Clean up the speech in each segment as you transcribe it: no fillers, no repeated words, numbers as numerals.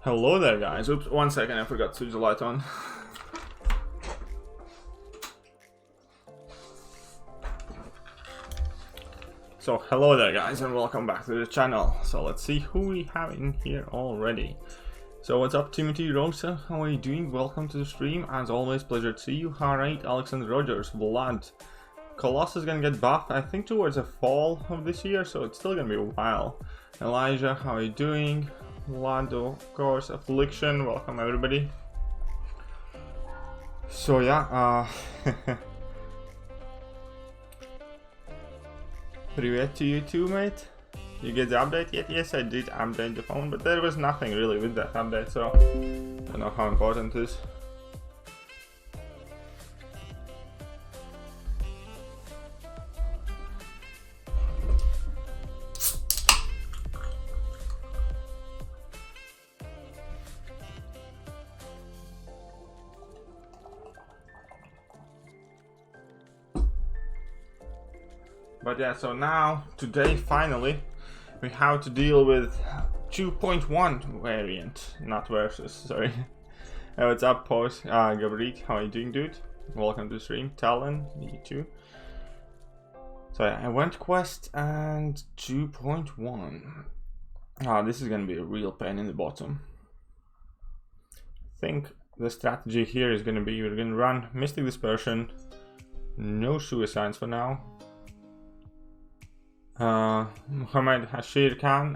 Hello there, guys. Oops, 1 second, I forgot to switch the light on. So, hello there, guys, and welcome back to the channel. So, let's see who we have in here already. So, what's up, Timothy, Rosa? How are you doing? Welcome to the stream. As always, pleasure to see you. Alright, Alexander Rogers, Vlad. Colossus is gonna get buffed, I think, towards the fall of this year, so it's still gonna be a while. Elijah, how are you doing? Lando, of course, Affliction, welcome everybody. So yeah, Привет to you too, mate. You get the update yet? Yes, I did update the phone, but there was nothing really with that update, so I don't know how important it is. But yeah, so now, today, finally, we have to deal with 2.1 variant, not versus, sorry. What's up, Post? Gabrit, how are you doing, dude? welcome to the stream. Talon, you too. So yeah, I went quest and 2.1. Ah, this is gonna be a real pain in the bottom. I think the strategy here is gonna be we're gonna run Mystic Dispersion, no suicides for now. Muhammad Hashir Khan,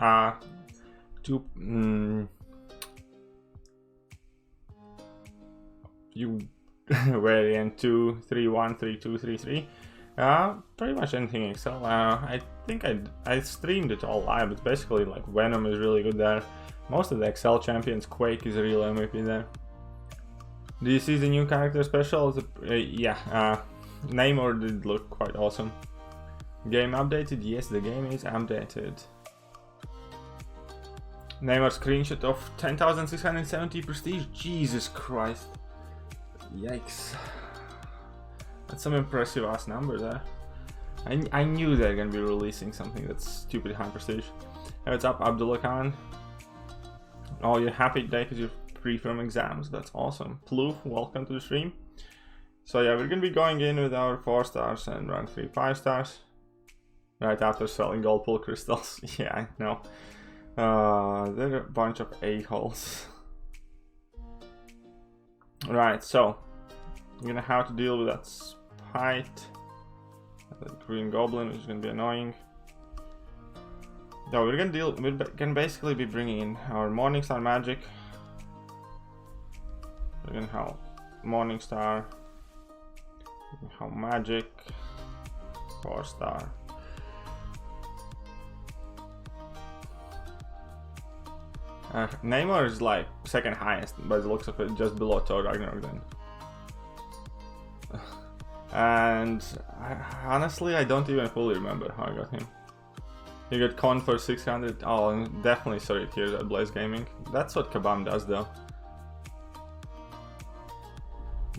you variant 2, 3, 1, 3, 2, 3, 3. Pretty much anything Excel. I think I streamed it all live. It's basically like Venom is really good there. Most of the Excel champions, Quake is a real MVP there. Do you see the new character special? Yeah, Namor did look quite awesome. Game updated? Yes, the game is updated. Namor screenshot of 10,670 prestige. Jesus Christ. Yikes. That's some impressive ass number there. I knew they're gonna be releasing something that's stupid high prestige. Hey, what's up, Abdullah Khan? Oh, you're happy today because you're free from exams. That's awesome. Plu, welcome to the stream. So yeah, we're gonna be going in with our 4 stars and rank 3 5 stars. Right after selling gold pool crystals. Yeah, I know. They're a bunch of a-holes. Right, so I'm gonna have to deal with that Spite, that green goblin, which is gonna be annoying. No, we're gonna basically be bringing in our Morningstar magic. We're gonna have Morningstar, we're gonna have magic, 4 star. Namor is like second highest by the looks of it, just below Thor Ragnarok then. And honestly, I don't even fully remember how I got him. He got con for 600. Oh, definitely saw it here at Blaze Gaming. That's what Kabam does though.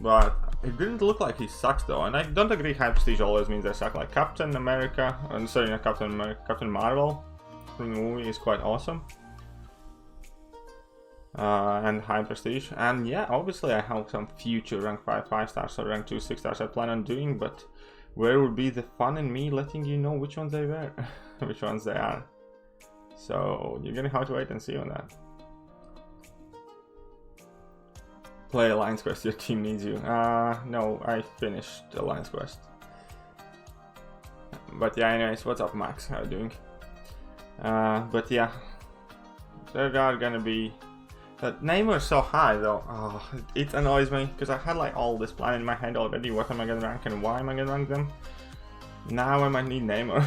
But it didn't look like he sucks though, and I don't agree high prestige always means they suck. Like Captain America, sorry, not Captain America, Captain Marvel from the movie is quite awesome. And high prestige, and yeah, obviously I have some future rank 5 5 stars or rank 2 6 stars I plan on doing, but where would be the fun in me letting you know which ones they were, which ones they are? So you're gonna have to wait and see on that. Play Alliance Quest, your team needs you. No, I finished the Alliance Quest. But yeah, anyways, what's up Max, how are you doing? But yeah, there are gonna be... That Namor is so high though, oh, it annoys me, because I had like all this plan in my head already, what am I gonna rank and why am I gonna rank them? Now I might need Namor.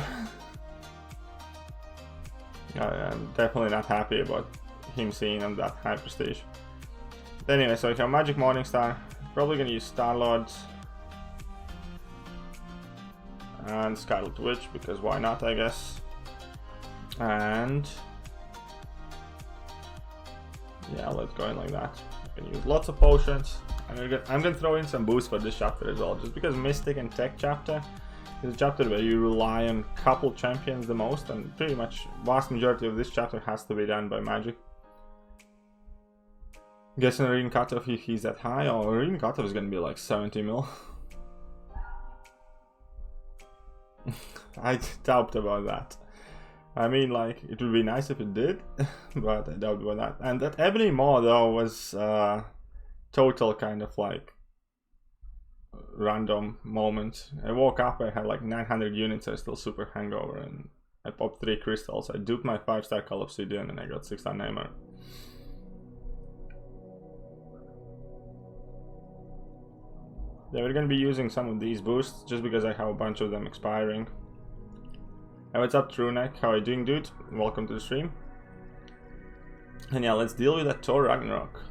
I'm definitely not happy about him seeing on that high prestige. But anyway, so if you have Magic Morningstar, probably gonna use Star-Lords and Scarlet Witch, because why not, I guess. And yeah, let's go in like that. You can use lots of potions. I'm gonna throw in some boosts for this chapter as well, just because Mystic and Tech chapter is a chapter where you rely on couple champions the most, and pretty much vast majority of this chapter has to be done by magic. Guessing Arena Cutoff, if he's that high, or Arena Cutoff is gonna be like 70 mil. I doubt about that. I mean, like, it would be nice if it did, but I doubt about that. And that Ebony Maw, though, was total kind of like random moment. I woke up, I had like 900 units, I was still super hangover, and I popped 3 crystals. I duped my 5-star Call Obsidian, and I got 6-star Namor. Yeah, we're gonna be using some of these boosts, just because I have a bunch of them expiring. Hey, what's up, Trueneck? How are you doing, dude? Welcome to the stream. And yeah, let's deal with that Thor Ragnarok.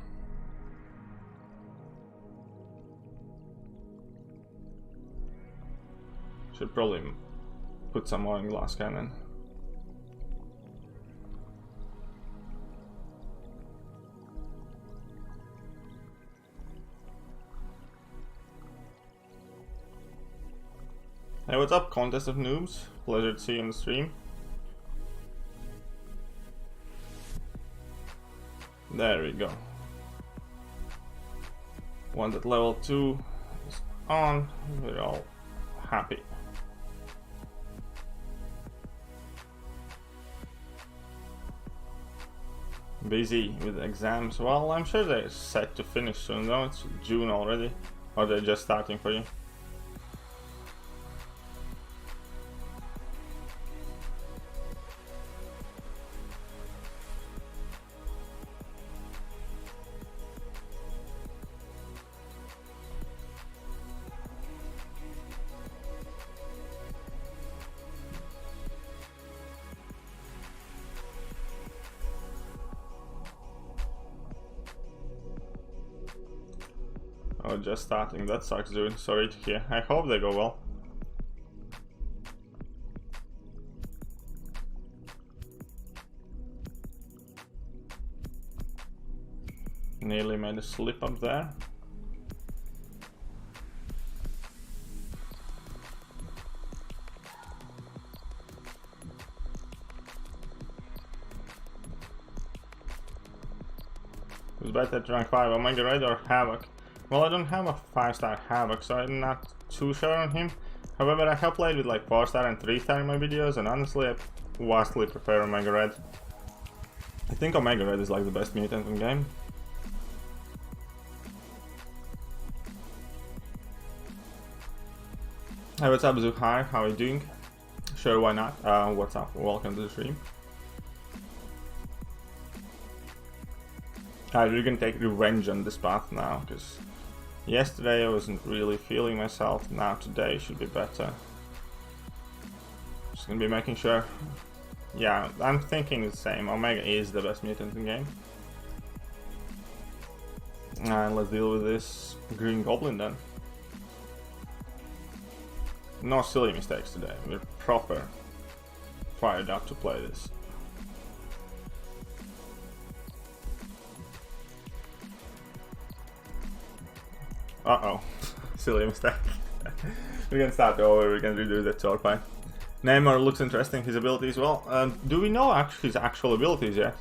Should probably put some more in glass cannon. Hey, what's up, Contest of Noobs? Pleasure to see you on the stream. There we go. One's at level 2. on, we're all happy. Busy with exams. Well, I'm sure they're set to finish soon though. It's June already. Or they're just starting for you. Oh, just starting. That sucks, dude. Sorry to hear. I hope they go well. Nearly made a slip up there. Who's better at rank 5, Omega Red or Havoc? Well, I don't have a 5-star Havoc, so I'm not too sure on him. However, I have played with like 4-star and 3-star in my videos, and honestly, I vastly prefer Omega Red. I think Omega Red is like the best mutant in game. Hey, what's up, Zuhai? How are you doing? Sure, why not? What's up? Welcome to the stream. I'm really gonna take revenge on this path now, because yesterday I wasn't really feeling myself. Now today should be better. Just gonna be making sure. Yeah, I'm thinking the same. Omega is the best mutant in the game. And let's deal with this Green Goblin then. No silly mistakes today. We're proper fired up to play this. Uh-oh. Silly mistake. We're gonna start over, we're gonna redo that sword fight. Namor looks interesting, his abilities. Well, do we know his actual abilities yet?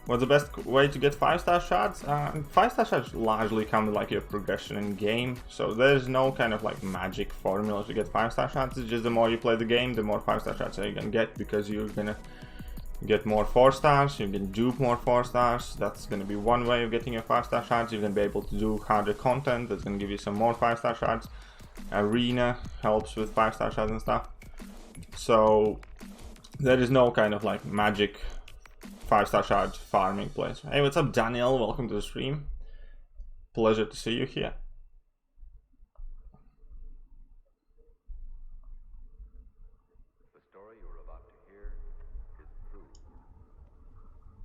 What's the best way to get 5-star shots? 5-star shots largely come with like your progression in game, so there's no kind of like magic formula to get 5-star shots. It's just the more you play the game, the more 5-star shots you're gonna get, because you're gonna get more 4-stars, you can dupe more 4-stars. That's gonna be one way of getting your 5-star shots. You're gonna be able to do harder content that's gonna give you some more 5-star shots. Arena helps with 5-star shots and stuff. So there is no kind of like magic 5-star shot farming place. Hey, what's up, Daniel? Welcome to the stream. Pleasure to see you here. The story you're about to hear is true.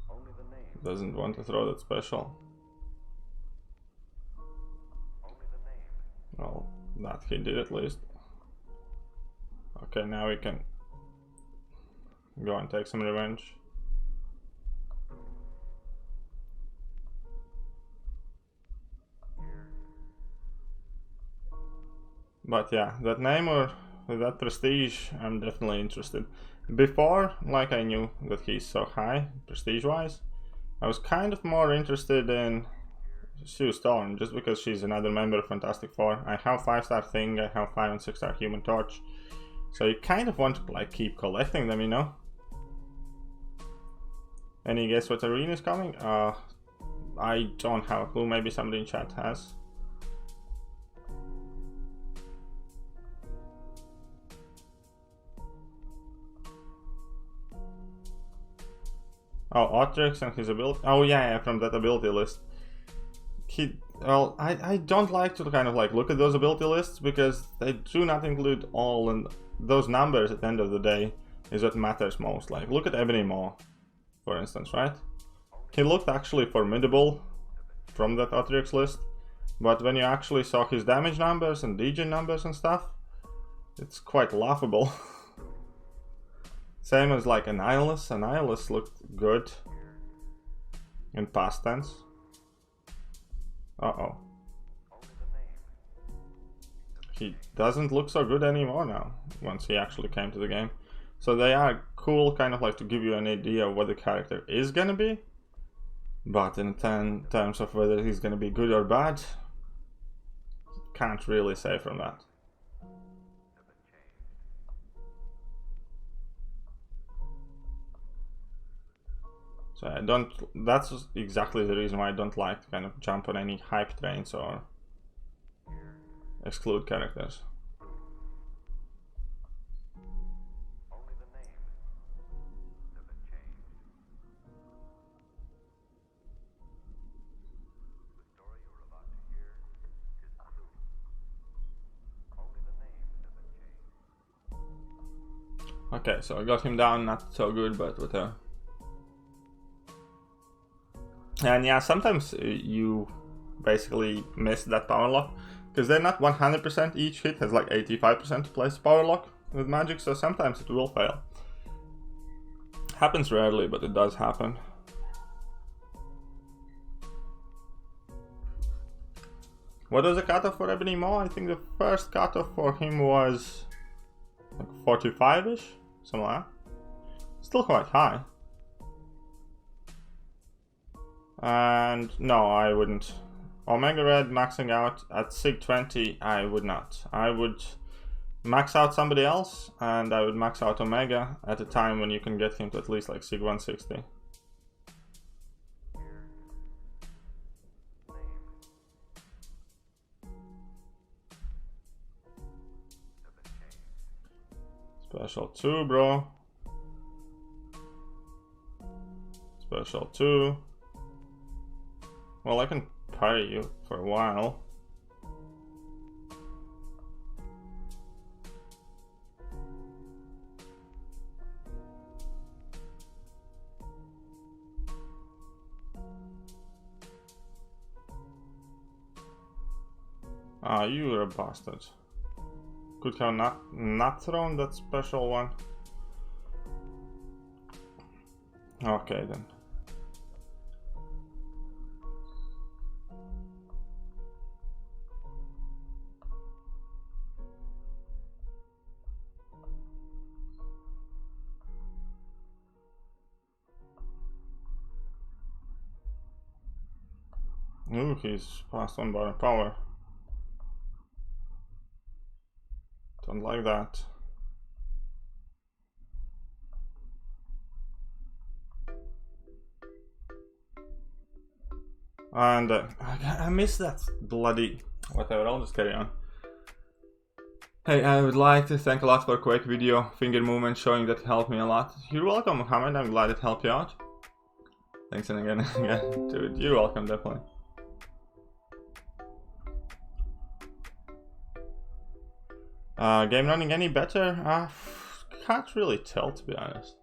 Only the name. Doesn't want to throw that special. Only the name. Well, that he did at least. Okay, now we can go and take some revenge. But yeah, that name or that prestige, I'm definitely interested. Before, like, I knew that he's so high, prestige-wise, I was kind of more interested in Sue Storm, just because she's another member of Fantastic Four. I have 5-star Thing, I have 5 and 6-star Human Torch, so you kind of want to like keep collecting them, you know? Any guess what arena is coming? I don't have a clue, maybe somebody in chat has. Oh, Otrix and his ability. Oh yeah, from that ability list. Well, I don't like to kind of like look at those ability lists, because they do not include all, and those numbers at the end of the day is what matters most. Like, look at Ebony Maw, for instance, right? He looked actually formidable from that Otrix list, but when you actually saw his damage numbers and degen numbers and stuff, it's quite laughable. Same as like Annihilus. Annihilus looked good in past tense. Uh-oh. He doesn't look so good anymore now, once he actually came to the game. So they are cool, kind of like to give you an idea of what the character is gonna be. But in terms of whether he's gonna be good or bad, can't really say from that. So I don't, that's exactly the reason why I don't like to kind of jump on any hype trains or exclude characters. Only the names have been changed. The story you are about to hear is true. Only the names have been changed. Okay, so I got him down, not so good, but whatever. And yeah, sometimes you basically miss that power lock, because they're not 100%, each hit has like 85% to place power lock with magic, so sometimes it will fail. Happens rarely, but it does happen. What was the cutoff for Ebony Maw? I think the first cutoff for him was like 45-ish, something like that. Still quite high. And no, I wouldn't. Omega Red maxing out at SIG 20, I would not. I would max out somebody else, and I would max out Omega at a time when you can get him to at least like SIG 160. Special 2, bro. Special 2. Well, I can parry you for a while. Ah, you're a bastard. Could have not thrown that special one. Okay then. Ooh, he's passed on by power. Don't like that. And I missed that bloody... Whatever, I'll just carry on. Hey, I would like to thank a lot for a quick video, finger movement showing that helped me a lot. You're welcome, Mohammed, I'm glad it helped you out. Thanks and again, dude, you're welcome, definitely. Game running any better? Can't really tell, to be honest.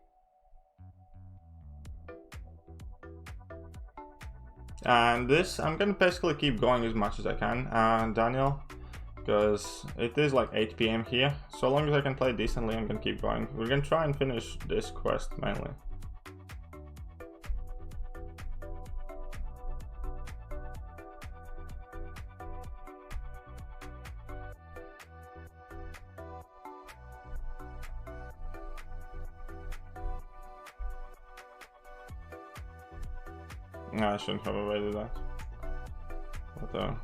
And this, I'm gonna basically keep going as much as I can, Daniel, because it is like 8 PM here. So long as I can play decently, I'm gonna keep going. We're gonna try and finish this quest mainly. No, I shouldn't have avoided that. But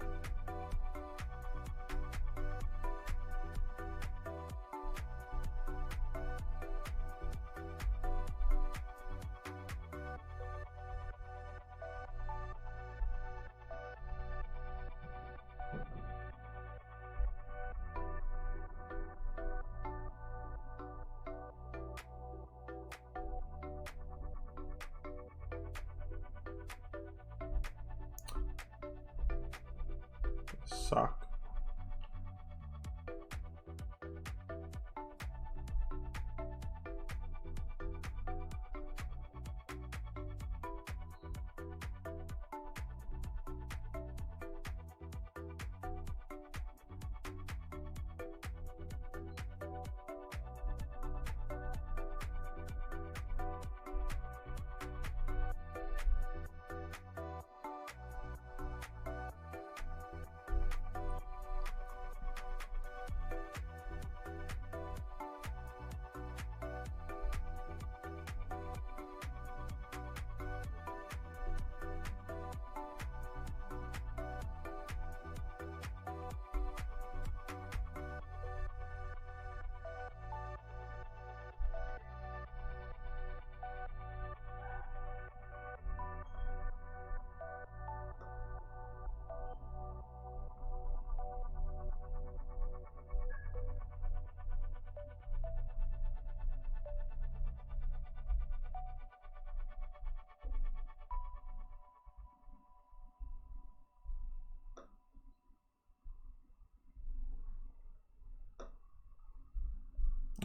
suck.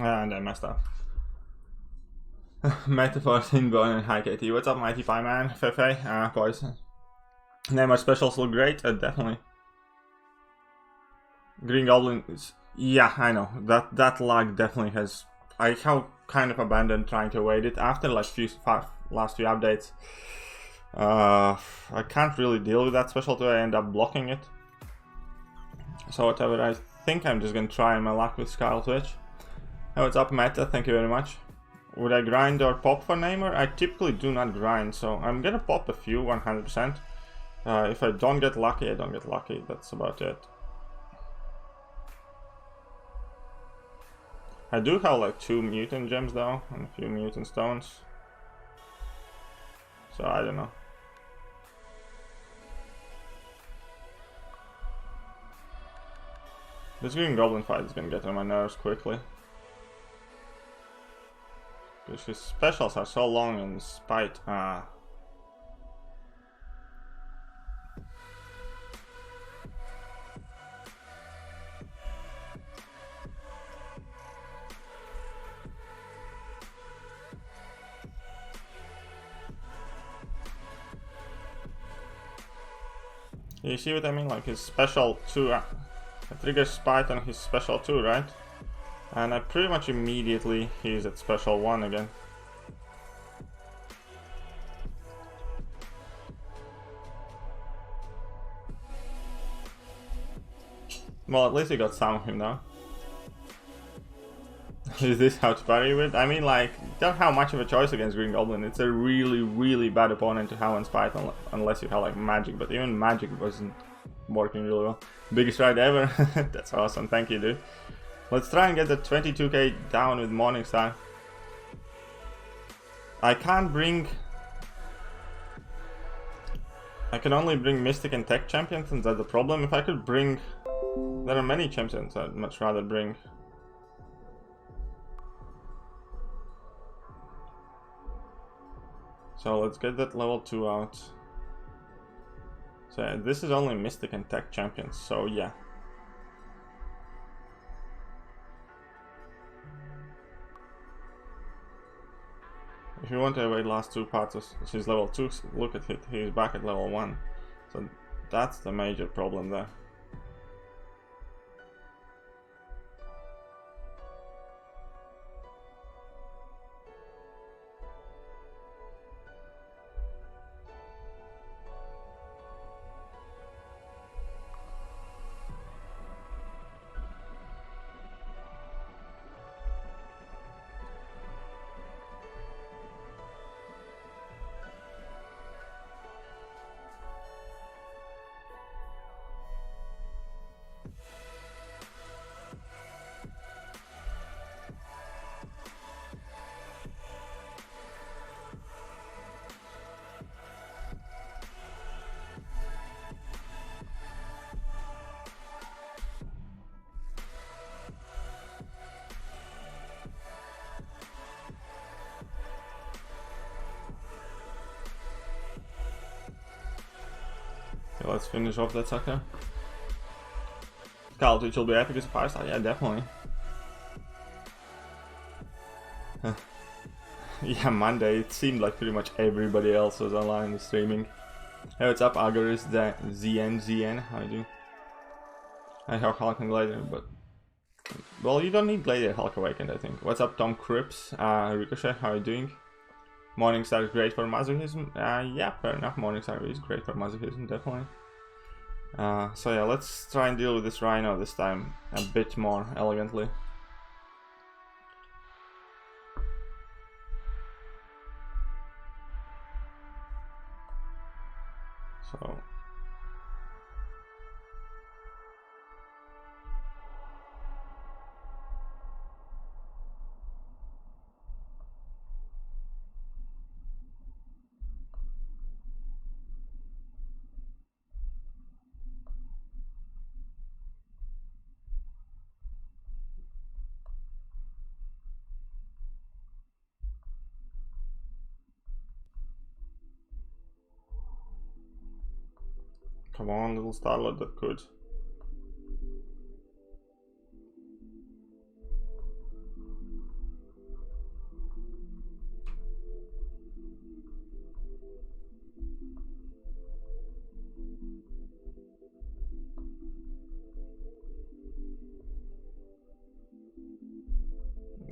And I messed up. Metaphor Inborn and hi KT. What's up, Mighty Pie Man? Fefe, boys. Name our specials look great, definitely. Green Goblin is, yeah, I know. That lag definitely has, I have kind of abandoned trying to evade it after like last few updates. I can't really deal with that special too, I end up blocking it. So whatever, I think I'm just gonna try my luck with Skull Twitch. Hey, what's up, Meta? Thank you very much. Would I grind or pop for Namer? I typically do not grind, so I'm gonna pop a few, 100%. If I don't get lucky, I don't get lucky. That's about it. I do have like 2 mutant gems though, and a few mutant stones. So I don't know. This Green Goblin fight is gonna get on my nerves quickly. Because his specials are so long and spite. You see what I mean? Like his special 2, I trigger spite on his special 2, right? And I pretty much immediately he's at special 1 again. Well, at least he got some of him now. Is this how to parry with? I mean, like, you don't have much of a choice against Green Goblin. It's a really, really bad opponent to have on Spite unless you have like magic, but even magic wasn't working really well. Biggest ride ever. That's awesome. Thank you, dude. Let's try and get the 22k down with Morningstar. I can't bring... I can only bring Mystic and Tech champions, and that's the problem. If I could bring... There are many champions I'd much rather bring. So let's get that level 2 out. So this is only Mystic and Tech champions, so yeah. If you want to evade last 2 parts of his level 2, look at it, he's back at level 1. So that's the major problem there. Okay, let's finish off that sucker. Skull Twitch will be epic as a 5-star, yeah, definitely. Yeah, Monday, it seemed like pretty much everybody else was online streaming. Hey, what's up, Agoris, ZN, how you doing? I have Hulk and Gladiator, but... Well, you don't need Gladiator Hulk Awakened, I think. What's up, Tom Cripps? Ricochet, how are you doing? Morningstar is great for masochism. Yeah, fair enough, Morningstar is great for masochism, definitely. So yeah, let's try and deal with this Rhino this time a bit more elegantly. So... Come on, little starlet that could.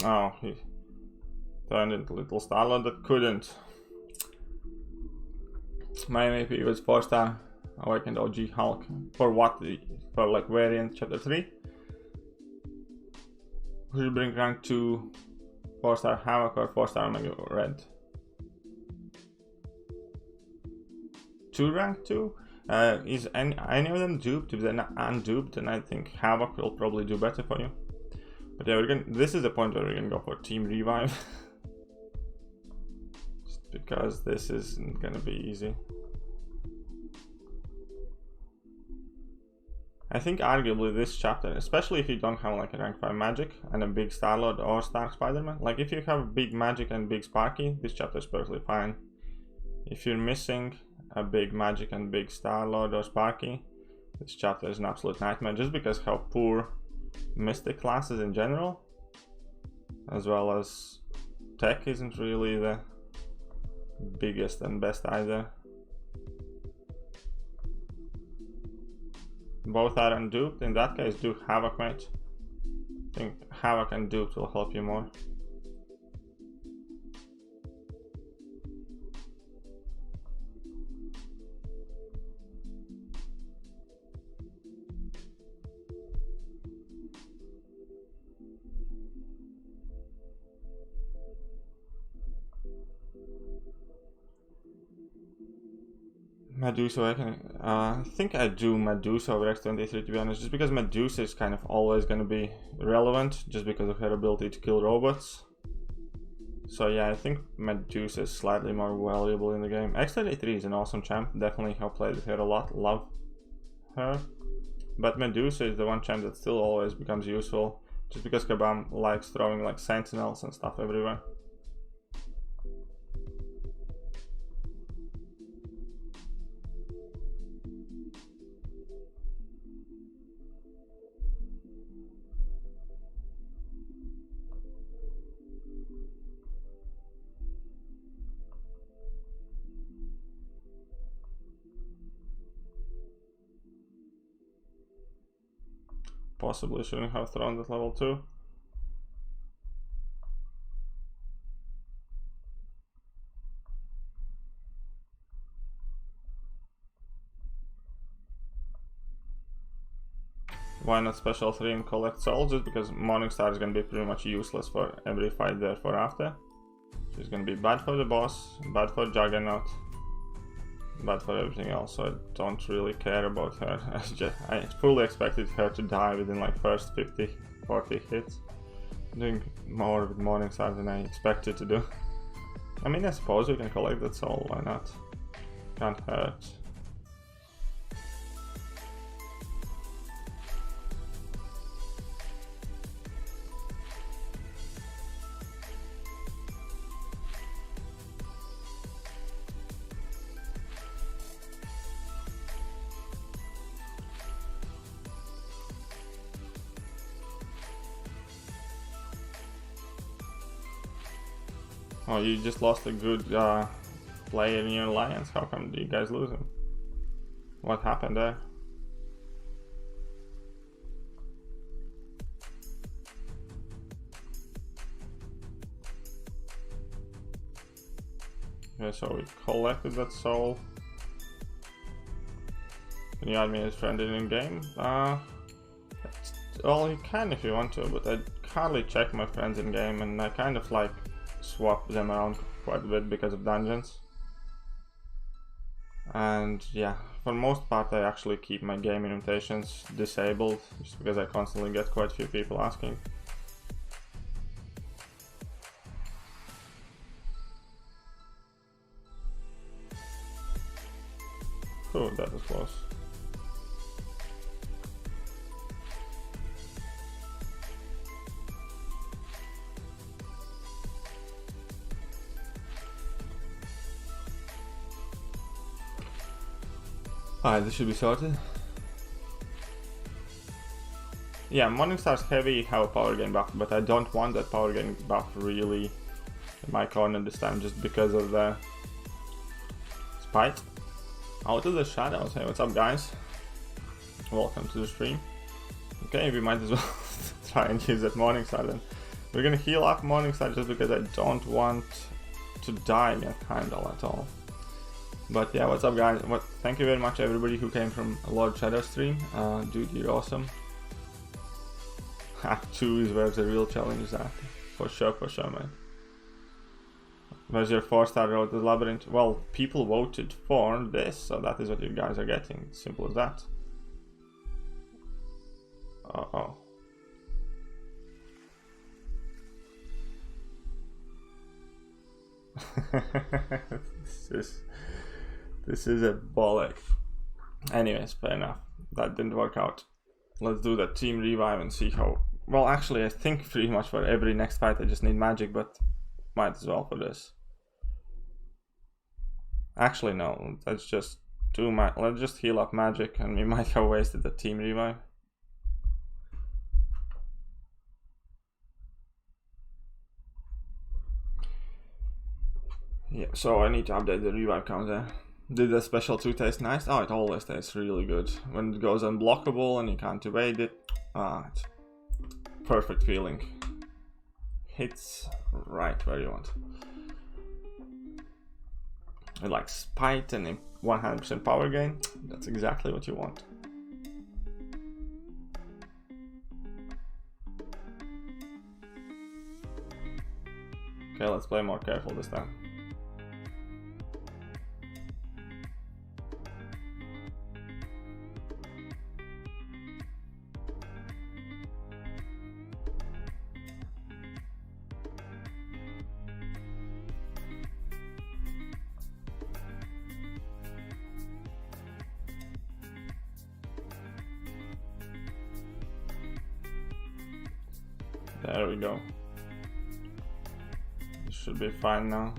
Oh, he turned into little Star-Lord that couldn't. My MVP was 4-star Awakened OG Hulk. For what? For like variant chapter 3. Who should bring rank 2 4-star Havoc or 4-star Omega Red? 2 rank 2? Is any of them duped? If they're not unduped, then I think Havoc will probably do better for you. But yeah, this is the point where we're gonna go for Team Revive. Just because this isn't gonna be easy. I think arguably this chapter, especially if you don't have like a rank 5 magic and a big Star-Lord or Stark Spider-Man, like if you have big magic and big Sparky, this chapter is perfectly fine. If you're missing a big magic and big Star-Lord or Sparky, this chapter is an absolute nightmare, just because how poor Mystic class is in general, as well as tech isn't really the biggest and best either. Both are unduped. In that case, do Havoc, mate. I think Havoc and duped will help you more. Medusa Awakening. I think I do Medusa over X-23 to be honest, just because Medusa is kind of always going to be relevant, just because of her ability to kill robots. So yeah, I think Medusa is slightly more valuable in the game. X-23 is an awesome champ, definitely have played with her a lot, love her. But Medusa is the one champ that still always becomes useful, just because Kabam likes throwing like sentinels and stuff everywhere. Possibly shouldn't have thrown that level 2. Why not special 3 and collect souls? Just because Morningstar is going to be pretty much useless for every fight therefore after. She's going to be bad for the boss, bad for Juggernaut, bad for everything else, so I don't really care about her. I fully expected her to die within like first 50-40 hits. I'm doing more with Morningstar than I expected to do. I mean, I suppose we can collect that soul, why not? Can't hurt. Oh, you just lost a good player in your alliance? How come you guys lose him? What happened there? Okay, so we collected that soul. Can you add me as friend in game? Well, you can if you want to, but I hardly check my friends in game, and I kind of like swap them around quite a bit because of dungeons. And yeah, for most part I actually keep my game invitations disabled, just because I constantly get quite a few people asking. Oh, that was close. Alright, this should be sorted. Yeah, Morningstar's heavy have a power gain buff, but I don't want that power gain buff really in my corner this time, just because of the spite. Out of the shadows. Hey, what's up guys? Welcome to the stream. Okay, we might as well try and use that Morningstar then. We're gonna heal up Morningstar just because I don't want to die at Heimdall at all. But yeah, what's up guys? Thank you very much everybody who came from Lord Shadow stream. Dude, you're awesome. Act 2 is where the real challenge is at. For sure, man. Where's your 4-star road to the labyrinth? Well, people voted for this, so that is what you guys are getting. Simple as that. Uh-oh. This is a bollock. Anyways, fair enough. That didn't work out. Let's do that team revive and see how. Well, actually, I think pretty much for every next fight I just need magic, but might as well for this. Actually, no. Let's just do let's just heal up magic, and we might have wasted the team revive. Yeah, so I need to update the revive counter. Did the special 2 taste nice? Oh, it always tastes really good. When it goes unblockable and you can't evade it. It's perfect feeling. Hits right where you want. I like spite and 100% power gain. That's exactly what you want. Okay, let's play more careful this time. There we go. This should be fine now.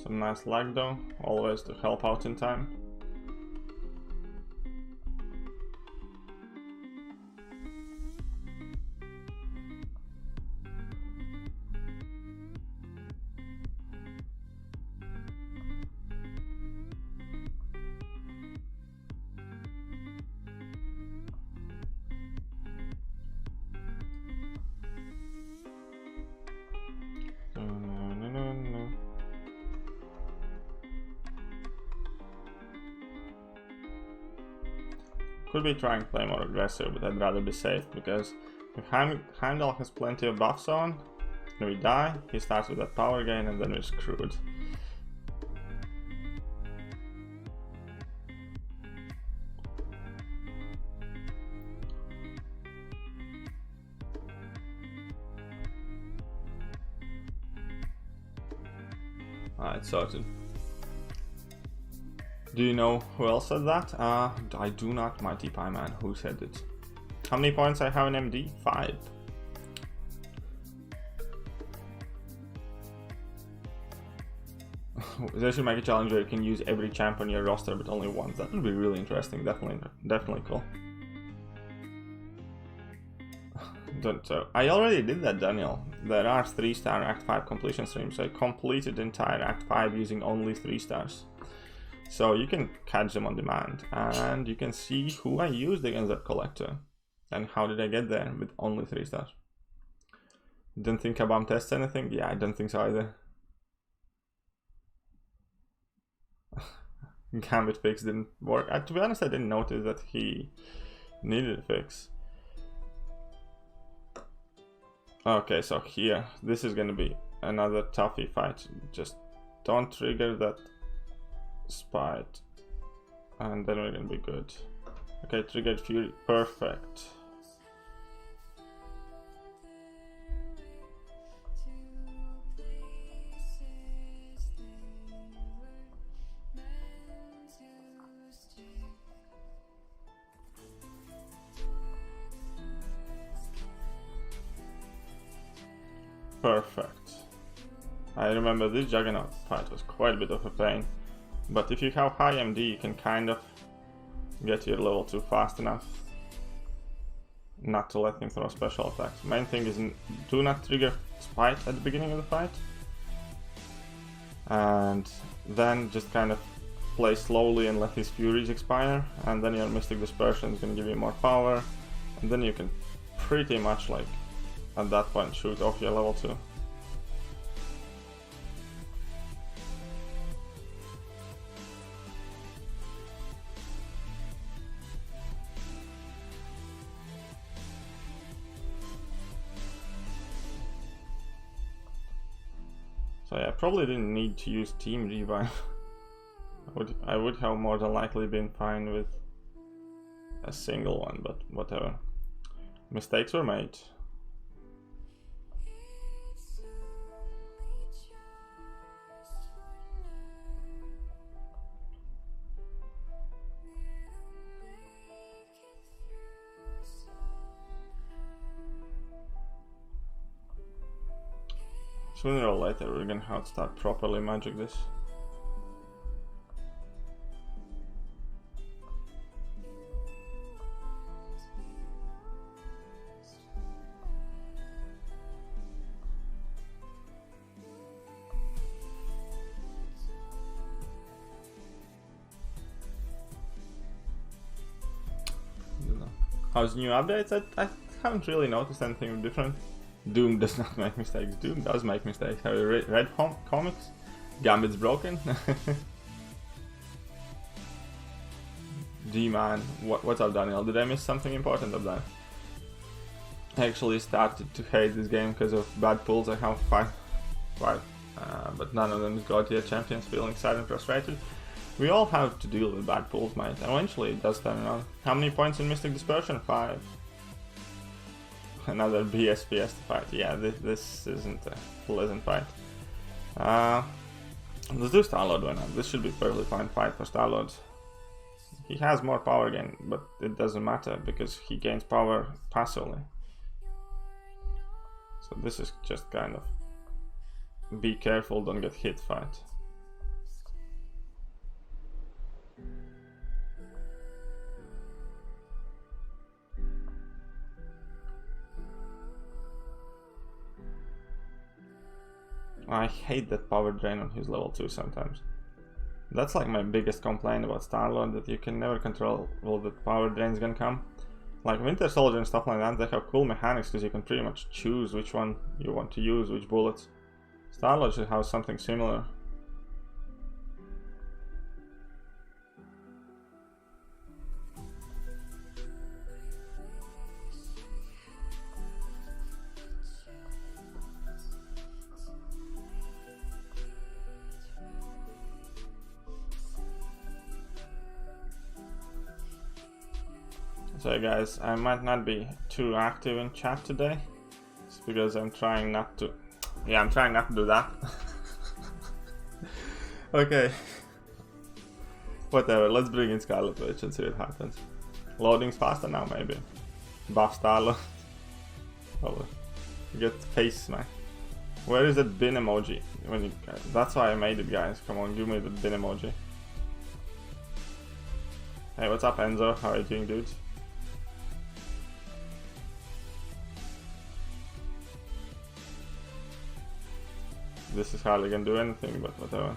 Some nice lag though, always to help out in time. Could be trying to play more aggressive, but I'd rather be safe, because if Heimdall has plenty of buffs on, and we die, he starts with that power gain and then we're screwed. Alright, sorted. Do you know who else said that? I do not, Mighty Pie Man. Who said it? How many points I have in MD? 5. They should make a challenge where you can use every champ on your roster, but only once. That would be really interesting. Definitely cool. I already did that, Daniel. There are 3-star Act 5 completion streams. I completed the entire Act 5 using only 3 stars. So you can catch them on demand, and you can see who I used against that collector and how did I get there with only 3 stars. Didn't think Kabam tests anything? Yeah, I don't think so either. Gambit fix didn't work. To be honest, I didn't notice that he needed a fix. Okay, so here, this is gonna be another toughy fight. Just don't trigger that spite, and then we're gonna be good. Okay, triggered fury, perfect. Perfect. I remember this Juggernaut fight was quite a bit of a pain. But if you have high MD, you can kind of get your level 2 fast enough not to let him throw special attacks. Main thing is do not trigger spite at the beginning of the fight. and then just kind of play slowly and let his furies expire, and then your Mystic Dispersion is going to give you more power, and then you can pretty much like at that point shoot off your level 2. So yeah, I probably didn't need to use Team Revive. I would have more than likely been fine with a single one, but whatever. Mistakes were made. Sooner or later we're gonna have to start properly magic this. How's new updates? I haven't really noticed anything different. Doom does not make mistakes. Doom does make mistakes. Have you read comics? Gambit's broken. D-man, what's up, Daniel? Did I miss something important up there? I actually started to hate this game because of bad pulls. I have five, but none of them is God tier champions. Feeling sad and frustrated. We all have to deal with bad pulls, mate. Eventually it does turn around. How many points in Mystic Dispersion? 5. Another BSPS to fight. Yeah, this isn't a pleasant fight. Let's do Star-Lord right now. This should be a perfectly fine fight for Star-Lord. He has more power gain, but it doesn't matter because he gains power passively. So this is just kind of be careful, don't get hit fight. I hate that power drain on his level 2 sometimes. That's like my biggest complaint about Star-Lord, that you can never control where the power drain's gonna come. Like Winter Soldier and stuff like that, they have cool mechanics because you can pretty much choose which one you want to use, which bullets. Star-Lord should have something similar. So guys, I might not be too active in chat today. It's because I'm trying not to... Yeah, I'm trying not to do that. Okay. Whatever, let's bring in Scarlet Witch and see what happens. Loading's faster now, maybe. Buff Star-Lord. Probably. Get face smack. Where is that bin emoji? When you... That's why I made it, guys. Come on, give me the bin emoji. Hey, what's up, Enzo? How are you doing, dudes? This is hardly gonna do anything, but whatever.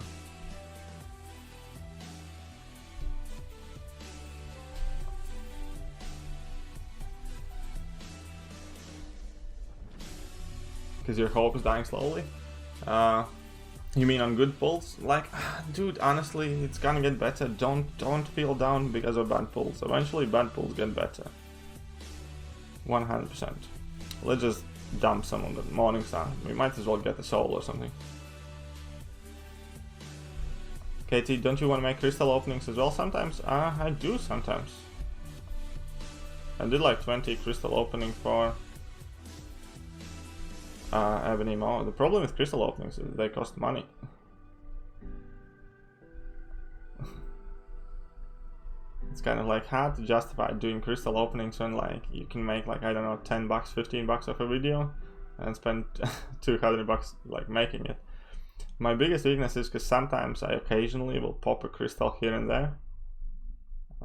Because your hope is dying slowly? You mean on good pulls? Like, dude, honestly, it's gonna get better. Don't feel down because of bad pulls. Eventually bad pulls get better. 100%. Let's just dump some on the Morning Star. We might as well get a soul or something. KT, don't you want to make crystal openings as well sometimes? I do sometimes. I did like 20 crystal opening for Ebony Maw. The problem with crystal openings is they cost money. It's kind of like hard to justify doing crystal openings when like you can make like, I don't know, 10 bucks, 15 bucks off a video and spend 200 bucks like making it. My biggest weakness is because sometimes I occasionally will pop a crystal here and there.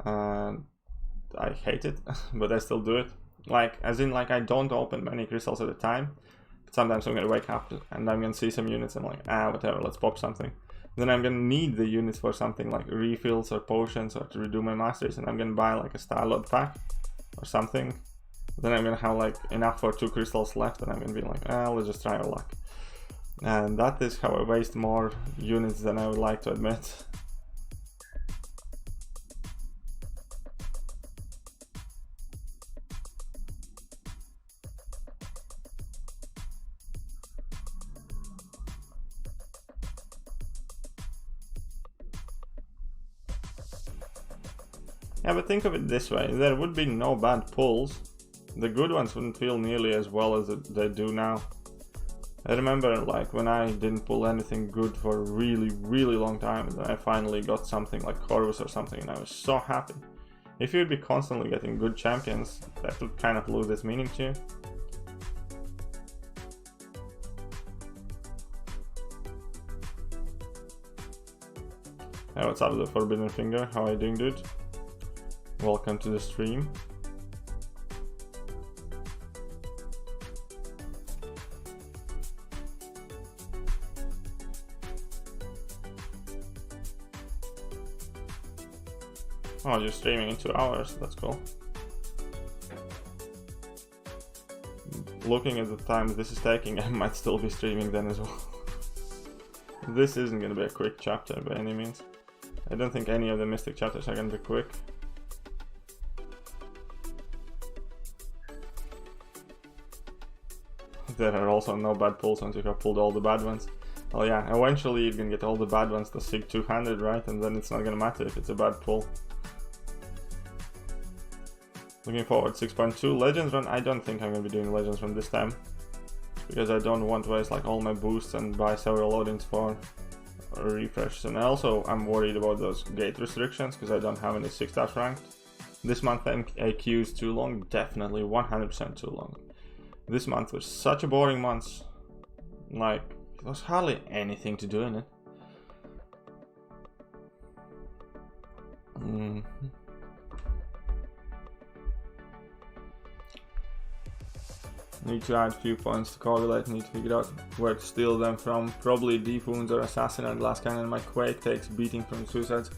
I hate it, but I still do it. Like, as in like I don't open many crystals at a time. But sometimes I'm gonna wake up and I'm gonna see some units and I'm like, whatever, let's pop something. Then I'm gonna need the units for something like refills or potions or to redo my masteries, and I'm gonna buy like a Starlord pack or something. Then I'm gonna have like enough for 2 crystals left, and I'm gonna be like, let's just try our luck. And that is how I waste more units than I would like to admit. Yeah, but think of it this way, there would be no bad pulls. The good ones wouldn't feel nearly as well as they do now. I remember like when I didn't pull anything good for a really long time, and then I finally got something like Corvus or something, and I was so happy. If you'd be constantly getting good champions, that would kind of lose its meaning to you. Hey, what's up, the Forbidden Finger? How are you doing, dude? Welcome to the stream. Oh, you're streaming in 2 hours, that's cool. Looking at the time this is taking, I might still be streaming then as well. This isn't gonna be a quick chapter by any means. I don't think any of the Mystic chapters are gonna be quick. There are also no bad pulls once you have pulled all the bad ones. Well, yeah, eventually you're gonna get all the bad ones to Sig 200, right? And then it's not gonna matter if it's a bad pull. Looking forward, 6.2 Legends run. I don't think I'm gonna be doing Legends run this time, because I don't want to waste like all my boosts and buy several loadings for a refresh. And also I'm worried about those gate restrictions because I don't have any 6-star ranked. This month AQ is too long, definitely 100% too long. This month was such a boring month. Like, there was hardly anything to do in it. Need to add a few points to correlate, need to figure out where to steal them from. Probably Deep Wounds or Assassin and Glass Cannon. My Quake takes beating from Suicides.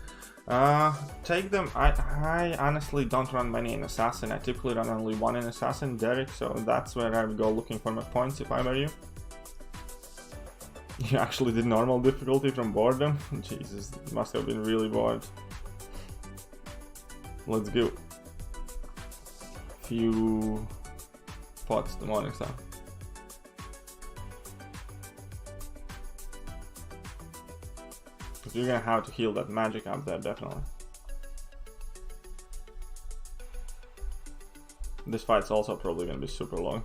Take them. I honestly don't run many in Assassin. I typically run only one in Assassin, Derek, so that's where I would go looking for my points if I were you. You actually did normal difficulty from boredom? Jesus, you must have been really bored. Let's go. Few pots the morning sun. But you're gonna have to heal that magic up there, definitely. This fight's also probably gonna be super long.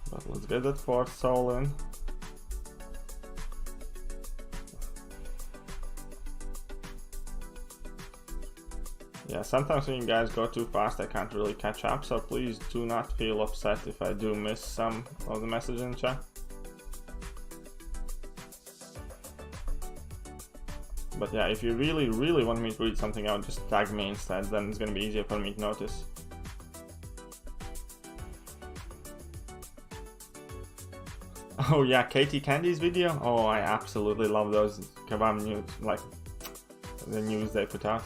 But let's get that 4th soul in. Yeah, sometimes when you guys go too fast I can't really catch up, so please do not feel upset if I do miss some of the messages in chat. But yeah, if you really want me to read something out, just tag me instead, then it's gonna be easier for me to notice. Oh yeah, Katie Candy's video? Oh, I absolutely love those Kabam news, like the news they put out.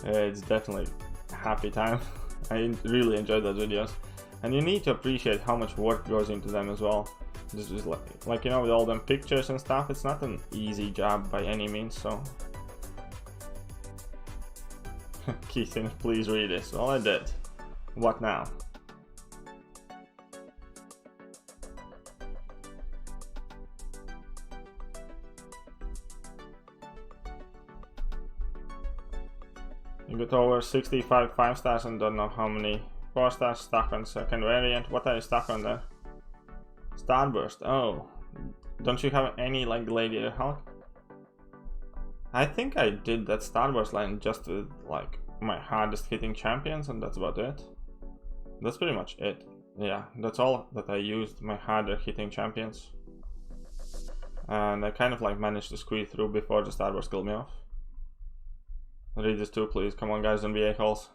It's definitely a happy time. I really enjoy those videos, and you need to appreciate how much work goes into them as well. This is like you know, with all them pictures and stuff, it's not an easy job by any means. So Keaton, please read this. Well, I did. What now? You got over 65 5-stars and don't know how many 4-stars stuck on second variant. What are you stuck on there? Starburst. Oh, don't you have any like Gladiator Hulk? I think I did that Starburst line just with like my hardest hitting champions, and that's about it. That's pretty much it. Yeah, that's all that I used, my harder hitting champions. And I kind of like managed to squeeze through before the Starburst killed me off. Read this too, please. Come on, guys, don't be a-holes.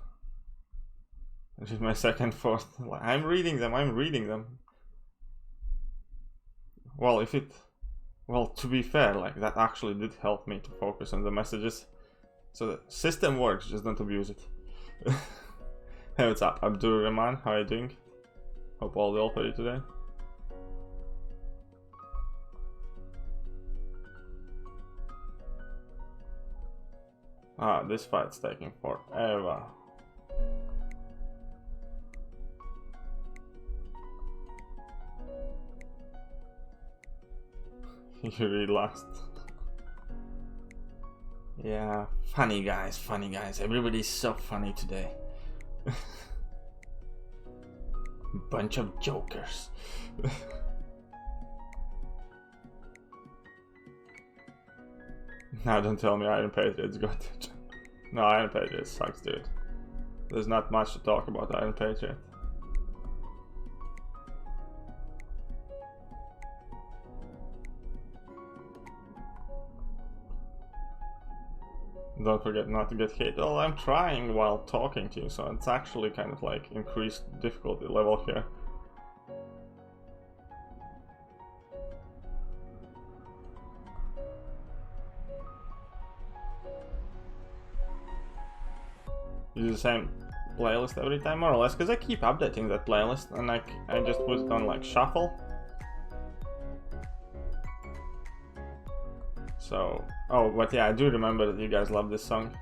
This is my second, fourth. I'm reading them. Well, to be fair, like, that actually did help me to focus on the messages. So the system works, just don't abuse it. Hey, what's up? Abdur Rahman, how are you doing? Hope all well for you today. Ah, this fight's taking forever. You relaxed. Yeah, funny guys. Everybody's so funny today. Bunch of jokers. Now don't tell me Iron Patriot's good. No, Iron Patriot sucks, dude. There's not much to talk about Iron Patriot. Don't forget not to get hit. Well, I'm trying while talking to you, so it's actually kind of like increased difficulty level here. Use the same playlist every time, more or less, because I keep updating that playlist, and I just put it on like shuffle. So, oh, but yeah, I do remember that you guys love this song.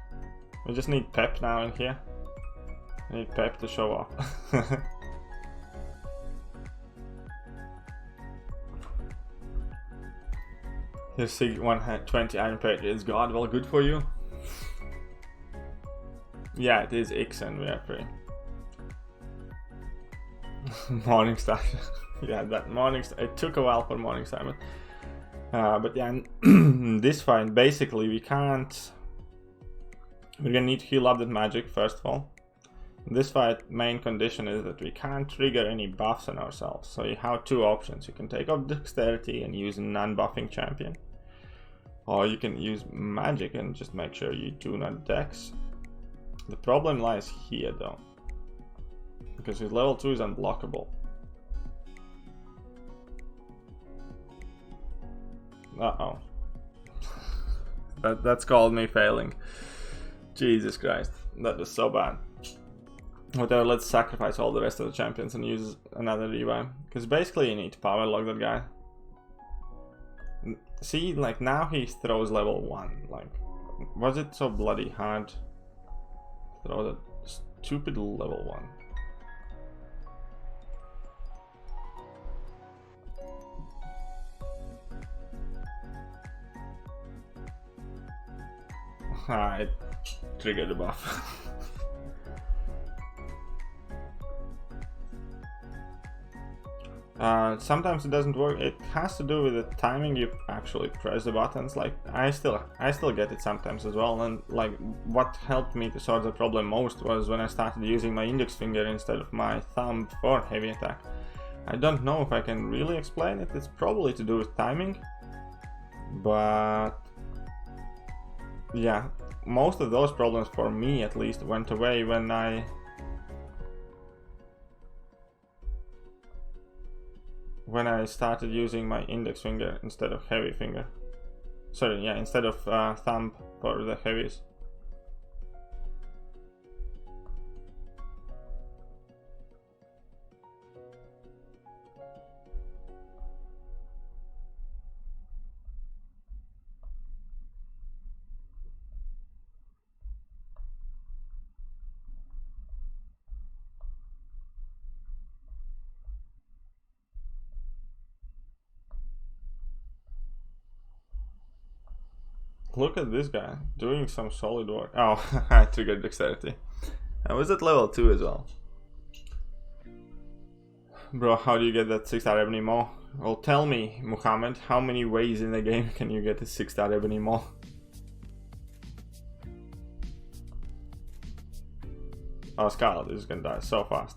We just need pep now in here. I need pep to show off. Here's 120 Iron Patriots. God, well, good for you. Yeah, it is X and we are free. Morning Star. Yeah, that Morning Star. It took a while for Morning Star, but yeah, this fight, basically, we're gonna need to heal up that magic first of all. This fight, main condition is that we can't trigger any buffs on ourselves. So you have two options. You can take off dexterity and use a non-buffing champion, or you can use magic and just make sure you do not dex. The problem lies here though, because his level 2 is unblockable. Uh-oh. That's called me failing. Jesus Christ, that was so bad. Whatever, let's sacrifice all the rest of the champions and use another revive. Because basically you need to power lock that guy. See, like now he throws level 1. Like, was it so bloody hard to throw that stupid level 1? I triggered the buff. Sometimes it doesn't work. It has to do with the timing you actually press the buttons. Like I still get it sometimes as well. And like what helped me to solve the problem most was when I started using my index finger instead of my thumb for heavy attack. I don't know if I can really explain it. It's probably to do with timing, but yeah, most of those problems, for me at least, went away when I started using my index finger instead of heavy finger. Sorry, yeah, instead of thumb for the heavies. Look at this guy doing some solid work. Oh, I triggered dexterity. I was at level 2 as well. Bro, how do you get that 6-star ebony maw? Well, tell me, Muhammad, how many ways in the game can you get a 6-star ebony maw? Oh, Scarlet is gonna die so fast.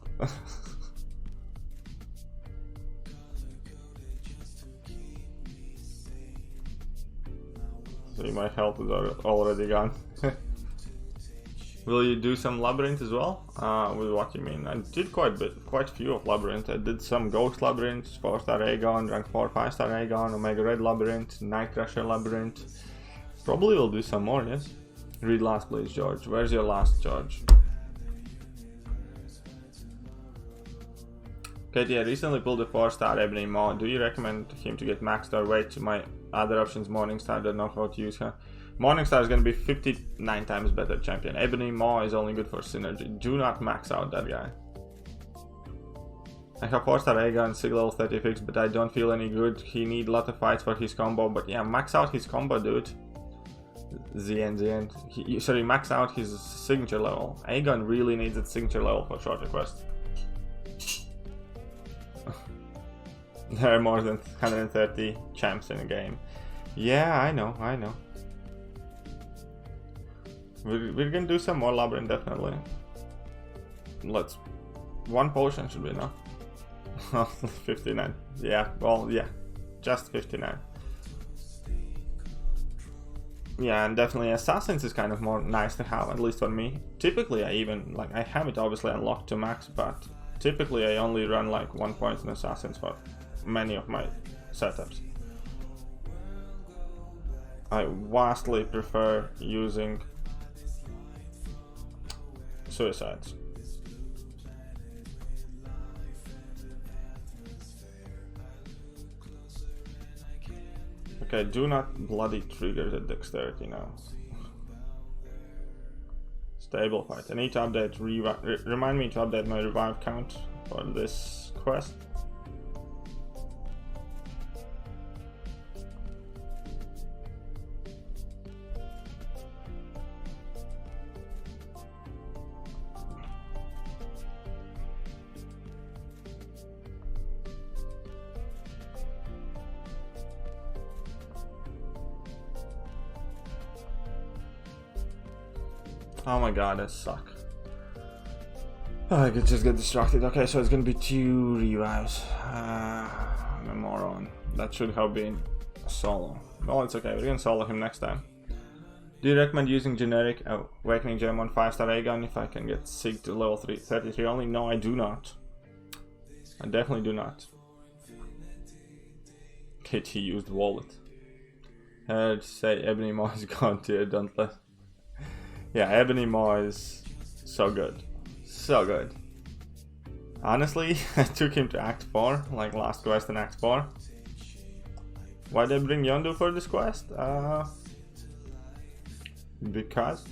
See, my health is already gone. Will you do some labyrinth as well? With what you mean? I did quite a few of labyrinth. I did some ghost labyrinths, 4-star Aegon, rank 4, 5-star Aegon, Omega Red labyrinth, Night Crusher labyrinth. Probably will do some more, yes. Read last, please, George. Where's your last, George? Katie, I recently pulled a 4-star Ebony Maw. Do you recommend him to get maxed or wait to my other options? Morningstar, don't know how to use her. Morningstar is going to be 59 times better champion. Ebony Maw is only good for synergy. Do not max out that guy. I have 4-star Aegon, Sig level 36, but I don't feel any good. He need a lot of fights for his combo, but yeah, max out his combo, dude. ZN. Sorry, max out his signature level. Aegon really needs its signature level for short request. There are more than 130 champs in a game. Yeah, I know. We're gonna do some more labyrinth, definitely. Let's... one potion should be enough. 59. Yeah, well, yeah. Just 59. Yeah, and definitely Assassins is kind of more nice to have, at least for me. Typically, I have it obviously unlocked to max, but typically I only run like 1 point in Assassins for many of my setups. I vastly prefer using suicides. Okay, do not bloody trigger the dexterity now. Stable fight. I need to update remind me to update my revive count for this quest. Oh my god, that suck. I could just get distracted. Okay, so it's gonna be 2 revives. I'm a moron. That should have been solo. Well, it's okay, we're gonna solo him next time. Do you recommend using generic Awakening Gem on 5-star Aegon if I can get Sig to level 33 only? No, I do not. I definitely do not. KT used wallet. I'd say Ebony Maw is gone to Dauntless. Yeah, Ebony Maw is so good. So good. Honestly, I took him to Act 4, like last quest in Act 4. Why did I bring Yondu for this quest? Because...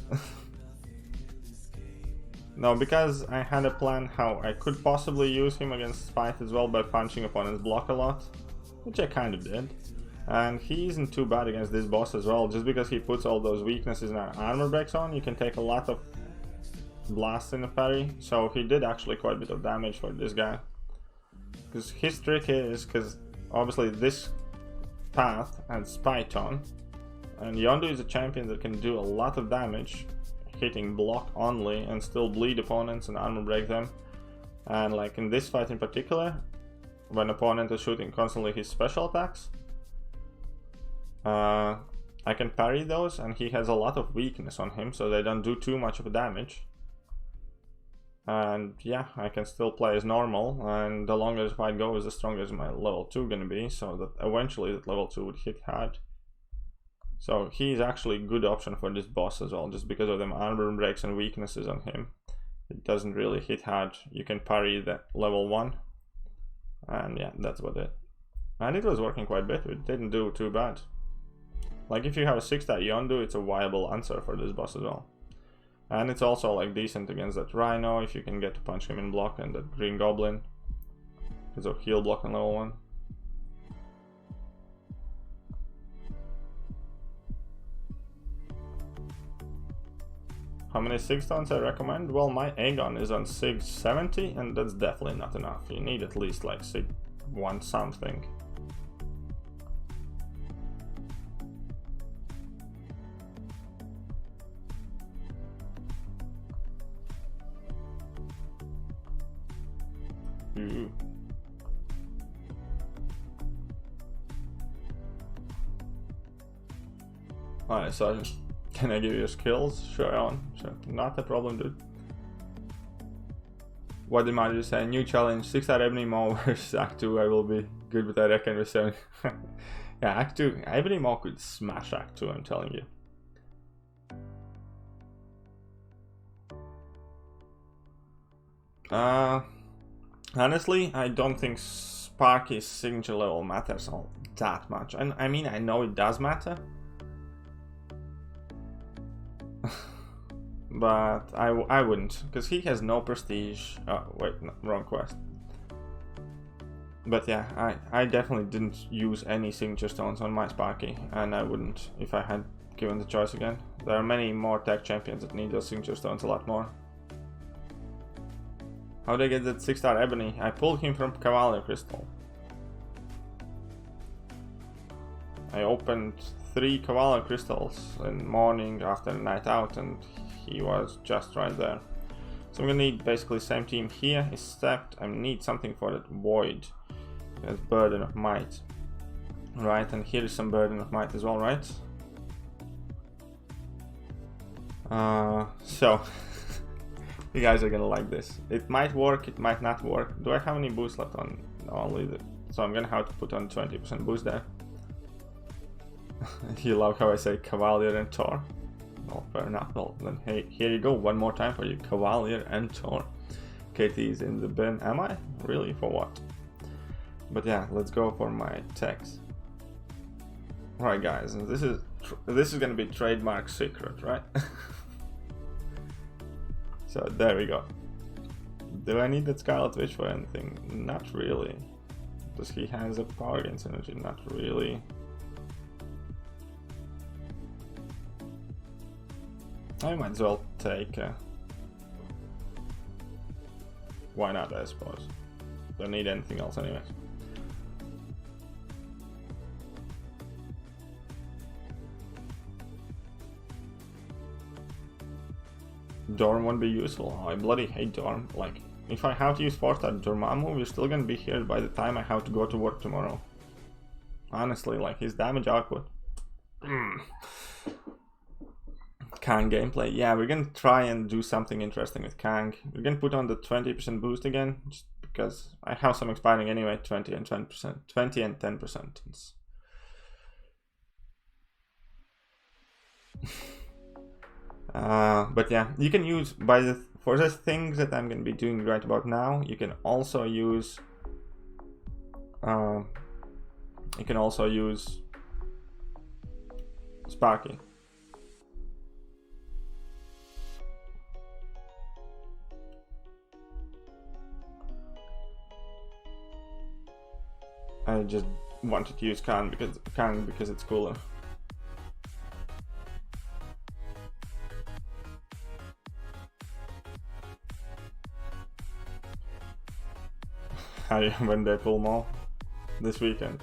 no, because I had a plan how I could possibly use him against Spite as well by punching opponent's block a lot. Which I kind of did. And he isn't too bad against this boss as well. Just because he puts all those weaknesses and armor breaks on, you can take a lot of blasts in a parry. So he did actually quite a bit of damage for this guy. Because his trick is, because obviously this path has Spite on. And Yondu is a champion that can do a lot of damage hitting block only and still bleed opponents and armor break them. And like in this fight in particular, when opponent is shooting constantly his special attacks, I can parry those, and he has a lot of weakness on him, so they don't do too much of damage. And yeah, I can still play as normal, and the longer the fight goes, the stronger is my level 2 gonna be, so that eventually that level 2 would hit hard. So he's actually a good option for this boss as well, just because of them armor breaks and weaknesses on him. It doesn't really hit hard. You can parry the level 1, and yeah, that's about it. And it was working quite a bit, it didn't do too bad. Like if you have a 6-star Yondu, it's a viable answer for this boss as well. And it's also like decent against that Rhino if you can get to punch him in block, and that Green Goblin because of heal block on level 1. How many Sig stones I recommend? Well, my Aegon is on Sig 70, and that's definitely not enough. You need at least like Sig 1 something. Ooh. Alright, so Can I give you skills? Sure on. Sure. Not a problem, dude. What did Mario say? New challenge, 6-star Ebony Maw versus Act 2. I will be good with that, I reckon, with 7. Yeah, Act 2. Ebony Maw could smash Act 2, I'm telling you. Honestly, I don't think Sparky's signature level matters all that much. And I mean, I know it does matter. But I wouldn't, because he has no prestige. Oh, wait, no, wrong quest. But yeah, I definitely didn't use any signature stones on my Sparky, and I wouldn't if I had given the choice again. There are many more tech champions that need those signature stones a lot more. How did I get that 6-star Ebony? I pulled him from Cavalier Crystal. I opened 3 Cavalier Crystals in morning after night out, and he was just right there. So I'm gonna need basically same team here, except I need something for that void. That's Burden of Might. Right, and here is some Burden of Might as well, right? So you guys are gonna like this. It might work, it might not work. Do I have any boost left on? Only the, so I'm gonna have to put on 20% boost there. You love how I say Cavalier and Tor? Well, fair enough. Well, then hey, here you go, one more time for you. Cavalier and Tor. KT is in the bin. Am I? Really? For what? But yeah, let's go for my text. Right, guys, this is gonna be trademark secret, right? So there we go. Do I need that Scarlet Witch for anything? Not really. Does he has a power against energy? Not really. I might as well take. Why not? I suppose. Don't need anything else, anyways. Dorm won't be useful. Oh, I bloody hate Dorm. Like, if I have to use 4-star Dormammu, we're still gonna be here by the time I have to go to work tomorrow. Honestly, like, his damage output. Kang gameplay. Yeah, we're gonna try and do something interesting with Kang. We're gonna put on the 20% boost again, just because I have some expiring anyway. 20 and 10%. 20 and 10%. But yeah, you can use for the things that I'm gonna be doing right about now. You can also use. Sparky. I just wanted to use Kang because it's cooler. When they pull more this weekend.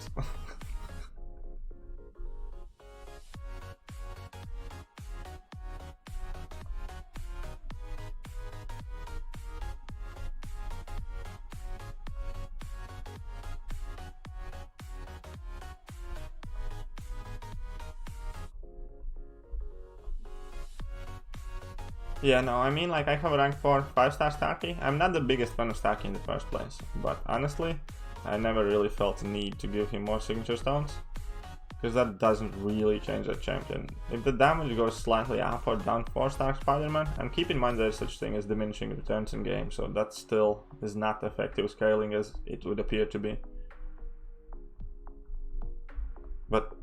Yeah, no, I mean, like, I have a rank 4 5-star Starkey. I'm not the biggest fan of Starkey in the first place, but honestly, I never really felt the need to give him more signature stones, because that doesn't really change that champion. If the damage goes slightly up or down 4-star Spider-Man, and keep in mind there's such thing as diminishing returns in game, so that still is not effective scaling as it would appear to be. But,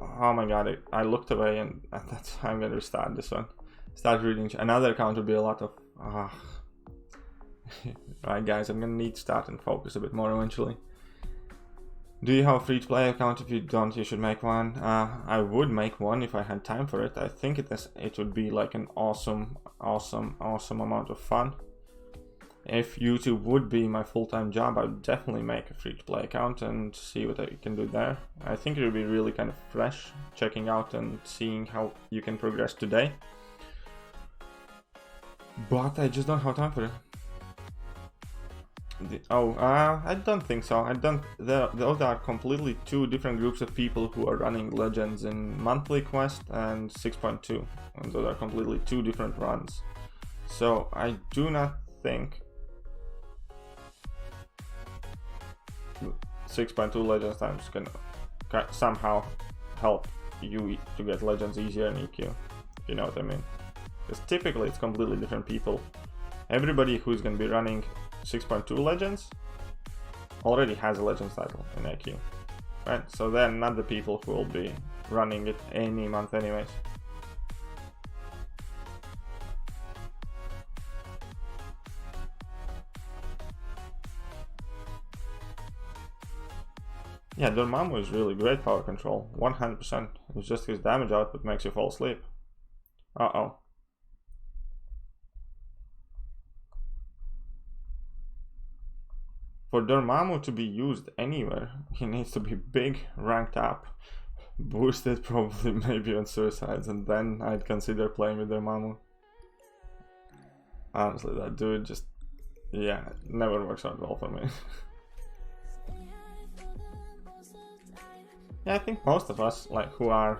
oh my god, I looked away, and that's how I'm gonna restart this one. Start reading. Another account would be a lot of. Right, guys, I'm gonna need to start and focus a bit more eventually. Do you have a free-to-play account? If you don't, you should make one. I would make one if I had time for it. I think it would be like an awesome amount of fun. If YouTube would be my full-time job, I would definitely make a free-to-play account and see what I can do there. I think it would be really kind of fresh, checking out and seeing how you can progress today. But I just don't have time for it. I don't think so. Those are completely two different groups of people who are running Legends in monthly quest and 6.2, and those are completely two different runs. So I do not think 6.2 Legends times can somehow help you to get Legends easier in EQ, if you know what I mean. Because typically it's completely different people. Everybody who's going to be running 6.2 Legends already has a Legends title in IQ, right? So they're not the people who will be running it any month anyways. Yeah, Dormammu is really great power control, 100%. It's just his damage output makes you fall asleep. Uh-oh. For Dormammu to be used anywhere, he needs to be big, ranked up, boosted probably maybe on suicides, and then I'd consider playing with Dormammu. Honestly, that dude just, yeah, never works out well for me. Yeah, I think most of us, like, who are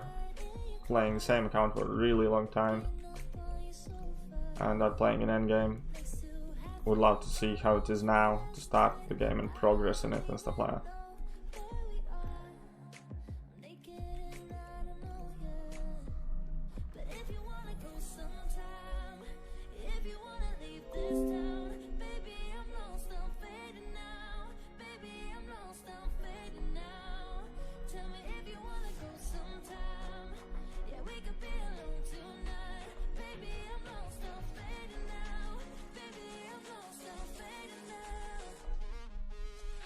playing the same account for a really long time and not playing an endgame, would love to see how it is now to start the game and progress in it and stuff like that.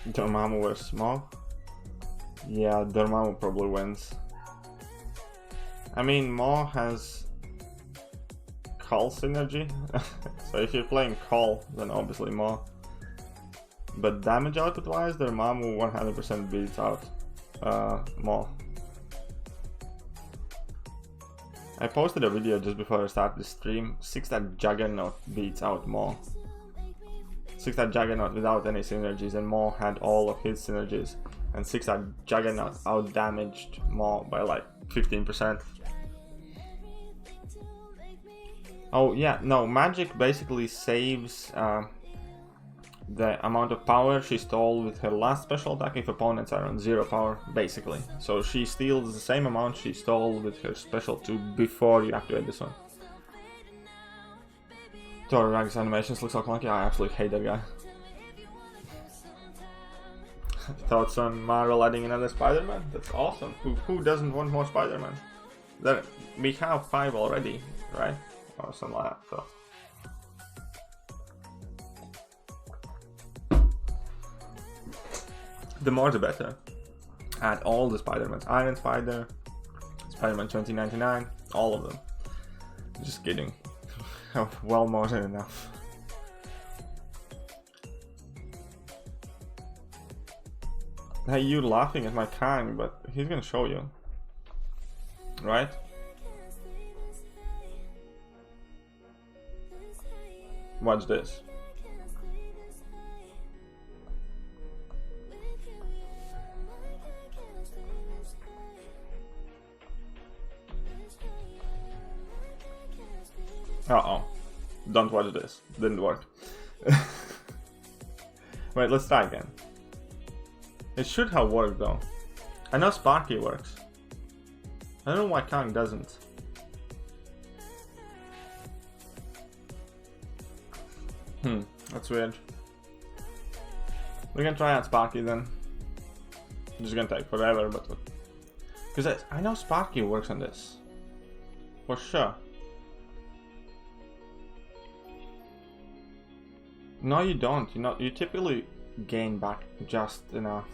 Dormammu versus Maw? Yeah, Dormammu probably wins. I mean, Maw has Call synergy, so if you're playing Call, then obviously Maw. But damage output wise, Dormammu 100% beats out Maw. I posted a video just before I started the stream. 6-star Juggernaut beats out Maw. 6-star Juggernaut without any synergies, and Maw had all of his synergies. And 6-star Juggernaut out-damaged Maw by like 15%. Oh yeah, no, Magic basically saves the amount of power she stole with her last special attack if opponents are on 0 power, basically. So she steals the same amount she stole with her special 2 before you activate this one. Torag's animations look so clunky. I absolutely hate that guy. Thoughts on Marvel adding another Spider-Man? That's awesome. Who doesn't want more Spider-Man? We have 5 already, right? Or something like that. So. The more the better. Add all the Spider-Mans. Iron Spider, Spider-Man 2099, all of them. Just kidding. Well, more than enough. Hey, you laughing at my Kang, but he's gonna show you. Right? Watch this. Uh-oh. Don't watch this. Didn't work. Wait, let's try again. It should have worked though. I know Sparky works. I don't know why Kang doesn't. That's weird. We can try out Sparky then. It's gonna take forever, but... Because I know Sparky works on this. For sure. No, you don't. You typically gain back just enough.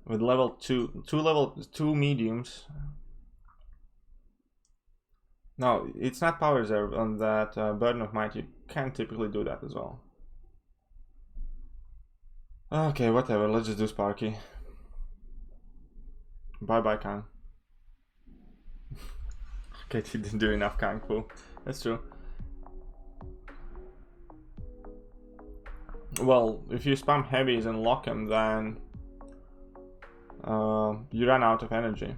With level 2 mediums. No, it's not power reserve on that Burden of Might. You can typically do that as well. Okay, whatever. Let's just do Sparky. Bye, Kang. Okay, he didn't do enough Kang. Cool. That's true. Well, if you spam heavies and lock him, then you run out of energy.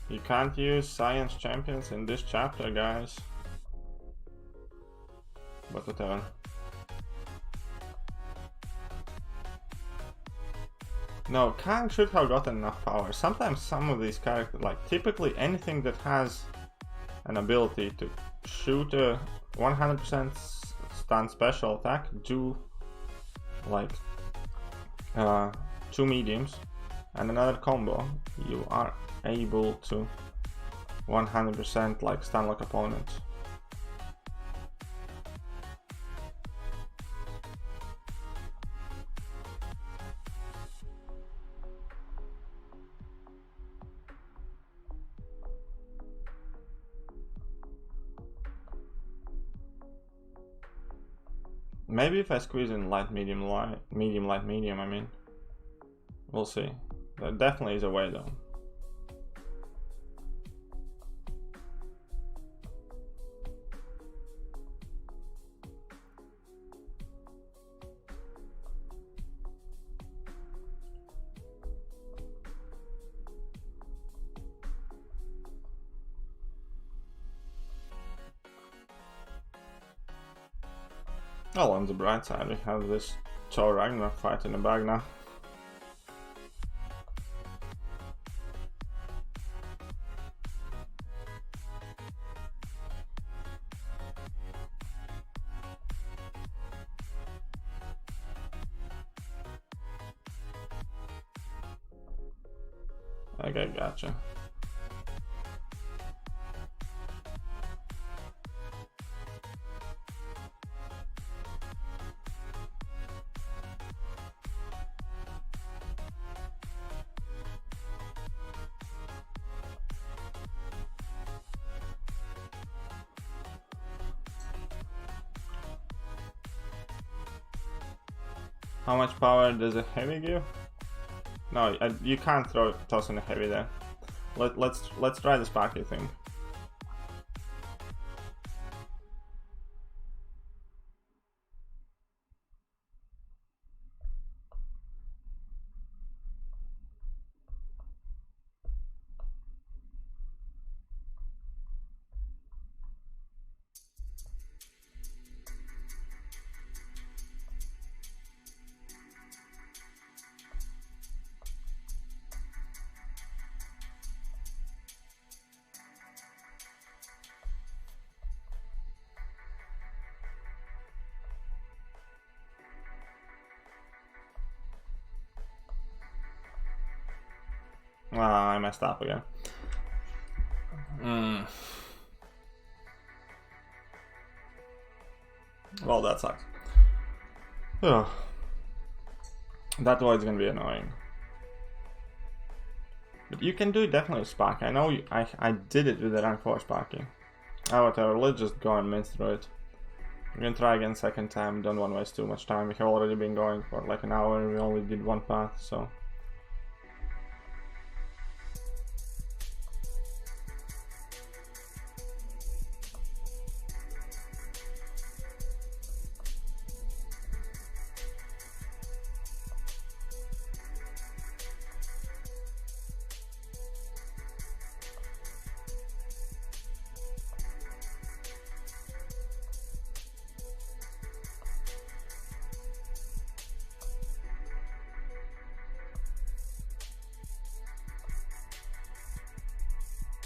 You can't use science champions in this chapter, guys. But whatever. No, Kang should have gotten enough power. Sometimes some of these characters, like typically anything that has an ability to shoot a 100% stun special attack, do like 2 mediums and another combo, you are able to 100% like stun lock opponents. Maybe if I squeeze in light, medium, light, medium, light, medium, I mean. We'll see. There definitely is a way though. Well, on the bright side, we have this Thor Ragnarok fight in the bag now. Okay, gotcha. How much power does a heavy give? No, you can't toss in a heavy there. Let's try the sparky thing. Ah, I messed up again. Well, that sucks. Ugh. That void's gonna be annoying. But you can do definitely Sparky. I know I did it with the rank 4 Sparky. Oh, whatever, let's just go and mince through it. We're gonna try again second time, don't want to waste too much time. We have already been going for like an hour, we only did one path, so...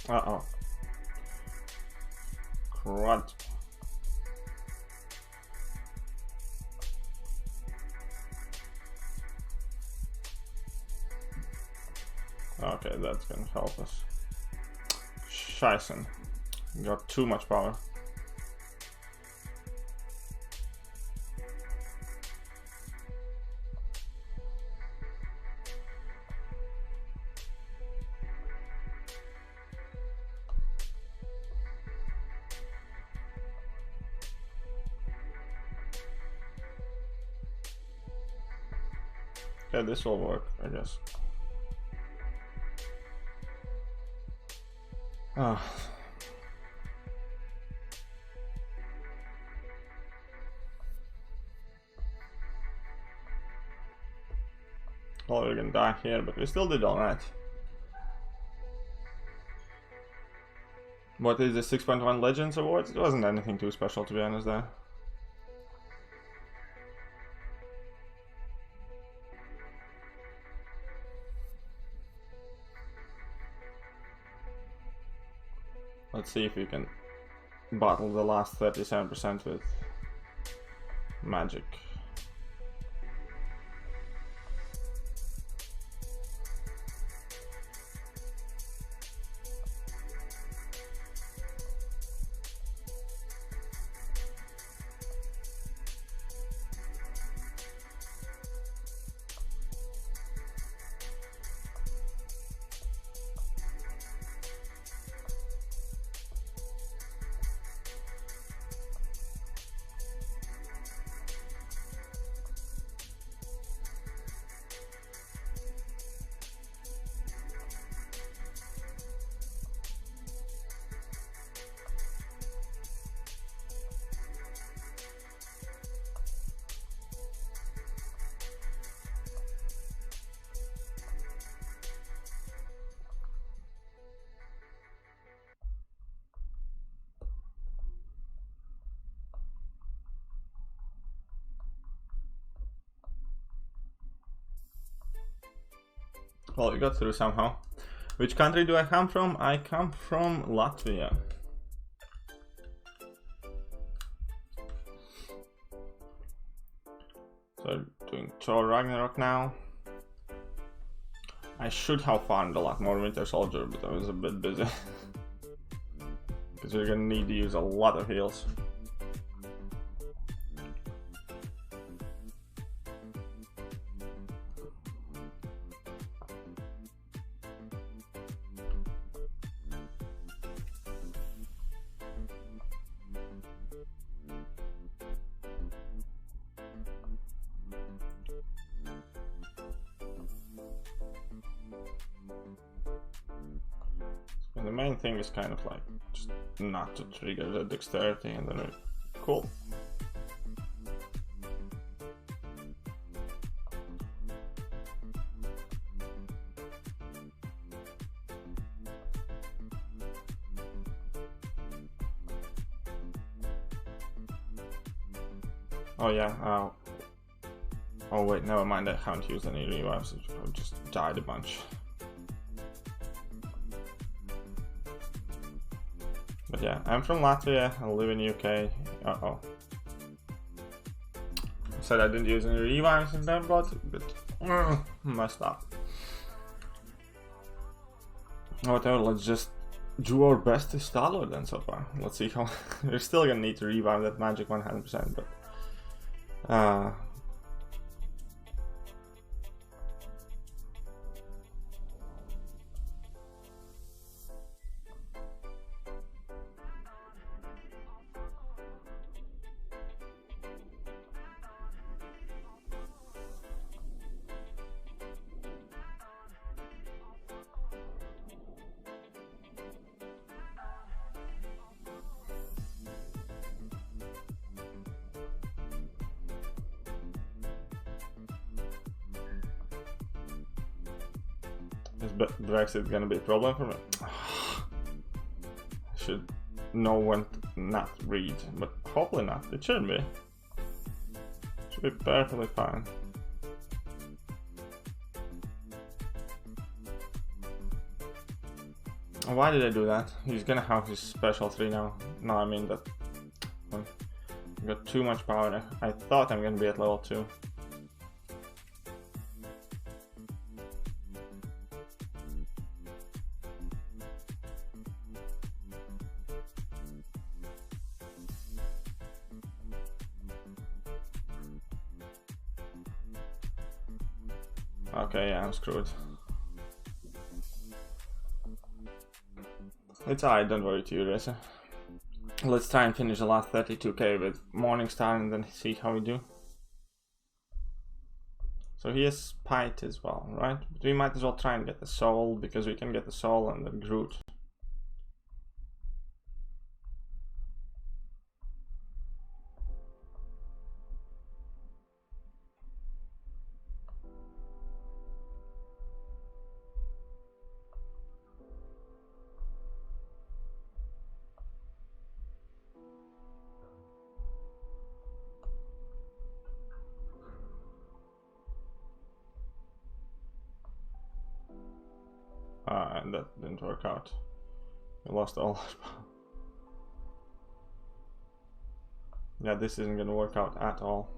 Uh-oh. Crud. Okay, that's gonna help us. Scheißen. Got too much power. Yeah, this will work, I guess. Ah. Well, we're gonna die here, but we still did alright. What is the 6.1 Legends Awards? It wasn't anything too special, to be honest, there. Let's see if we can bottle the last 37% with magic. Well, we got through somehow. Which country do I come from? I come from Latvia. So, doing Thor Ragnarok now. I should have farmed a lot more Winter Soldier, but I was a bit busy. Because we're gonna need to use a lot of heals. The main thing is kind of like just not to trigger the dexterity, and then cool. Oh yeah, oh wait, never mind, I haven't used any revives, I just died a bunch. But yeah, I'm from Latvia, I live in UK. Uh-oh. I said I didn't use any revives in them, but messed up. Whatever, let's just do our best to stall it then so far. Let's see how... We're still gonna need to revive that magic 100%, but... Is Brexit gonna be a problem for me? I should know when to not read, but hopefully not. It shouldn't be. Should be perfectly fine. Why did I do that? He's gonna have his special 3 now. No, I mean that I got too much power. I thought I'm gonna be at level 2. Okay, yeah, I'm screwed. It's alright, don't worry too, Racer. Let's try and finish the last 32k with Morningstar and then see how we do. So he has Spite as well, right? But we might as well try and get the Soul, because we can get the Soul and the Groot. And that didn't work out. We lost all. Yeah, this isn't gonna work out at all.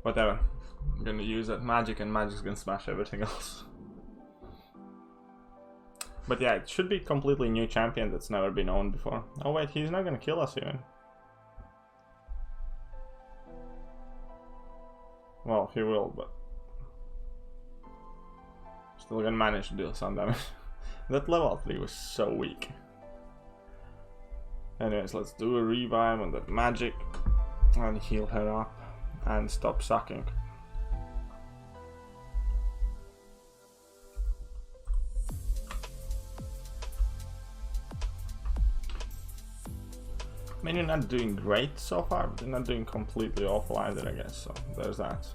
Whatever. I'm gonna use that magic, and magic's gonna smash everything else. But yeah, it should be completely new champion that's never been owned before. Oh wait, he's not gonna kill us even. Well, he will, but still gonna manage to deal some damage. That level 3 was so weak. Anyways, let's do a revive on that magic and heal her up and stop sucking. I mean, you're not doing great so far, but you're not doing completely awful either, I guess, so there's that.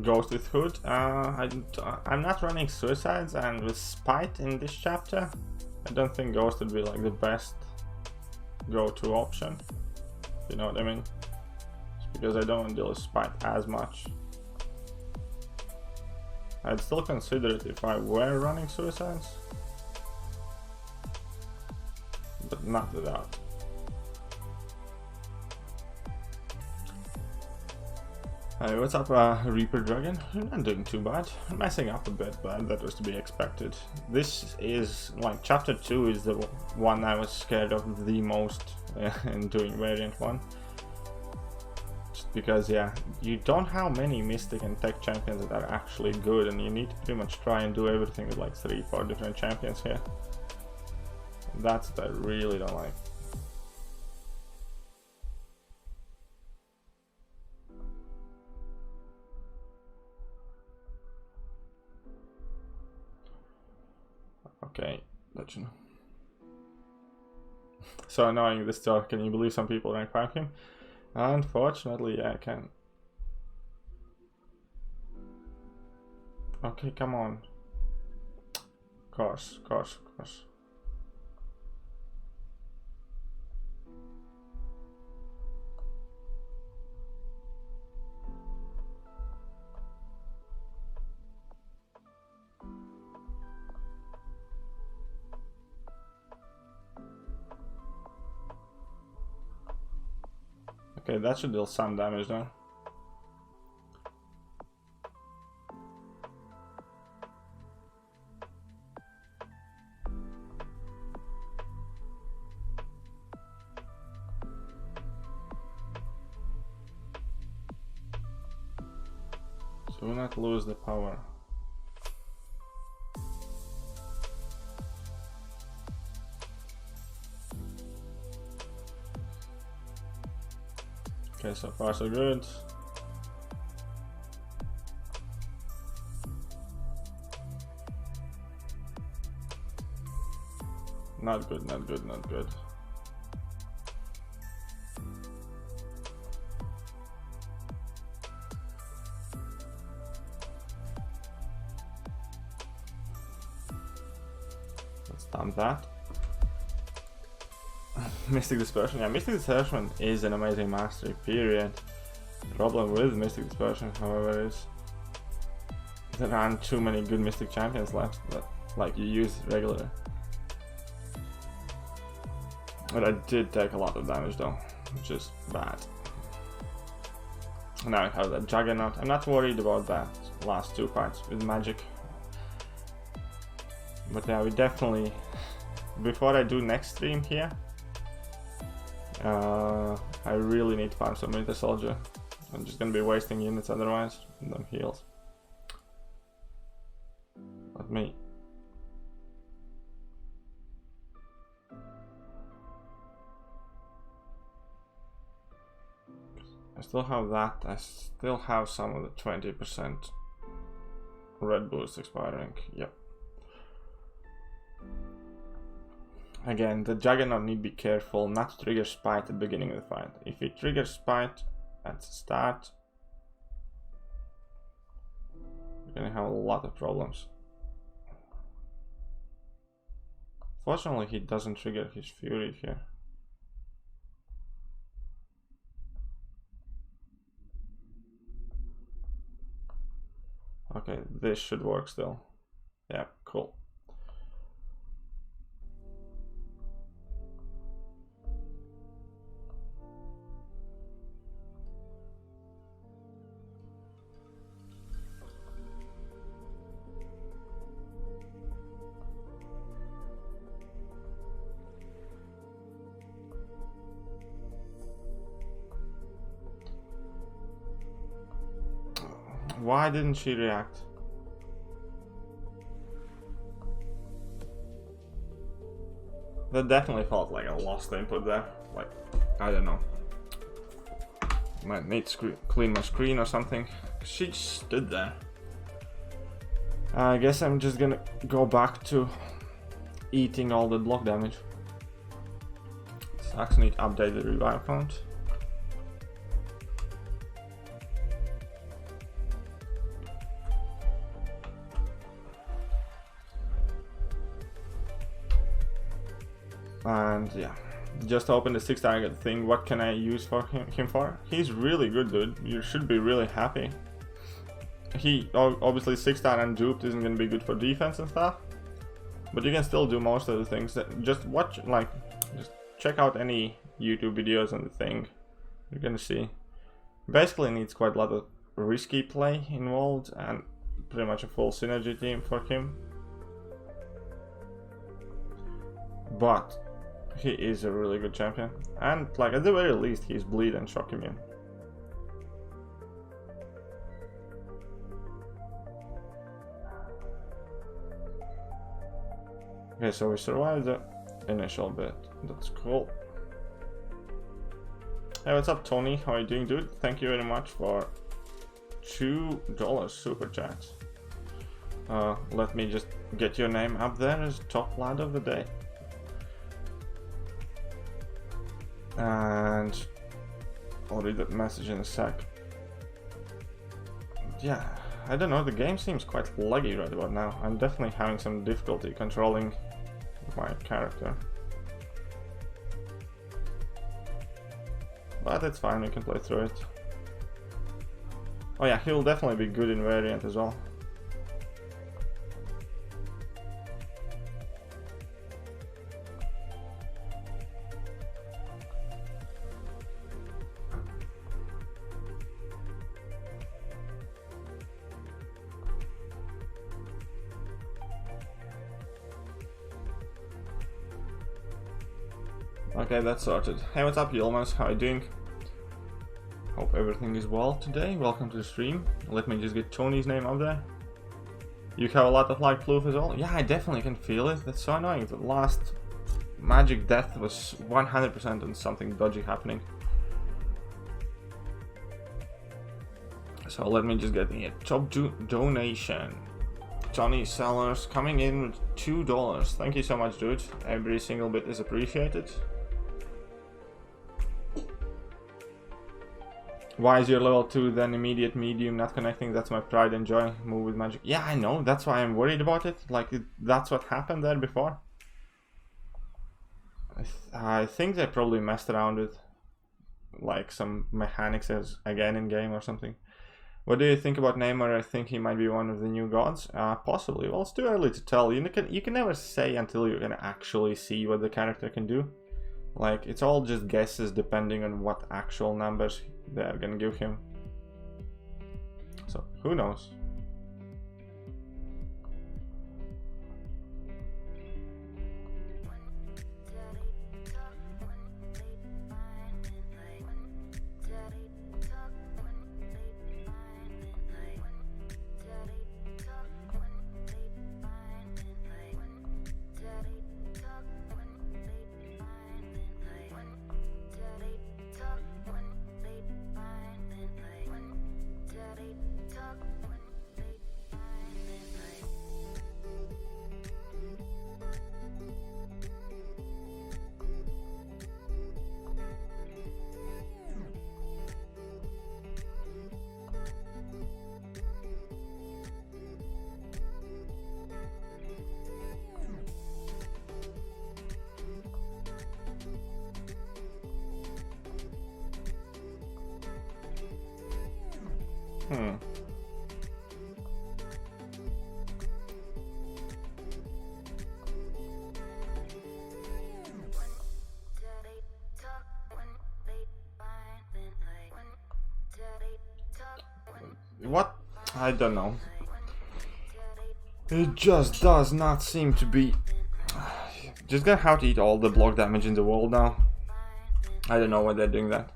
Ghost with Hood. I'm not running Suicides, and with Spite in this chapter, I don't think Ghost would be like the best go-to option. You know what I mean? It's because I don't deal with Spite as much. I'd still consider it if I were running Suicides, but not without. Hey, what's up, Reaper Dragon? I'm not doing too bad. I'm messing up a bit, but that was to be expected. This is, like, chapter 2 is the one I was scared of the most in doing variant 1. Just because, yeah, you don't have many Mystic and Tech champions that are actually good, and you need to pretty much try and do everything with like 3-4 different champions here. That's what I really don't like. Okay, let you know. So annoying, this talk. Can you believe some people rank 5 him? Unfortunately, yeah, I can. Okay, come on. Course. Okay, that should deal some damage though. Do not lose the power. Okay, so far so good. Not good. Let's dump that. Mystic Dispersion. Yeah, Mystic Dispersion is an amazing mastery, period. The problem with Mystic Dispersion, however, is there aren't too many good Mystic champions left that like you use regularly. But I did take a lot of damage though, which is bad. Now I have that Juggernaut. I'm not worried about that last 2 fights with magic. But yeah, we definitely, before I do next stream here, I really need to farm some Winter Soldier. I'm just gonna be wasting units otherwise, and them heals. Let me I still have that. I still have some of the 20% red boost expiring. Yep. Again, the Juggernaut need to be careful not to trigger Spite at the beginning of the fight. If you trigger Spite at the start, you're gonna have a lot of problems. Fortunately, he doesn't trigger his Fury here. Okay, this should work still. Yeah, cool. Why didn't she react? That definitely felt like a lost input there. Like, I don't know. Might need to clean my screen or something. She just stood there. I guess I'm just gonna go back to eating all the block damage. So I actually need to update the revive count. And yeah, just open the 6 target thing. What can I use for him for? He's really good, dude. You should be really happy. He obviously 6-star and duped isn't gonna be good for defense and stuff, but you can still do most of the things. That just watch, like, just check out any YouTube videos on the thing. You're gonna see. Basically needs quite a lot of risky play involved and pretty much a full synergy team for him. But he is a really good champion, and like at the very least he's bleed and shock immune. Okay, so we survived the initial bit. That's cool. Hey, what's up, Tony? How are you doing, dude? Thank you very much for $2 super chat. Let me just get your name up there as top lad of the day. And I'll read that message in a sec. Yeah, I don't know, the game seems quite laggy right about now. I'm definitely having some difficulty controlling my character. But it's fine, we can play through it. Oh yeah, he'll definitely be good in variant as well. Okay, that's sorted. Hey, what's up, Yilmaz? How are you doing? Hope everything is well today. Welcome to the stream. Let me just get Tony's name up there. You have a lot of light floof as well? Yeah, I definitely can feel it. That's so annoying. The last magic death was 100% on something dodgy happening. So let me just get a top donation. Johnny Sellers coming in with $2. Thank you so much, dude. Every single bit is appreciated. Why is your level 2 then immediate medium not connecting? That's my pride and joy. Move with magic. Yeah, I know. That's why I'm worried about it. Like, that's what happened there before. I think they probably messed around with like some mechanics as again in game or something. What do you think about Neymar? I think he might be one of the new gods. Possibly. Well, it's too early to tell. You can never say until you're gonna actually see what the character can do. Like, it's all just guesses depending on what actual numbers they're gonna give him. So, who knows? Hmm. What? I don't know. It just does not seem to be... Just gonna have to eat all the block damage in the world now. I don't know why they're doing that.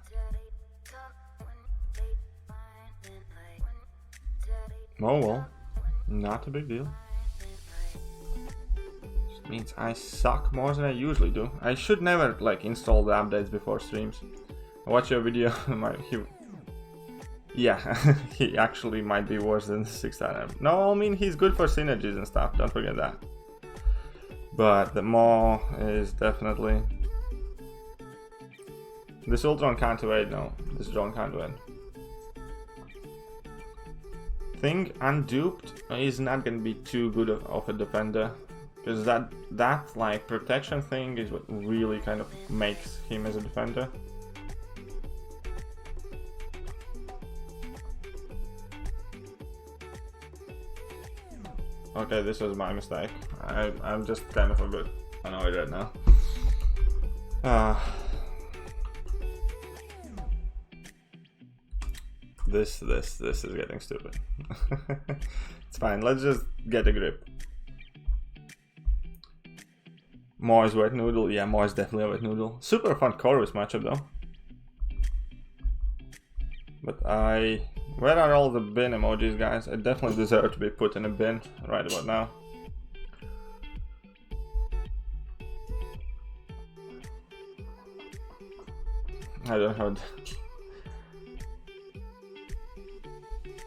Oh well, not a big deal. Just means I suck more than I usually do. I should never like install the updates before streams. Watch your video. Yeah, he actually might be worse than 6-star. No, I mean he's good for synergies and stuff. Don't forget that. But the Maw is definitely... This Ultron can't evade, no. This drone can't win. Thing unduped is not gonna be too good of a defender. Because that like protection thing is what really kind of makes him as a defender. Okay, this was my mistake. I'm just kind of a bit annoyed right now. This is getting stupid. It's fine, let's just get a grip. Maw is wet noodle, yeah, Maw is definitely a wet noodle. Super fun Corvus matchup though. But where are all the bin emojis, guys? I definitely deserve to be put in a bin right about now. I don't know.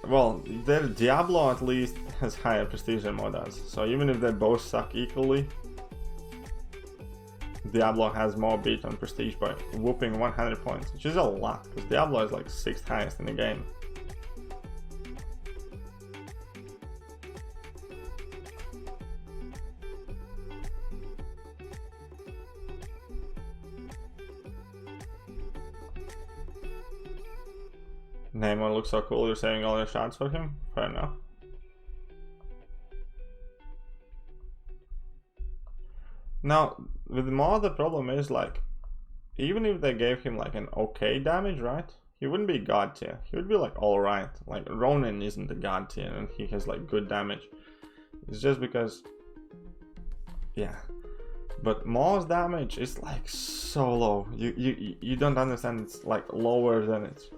Well, their Diablo at least has higher prestige than Maw does. So even if they both suck equally, Diablo has more beat on prestige by whooping 100 points, which is a lot, because Diablo is like 6th highest in the game. Namor looks so cool, you're saving all your shots for him? Fair enough. Now, with Maw, the problem is, like, even if they gave him, like, an okay damage, right? He wouldn't be god tier. He would be, like, alright. Like, Ronin isn't the god tier, and he has, like, good damage. It's just because... Yeah. But Maw's damage is, like, so low. You don't understand, it's, like, lower than it's...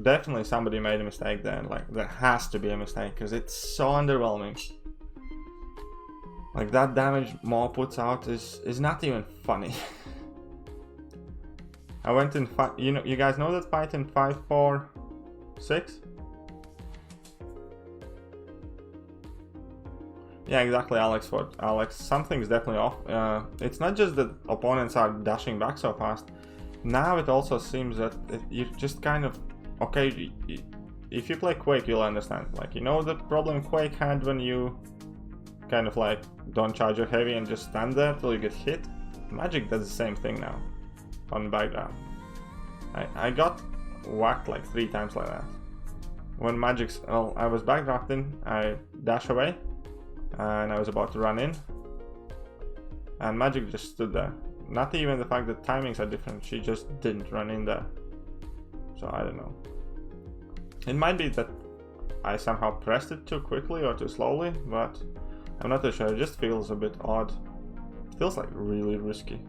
Definitely somebody made a mistake there. Like, there has to be a mistake, because it's so underwhelming. Like, that damage Maw puts out is not even funny. I went in you guys know that fight in 5-4-6? Yeah, exactly, Alex. Something's definitely off. It's not just that opponents are dashing back so fast. Now it also seems that you just kind of... Okay, if you play Quake, you'll understand. Like, you know the problem Quake had when you kind of like don't charge your heavy and just stand there till you get hit? Magic does the same thing now on the background. I got whacked like 3 times like that. When Magic's... Well, I was backdrafting, I dash away, and I was about to run in, and Magic just stood there. Not even the fact that timings are different, she just didn't run in there. So I don't know. It might be that I somehow pressed it too quickly or too slowly, but I'm not too sure. It just feels a bit odd. It feels like really risky.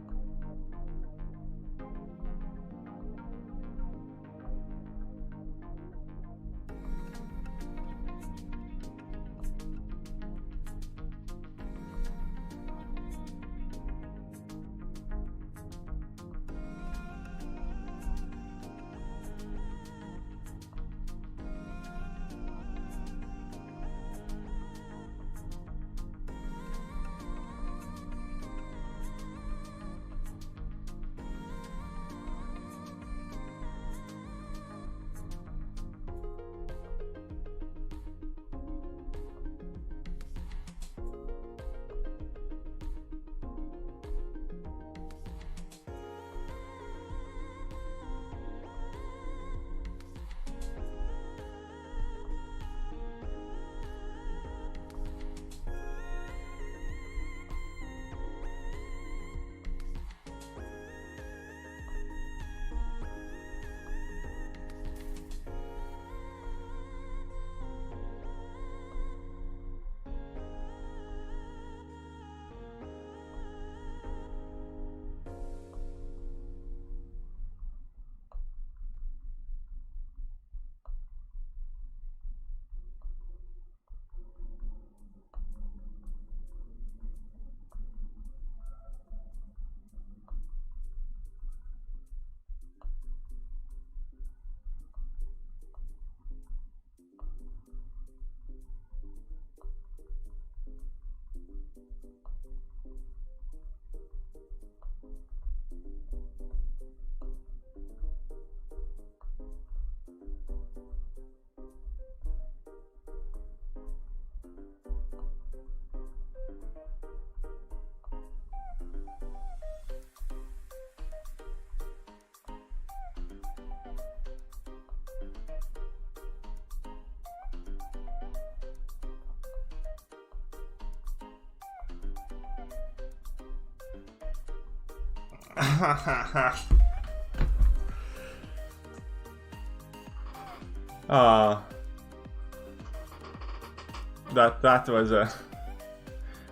That was a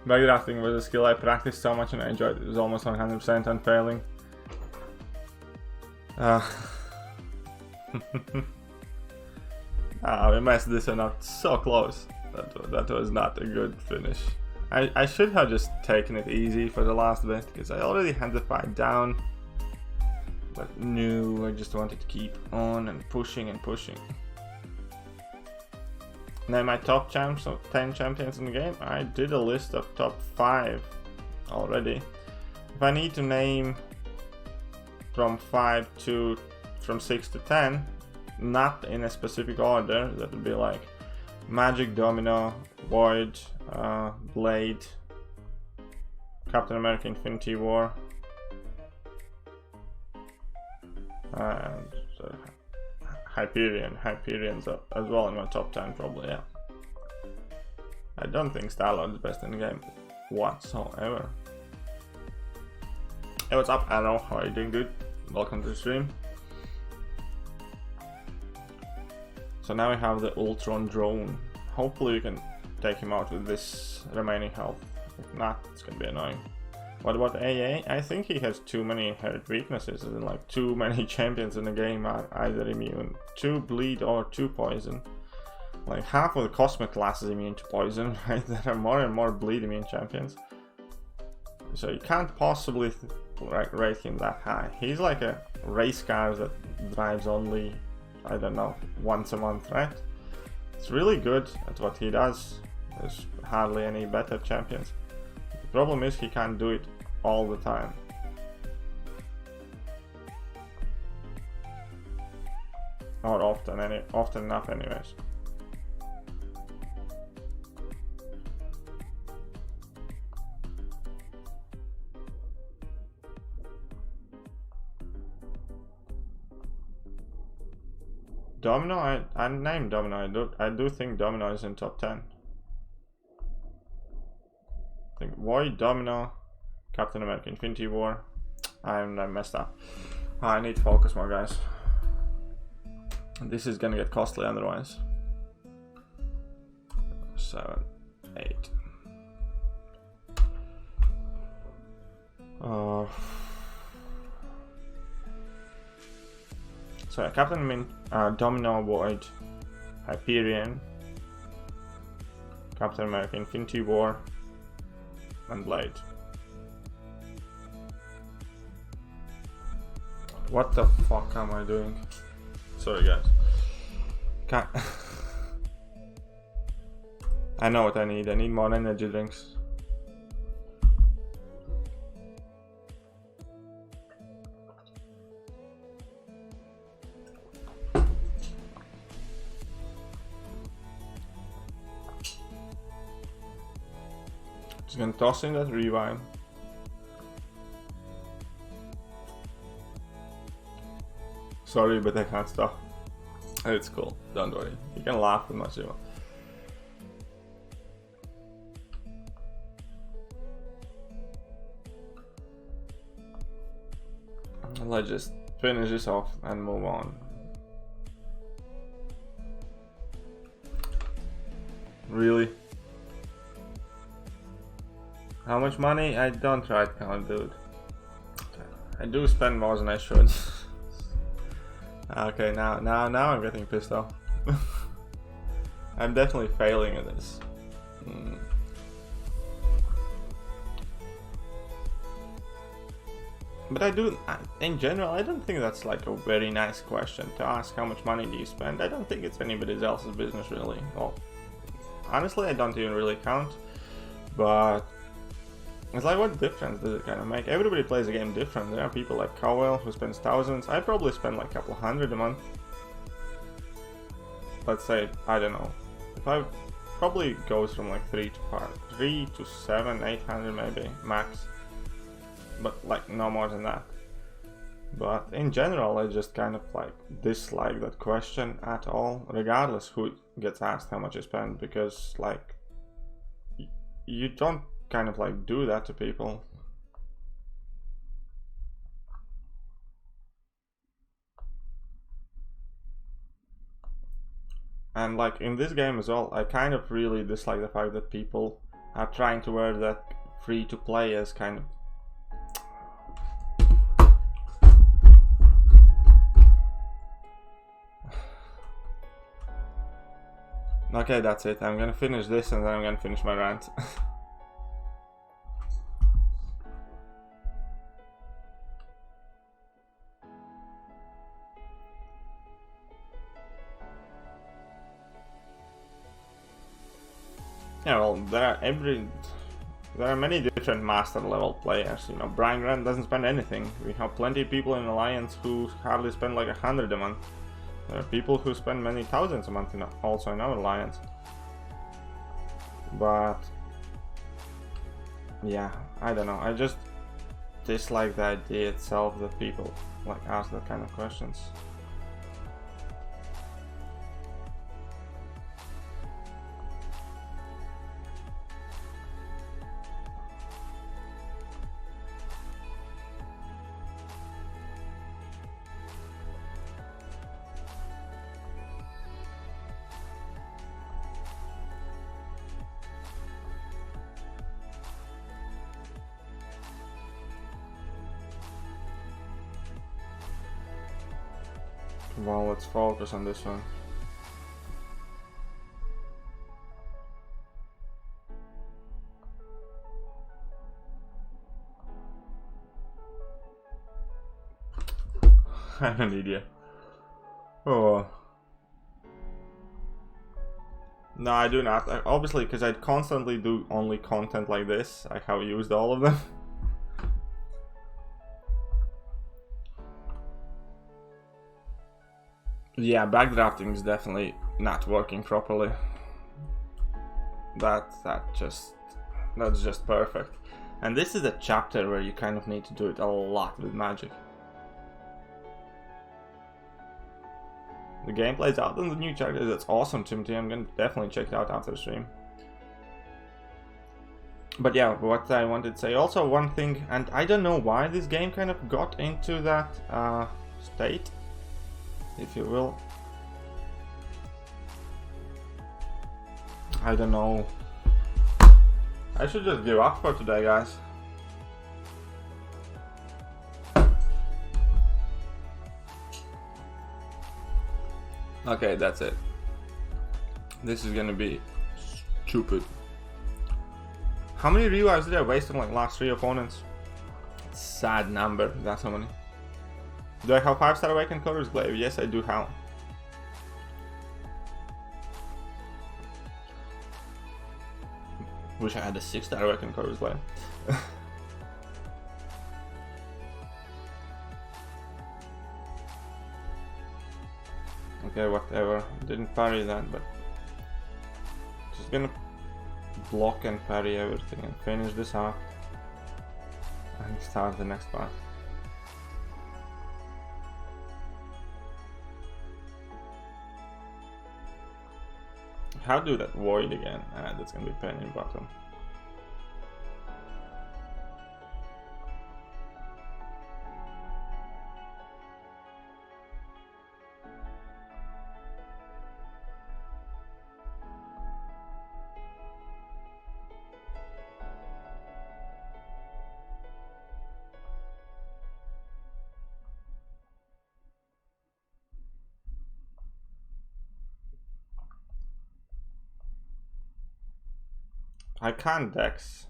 backdrafting was a skill I practiced so much and I enjoyed it. It was almost 100% unfailing. We messed this one up so close. That was not a good finish. I should have just taken it easy for the last bit because I already had the fight down. But no, I just wanted to keep on and pushing and pushing. Now my top champs, so 10 champions in the game. I did a list of top 5 already. If I need to name from 6 to 10, not in a specific order, that would be like Magic, Domino, Void, Blade, Captain America Infinity War, and Hyperion's up as well in my top 10 probably, yeah. I don't think Star-Lord is best in the game whatsoever. Hey, what's up, Arrow? How are you doing, dude? Welcome to the stream. So now we have the Ultron drone. Hopefully we can take him out with this remaining health. If not, it's gonna be annoying. What about AA? I think he has too many inherent weaknesses, and like too many champions in the game are either immune to bleed or to poison. Like half of the cosmic class is immune to poison, right? There are more and more bleed immune champions. So you can't possibly rate him that high. He's like a race car that drives only, I don't know, once a month, right? It's really good at what he does. There's hardly any better champions. The problem is he can't do it all the time. Or often enough anyways. Domino, I named Domino. I do think Domino is in top 10. I think Void, Domino, Captain America Infinity War. I messed up. I need to focus more, guys. This is gonna get costly otherwise. 7, 8. So Captain Domino, Void, Hyperion, Captain America Infinity War, and Blade. What the fuck am I doing? Sorry guys. Can't I know what I need. I need more energy drinks. Just gonna toss in that revive. Sorry, but I can't stop. It's cool, don't worry. You can laugh as much as you want. Let's just finish this off and move on. Really? How much money? I don't right now, dude. I do spend more than I should. Okay, now I'm getting pissed off. I'm definitely failing at this. But in general, I don't think that's like a very nice question to ask. How much money do you spend? I don't think it's anybody else's business really. Well, honestly, I don't even really count. But It's like, what difference does it kind of make? Everybody plays the game different. There are people like Cowell who spends thousands. I probably spend like a couple hundred a month. Let's say, I don't know. If I probably goes from like 3 to 7, 800 maybe max. But like no more than that. But in general, I just kind of like dislike that question at all, regardless who gets asked how much you spend, because like you don't kind of like do that to people. And like in this game as well, I kind of really dislike the fact that people are trying to wear that free to play as kind of okay, that's it. I'm gonna finish this and then I'm gonna finish my rant. Yeah, well, there are many different master level players. You know, Brian Grant doesn't spend anything. We have plenty of people in Alliance who hardly spend like 100 a month. There are people who spend many thousands a month also in our Alliance. But yeah, I don't know. I just dislike the idea itself that people like ask that kind of questions. Well, let's focus on this one. I'm an idiot. Oh. No, I do not. Obviously, because I constantly do only content like this. I have used all of them. Yeah, backdrafting is definitely not working properly. That's just perfect. And this is a chapter where you kind of need to do it a lot with magic. The gameplay's out in the new chapter. That's awesome, Timothy. I'm gonna definitely check it out after the stream. But yeah, what I wanted to say also one thing, and I don't know why this game kind of got into that state, if you will. I don't know. I should just give up for today, guys. Okay, that's it. This is gonna be stupid. How many revives did I waste on like last 3 opponents? Sad number, that's how many. Do I have 5-star Awakened Color's Glaive? Yes, I do have. Wish I had a 6-star Awakened Color's Glaive. Okay, whatever. Didn't parry that, but just gonna block and parry everything and finish this off and start the next part. How do that void again? That's gonna be a pain in the bottom. I can't dex.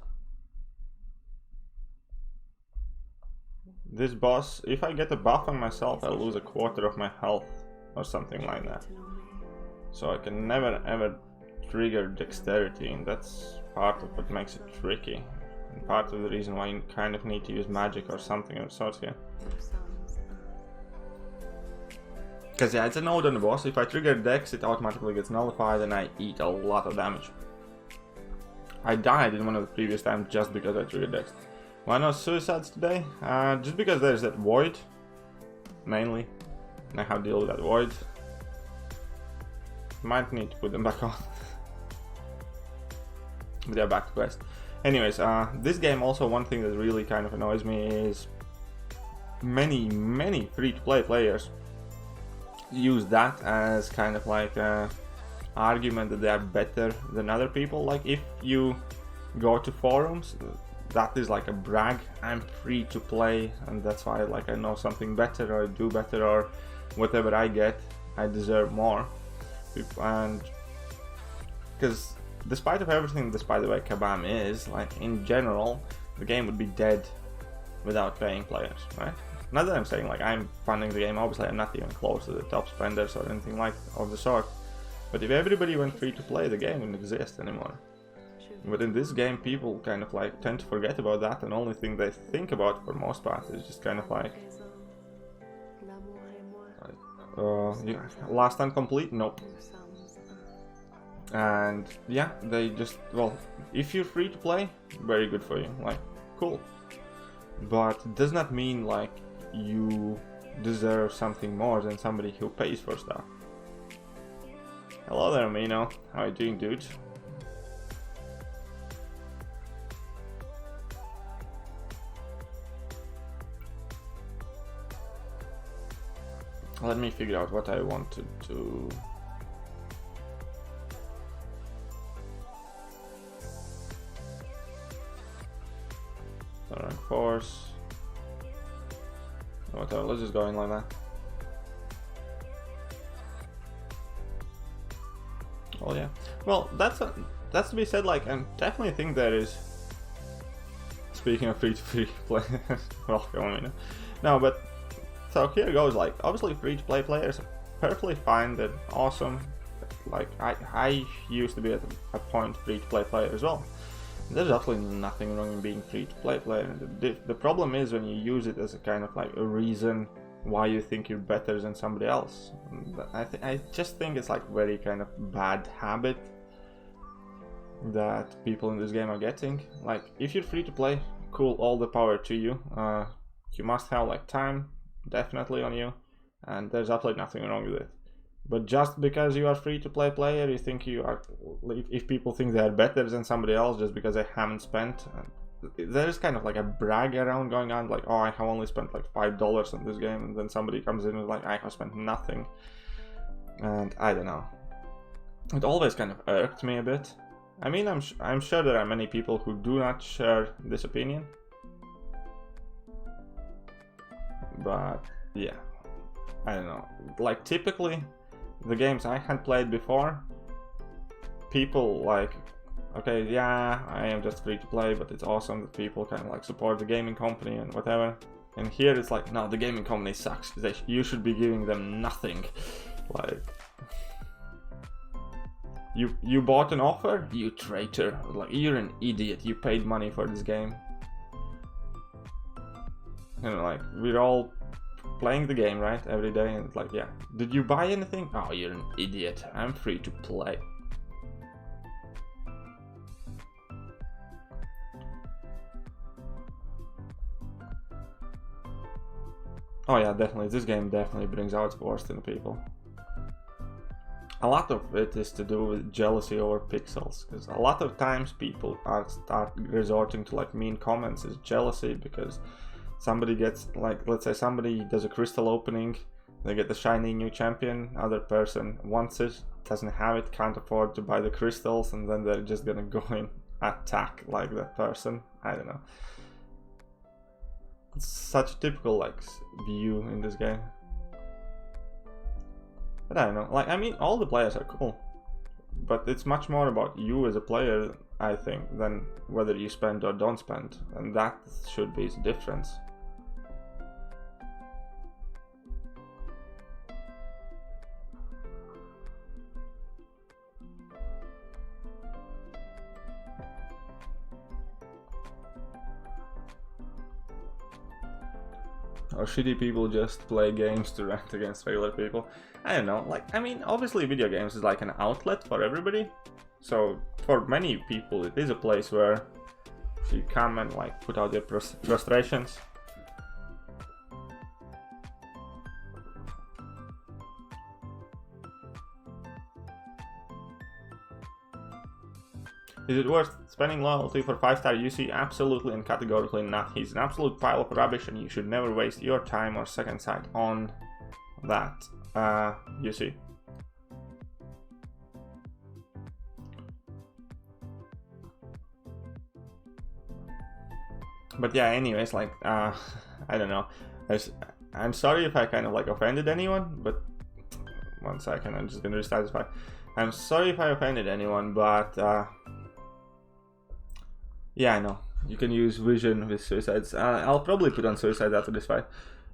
This boss, if I get a buff on myself, I'll lose a quarter of my health or something like that. So I can never ever trigger dexterity, and that's part of what makes it tricky. And part of the reason why you kind of need to use magic or something of sorts here. Because yeah, it's a node on the boss. If I trigger Dex, it automatically gets nullified and I eat a lot of damage. I died in one of the previous times just because I triggered Dex. Why no suicides today? Just because there's that void, mainly. And I have to deal with that void. Might need to put them back on. But yeah, back to quest. Anyways, this game also, one thing that really kind of annoys me is many free-to-play players use that as kind of like a argument that they are better than other people. Like if you go to forums, that is like a brag. I'm free to play and that's why like I know something better or I do better or whatever I get, I deserve more. And because despite of everything, despite the way Kabam is, like in general, the game would be dead without paying players, right? Not that I'm saying like I'm funding the game, obviously I'm not even close to the top spenders or anything like of the sort. But if everybody went free to play, the game wouldn't exist anymore. But in this game, people kind of like tend to forget about that, and the only thing they think about for most part is just kind of like last time complete? Nope. And yeah, they just, well, if you're free to play, very good for you, like, cool. But it does not mean like you deserve something more than somebody who pays for stuff. Hello there, Mino. How are you doing, dude? Let me figure out what I want to do. Rank force. Whatever, let's just go in like that. Oh yeah. Well, that's to be said. Like, I definitely think there is. Speaking of free-to-play players, welcome, I mean. No, but so here goes. Like, obviously, free-to-play players are perfectly fine. They're awesome. Like, I used to be at a point free-to-play player as well. There's absolutely nothing wrong in being free-to-play player. The problem is when you use it as a kind of like a reason why you think you're better than somebody else. I just think it's like very kind of bad habit that people in this game are getting. Like, if you're free to play, cool, all the power to you. You must have like time definitely on you, and there's absolutely nothing wrong with it. But just because you are free to play player, you think you are, if people think they are better than somebody else just because they haven't spent, there's kind of like a brag around going on, like, oh, I have only spent like $5 on this game, and then somebody comes in and like, I have spent nothing. And I don't know, it always kind of irked me a bit. I mean, I'm sure there are many people who do not share this opinion, but yeah, I don't know, like typically the games I had played before, people like, okay, yeah, I am just free to play, but it's awesome that people kind of like support the gaming company and whatever. And here it's like, no, the gaming company sucks. You should be giving them nothing. Like, you bought an offer, you traitor. Like, you're an idiot. You paid money for this game. And like, we're all playing the game, right, every day, and it's like, yeah, did you buy anything? Oh, you're an idiot. I'm free to play. Oh yeah, definitely, this game definitely brings out the worst in the people. A lot of it is to do with jealousy over pixels, because a lot of times people start resorting to like mean comments as jealousy because somebody gets, like, let's say somebody does a crystal opening, they get the shiny new champion, other person wants it, doesn't have it, can't afford to buy the crystals, and then they're just gonna go in attack like that person. I don't know. It's such a typical like view in this game. But I don't know, like, I mean, all the players are cool, but it's much more about you as a player, I think, than whether you spend or don't spend, and that should be the difference. Or shitty people just play games to rant against regular people. I don't know, like, I mean, obviously video games is like an outlet for everybody. So for many people it is a place where you come and like put out your frustrations. Is it worth spending loyalty for 5-star UC? Absolutely and categorically not. He's an absolute pile of rubbish and you should never waste your time or second sight on that UC. But yeah, anyways, like, I don't know. I'm sorry if I kind of like offended anyone, but 1 second, I'm just gonna restart this file. I'm sorry if I offended anyone, but yeah, I know. You can use vision with suicides. I'll probably put on suicides after this fight.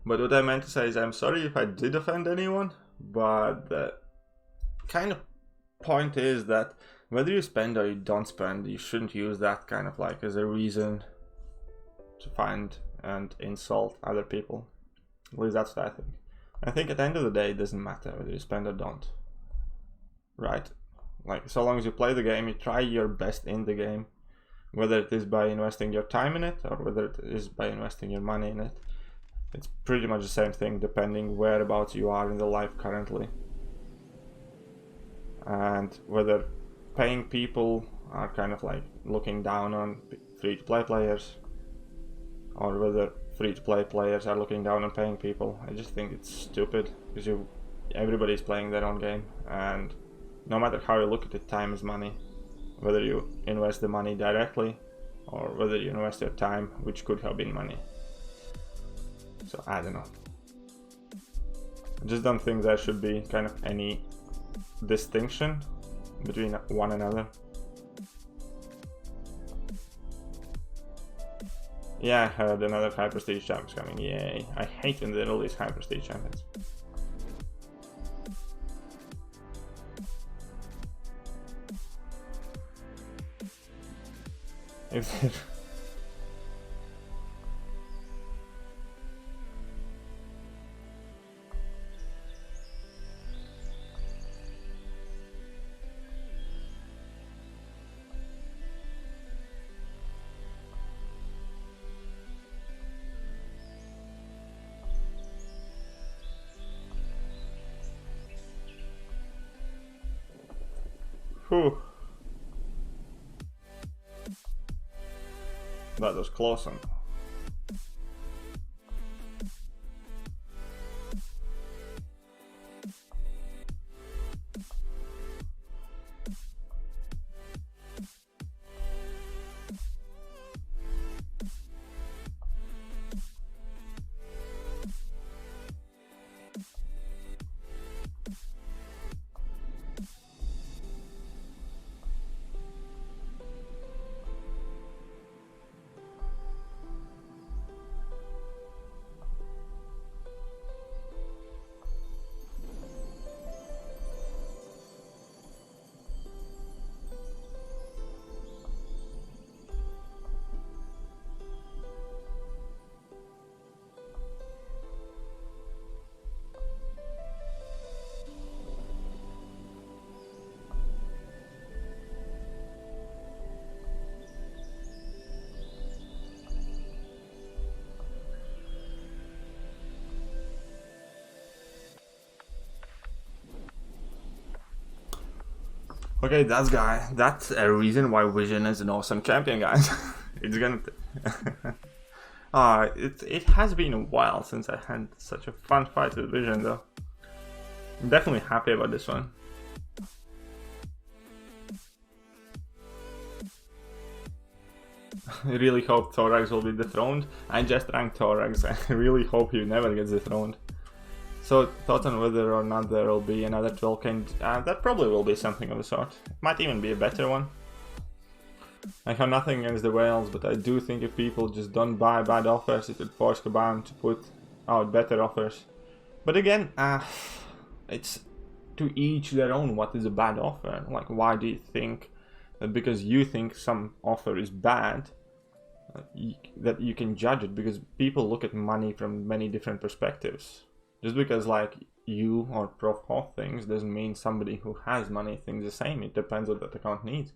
But what I meant to say is I'm sorry if I did offend anyone, but the kind of point is that whether you spend or you don't spend, you shouldn't use that kind of like as a reason to find and insult other people. At least that's what I think. I think at the end of the day, it doesn't matter whether you spend or don't. Right? Like, so long as you play the game, you try your best in the game. Whether it is by investing your time in it or whether it is by investing your money in it. It's pretty much the same thing depending whereabouts you are in the life currently. And whether paying people are kind of like looking down on free-to-play players or whether free-to-play players are looking down on paying people. I just think it's stupid because everybody's playing their own game and no matter how you look at it, time is money. Whether you invest the money directly or whether you invest your time, which could have been money. So I don't know. I just don't think there should be kind of any distinction between one another. Yeah, I heard another high prestige champ is coming. Yay. I hate when they release high prestige champions. Whew. That was close one. Okay, that's a reason why Vision is an awesome champion, guys. It's gonna... it has been a while since I had such a fun fight with Vision, though. I'm definitely happy about this one. I really hope Thorax will be dethroned. I just ranked Thorax. I really hope he never gets dethroned. So, thoughts on whether or not there will be another 12k, that probably will be something of the sort. It might even be a better one. I have nothing against the whales, but I do think if people just don't buy bad offers, it would force Kabam to put out better offers. But again, it's to each their own what is a bad offer. Like, why do you think that because you think some offer is bad, that you can judge it, because people look at money from many different perspectives. Just because like you or Prof Hoff thinks doesn't mean somebody who has money thinks the same. It depends on what that account needs.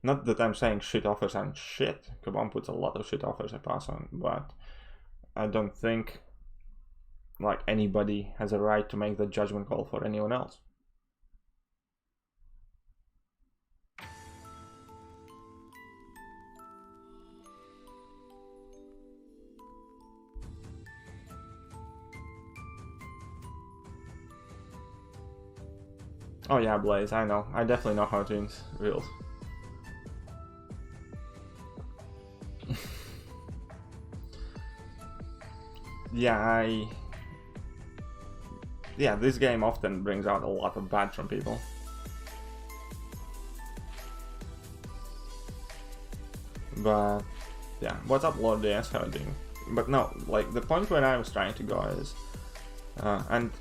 Not that I'm saying shit offers aren't shit. Kabam puts a lot of shit offers I pass on, but I don't think like anybody has a right to make the judgment call for anyone else. Oh yeah, Blaze, I know. I definitely know how to use reels. Yeah, this game often brings out a lot of bad from people. But yeah, what's up, Lord DS? How are you doing? But no, like the point where I was trying to go is, and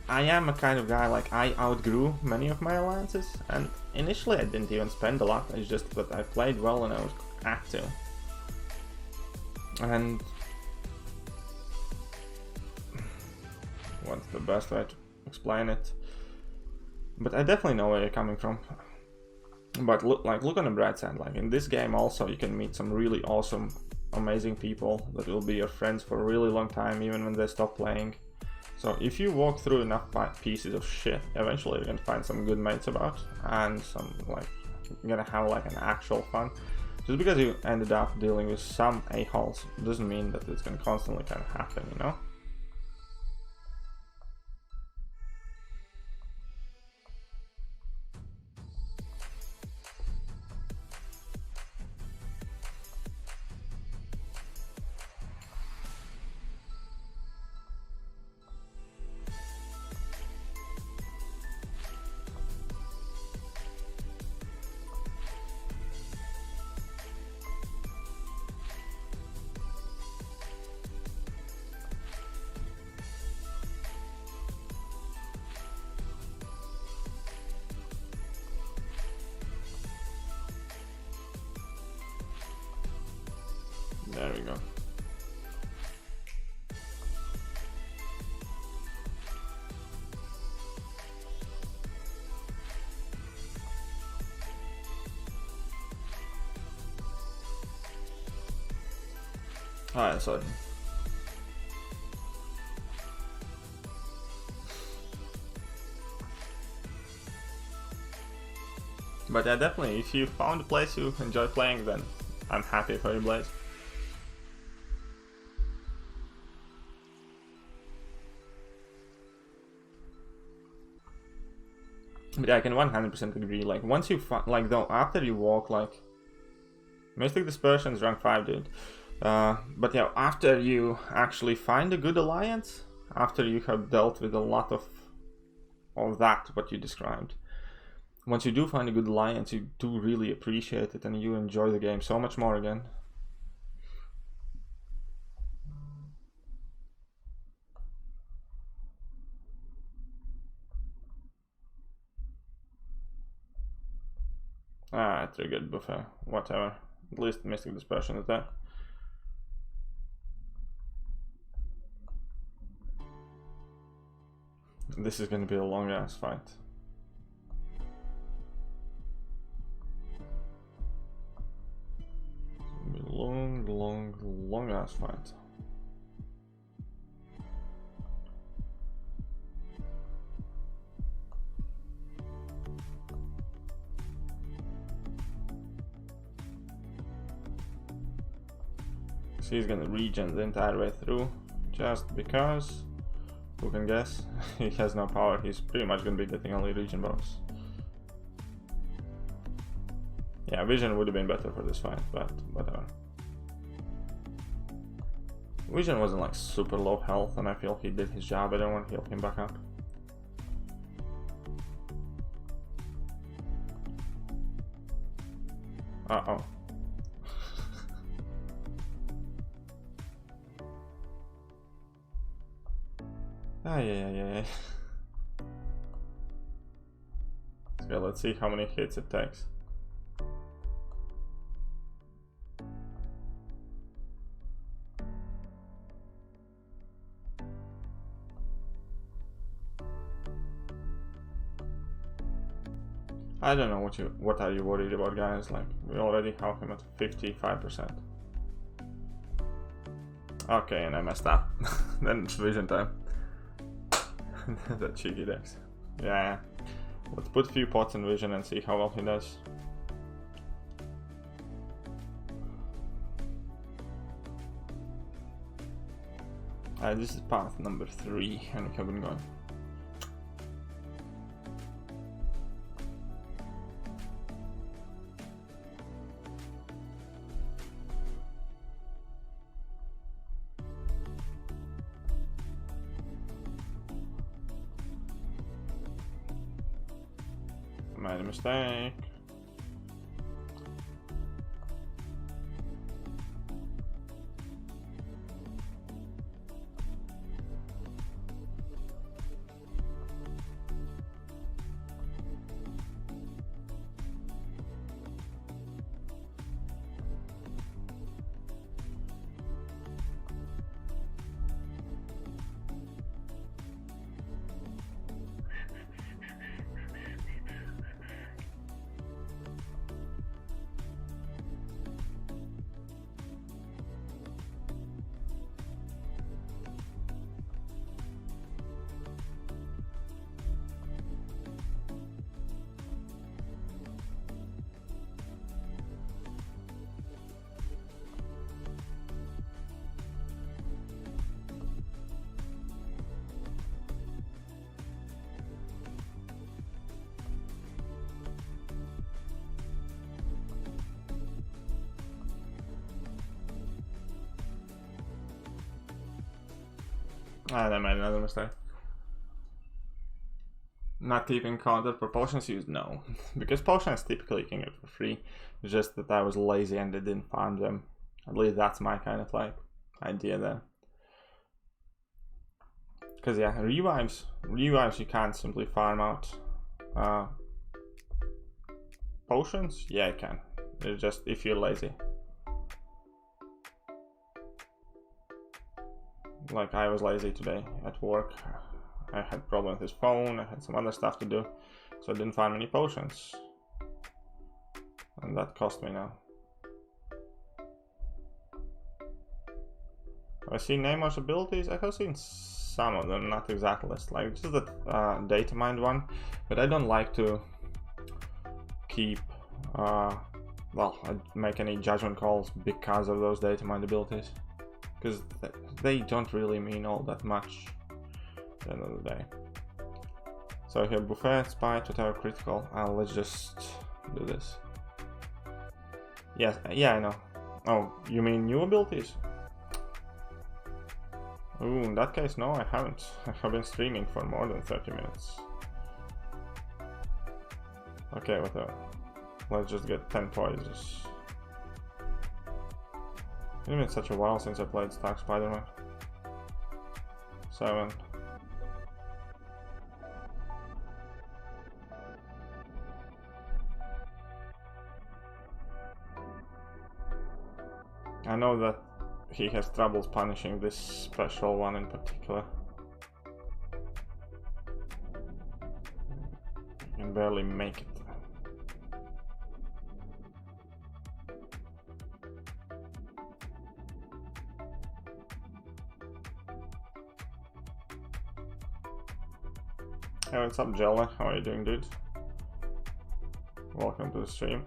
I am a kind of guy, like I outgrew many of my alliances, and initially I didn't even spend a lot, it's just that I played well and I was active. And what's the best way to explain it? But I definitely know where you're coming from. But look on the bright side, like in this game also you can meet some really awesome, amazing people that will be your friends for a really long time, even when they stop playing. So if you walk through enough pieces of shit, eventually you're gonna find some good mates about, and some like you're gonna have like an actual fun. Just because you ended up dealing with some a-holes doesn't mean that it's gonna constantly kind of happen, you know? There we go. Alright, sorry. But yeah, definitely, if you found a place you enjoy playing, then I'm happy for you, Blaze. But yeah, I can 100% agree, like, once you find, like, though, after you walk, like, Mystic Dispersion is rank 5, dude. But yeah, after you actually find a good alliance, after you have dealt with a lot of that, what you described, once you do find a good alliance, you do really appreciate it and you enjoy the game so much more again. Ah, triggered buffet, whatever. At least Mystic Dispersion is there. This is gonna be a long ass fight. Long ass fight. So he's gonna regen the entire way through, just because, who can guess? He has no power, he's pretty much gonna be getting only regen buffs. Yeah, Vision would have been better for this fight, but whatever. Vision wasn't like super low health, and I feel he did his job. I don't want to heal him back up. Uh-oh. Yeah. So let's see how many hits it takes. I don't know what are you worried about, guys. Like, we already have him at 55%. Okay, and I messed up. Then it's vision time. That cheeky dex. Yeah. Let's put a few pots in vision and see how well he does. This is path number 3, and we have been going. Made a mistake. And I made another mistake. Not keeping counter for potions used? No. Because potions typically you can get for free. It's just that I was lazy and I didn't farm them. At least that's my kind of like idea there. Because yeah, revives you can't simply farm out. Potions? Yeah, you can. It's just if you're lazy. Like, I was lazy today at work. I had problems with his phone, I had some other stuff to do, so I didn't find any potions. And that cost me now. Have I seen Nemo's abilities? I have seen some of them, not exactly. Like, just the data mined one, but I don't like to keep, well, make any judgment calls because of those data mined abilities. Because they don't really mean all that much at the end of the day. So here, buffet, spite, whatever critical. Let's just do this. Yes, yeah, I know. Oh, you mean new abilities? Ooh, in that case, no, I haven't. I have been streaming for more than 30 minutes. Okay, whatever. Let's just get 10 toys. It's been such a while since I played Stark Spider-Man. 7. I know that he has troubles punishing this special one in particular. He can barely make it. Hey, what's up, Jella? How are you doing, dude? Welcome to the stream.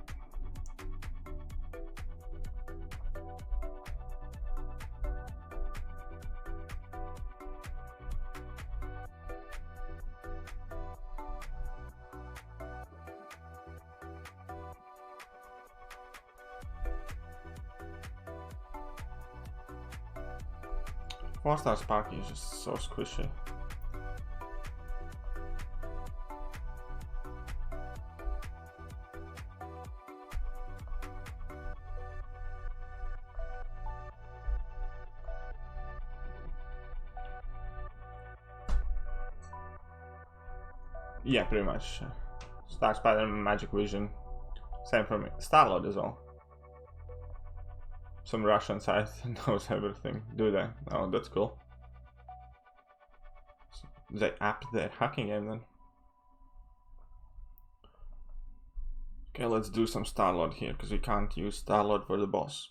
Four-star Sparky is just so squishy. Yeah, pretty much. Stark Spider, Magic Vision. Same for me. Star-Lord as well. Some Russian site knows everything, do they? Oh, that's cool. So they upped their hacking game then. Okay, let's do some Star-Lord here, because we can't use Star-Lord for the boss.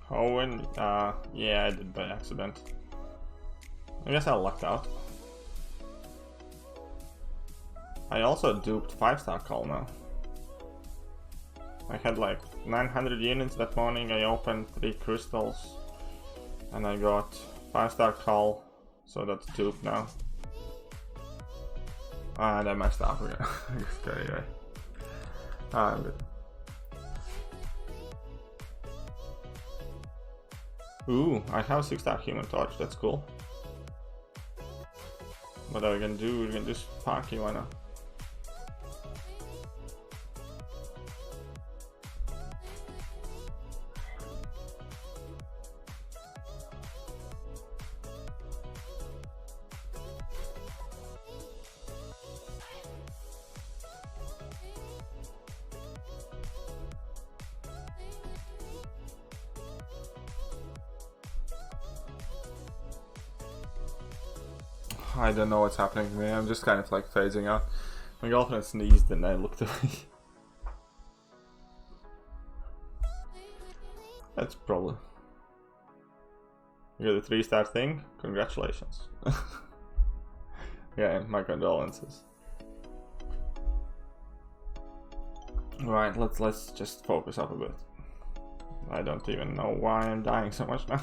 Owen, yeah, I did by accident. I guess I lucked out. I also duped 5-star call now. I had like 900 units that morning, I opened 3 crystals, and I got 5-star call, so that's dupe now. And I messed up again. Anyway. I'm good. Ooh, I have 6-star human torch, that's cool. What are we gonna do? We're gonna do Sparky, why not? I don't know what's happening to me, I'm just kind of like phasing out. My girlfriend sneezed and I looked away. That's probably... You got a 3-star thing? Congratulations. Yeah, my condolences. Right, let's just focus up a bit. I don't even know why I'm dying so much now.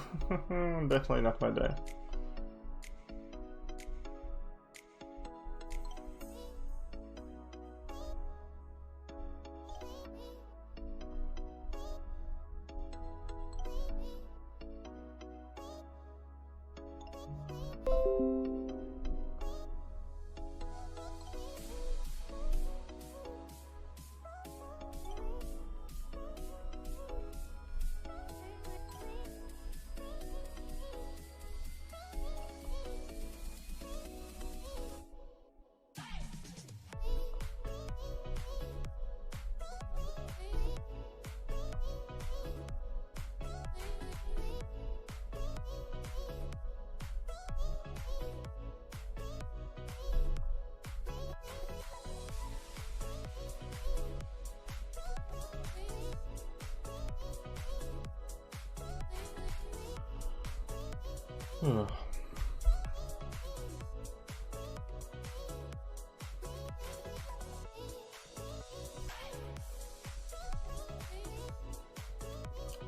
Definitely not my day.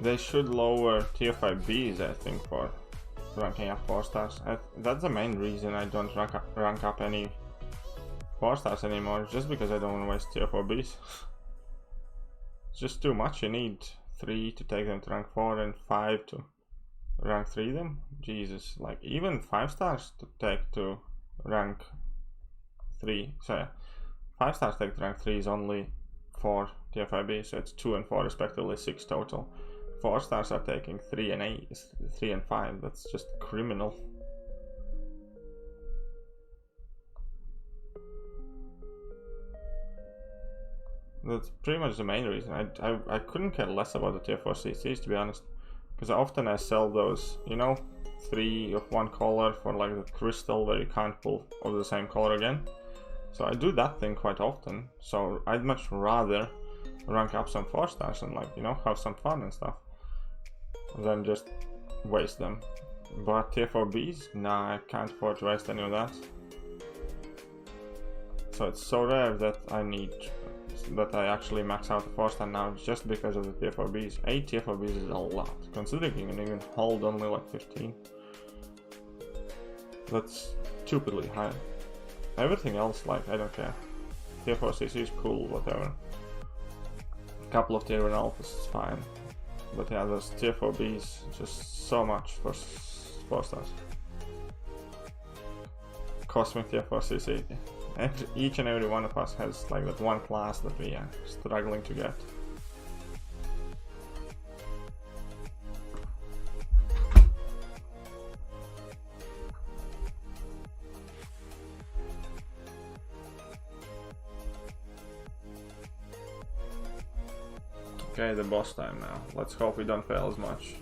They should lower tier 5 Bs, I think, for ranking up 4 stars. That's the main reason I don't rank up any 4 stars anymore, just because I don't want to waste tier 4 Bs. It's just too much. You need 3 to take them to rank 4 and 5 to rank 3 them. Jesus, like even 5 stars to take to rank 3. So yeah, 5 stars take to rank 3 is only 4 tier 5 Bs, so it's 2 and 4 respectively, 6 total. 4 stars are taking 3 and 8, 3 and 5. That's just criminal. That's pretty much the main reason. I couldn't care less about the tier 4 CCs, to be honest, because often I sell those, you know, 3 of one color for like the crystal where you can't pull of the same color again. So I do that thing quite often. So I'd much rather rank up some 4 stars and, like, you know, have some fun and stuff than just waste them. But tier 4 Bs, nah, I can't afford to waste any of that. So it's so rare that I actually max out the 4 star now just because of the tier 4 Bs. 8 tier 4 Bs is a lot, considering you can even hold only like 15. That's stupidly high. Everything else, like, I don't care. Tier 4 CC is cool, whatever. A couple of tier 1 alphas is fine. But yeah, those tier 4 Bs, just so much for 4 stars. Cosmic tier 4 CC. Each and every one of us has like that one class that we are struggling to get. Okay, the boss time now. Let's hope we don't fail as much.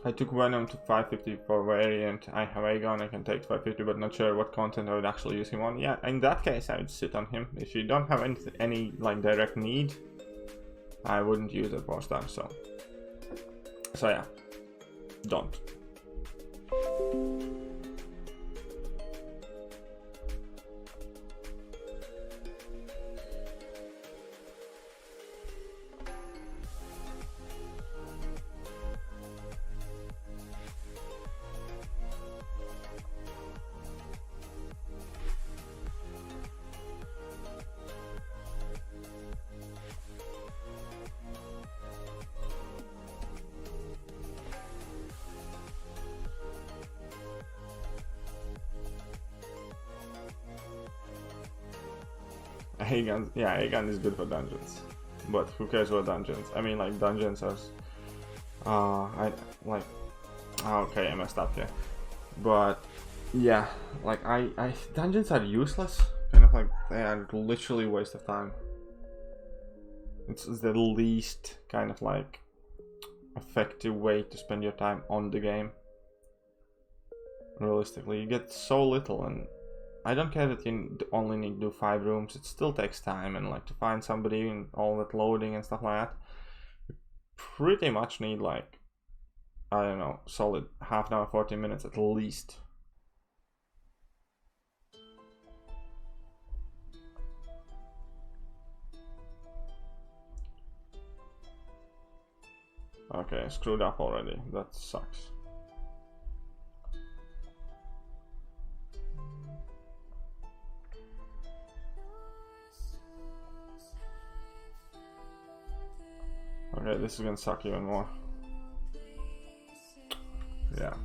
I took Venom to 550 for variant. I have Aegon, I can take 550, but not sure what content I would actually use him on. Yeah, in that case I would sit on him. If you don't have any like direct need, I wouldn't use it for stuff, so yeah, don't. Aegon, yeah, Aegon is good for dungeons, but who cares what dungeons? I mean, like dungeons are, okay, I messed up here, but yeah, like dungeons are useless, kind of like they are literally a waste of time. It's the least kind of like effective way to spend your time on the game. Realistically, you get so little, and I don't care that you only need to do 5 rooms, it still takes time, and like to find somebody and all that loading and stuff like that, you pretty much need like, I don't know, solid half an hour, 40 minutes at least. Okay, screwed up already, that sucks. Okay, this is gonna suck even more. Yeah.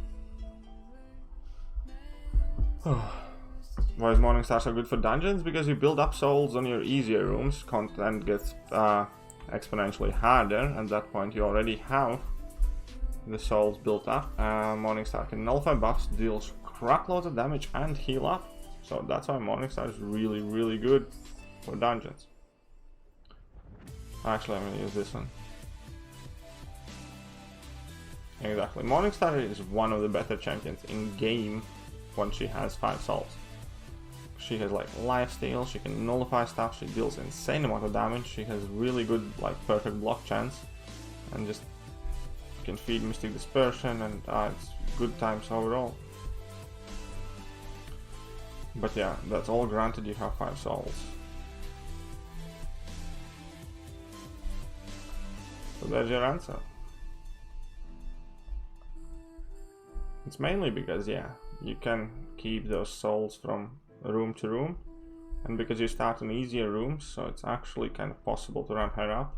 Why is Morningstar so good for dungeons? Because you build up souls on your easier rooms, content gets exponentially harder. At that point you already have the souls built up. Morningstar can nullify buffs, deals craploads of damage and heal up. So that's why Morningstar is really, really good for dungeons. Actually, I'm gonna use this one. Exactly. Morningstar is one of the better champions in game when she has 5 souls. She has like lifesteal, she can nullify stuff, she deals insane amount of damage, she has really good like perfect block chance, and just can feed Mystic Dispersion, and it's good times overall. But yeah, that's all granted you have 5 souls. So there's your answer. It's mainly because, yeah, you can keep those souls from room to room, and because you start in easier rooms, so it's actually kind of possible to run her up.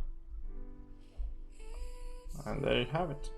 And there you have it.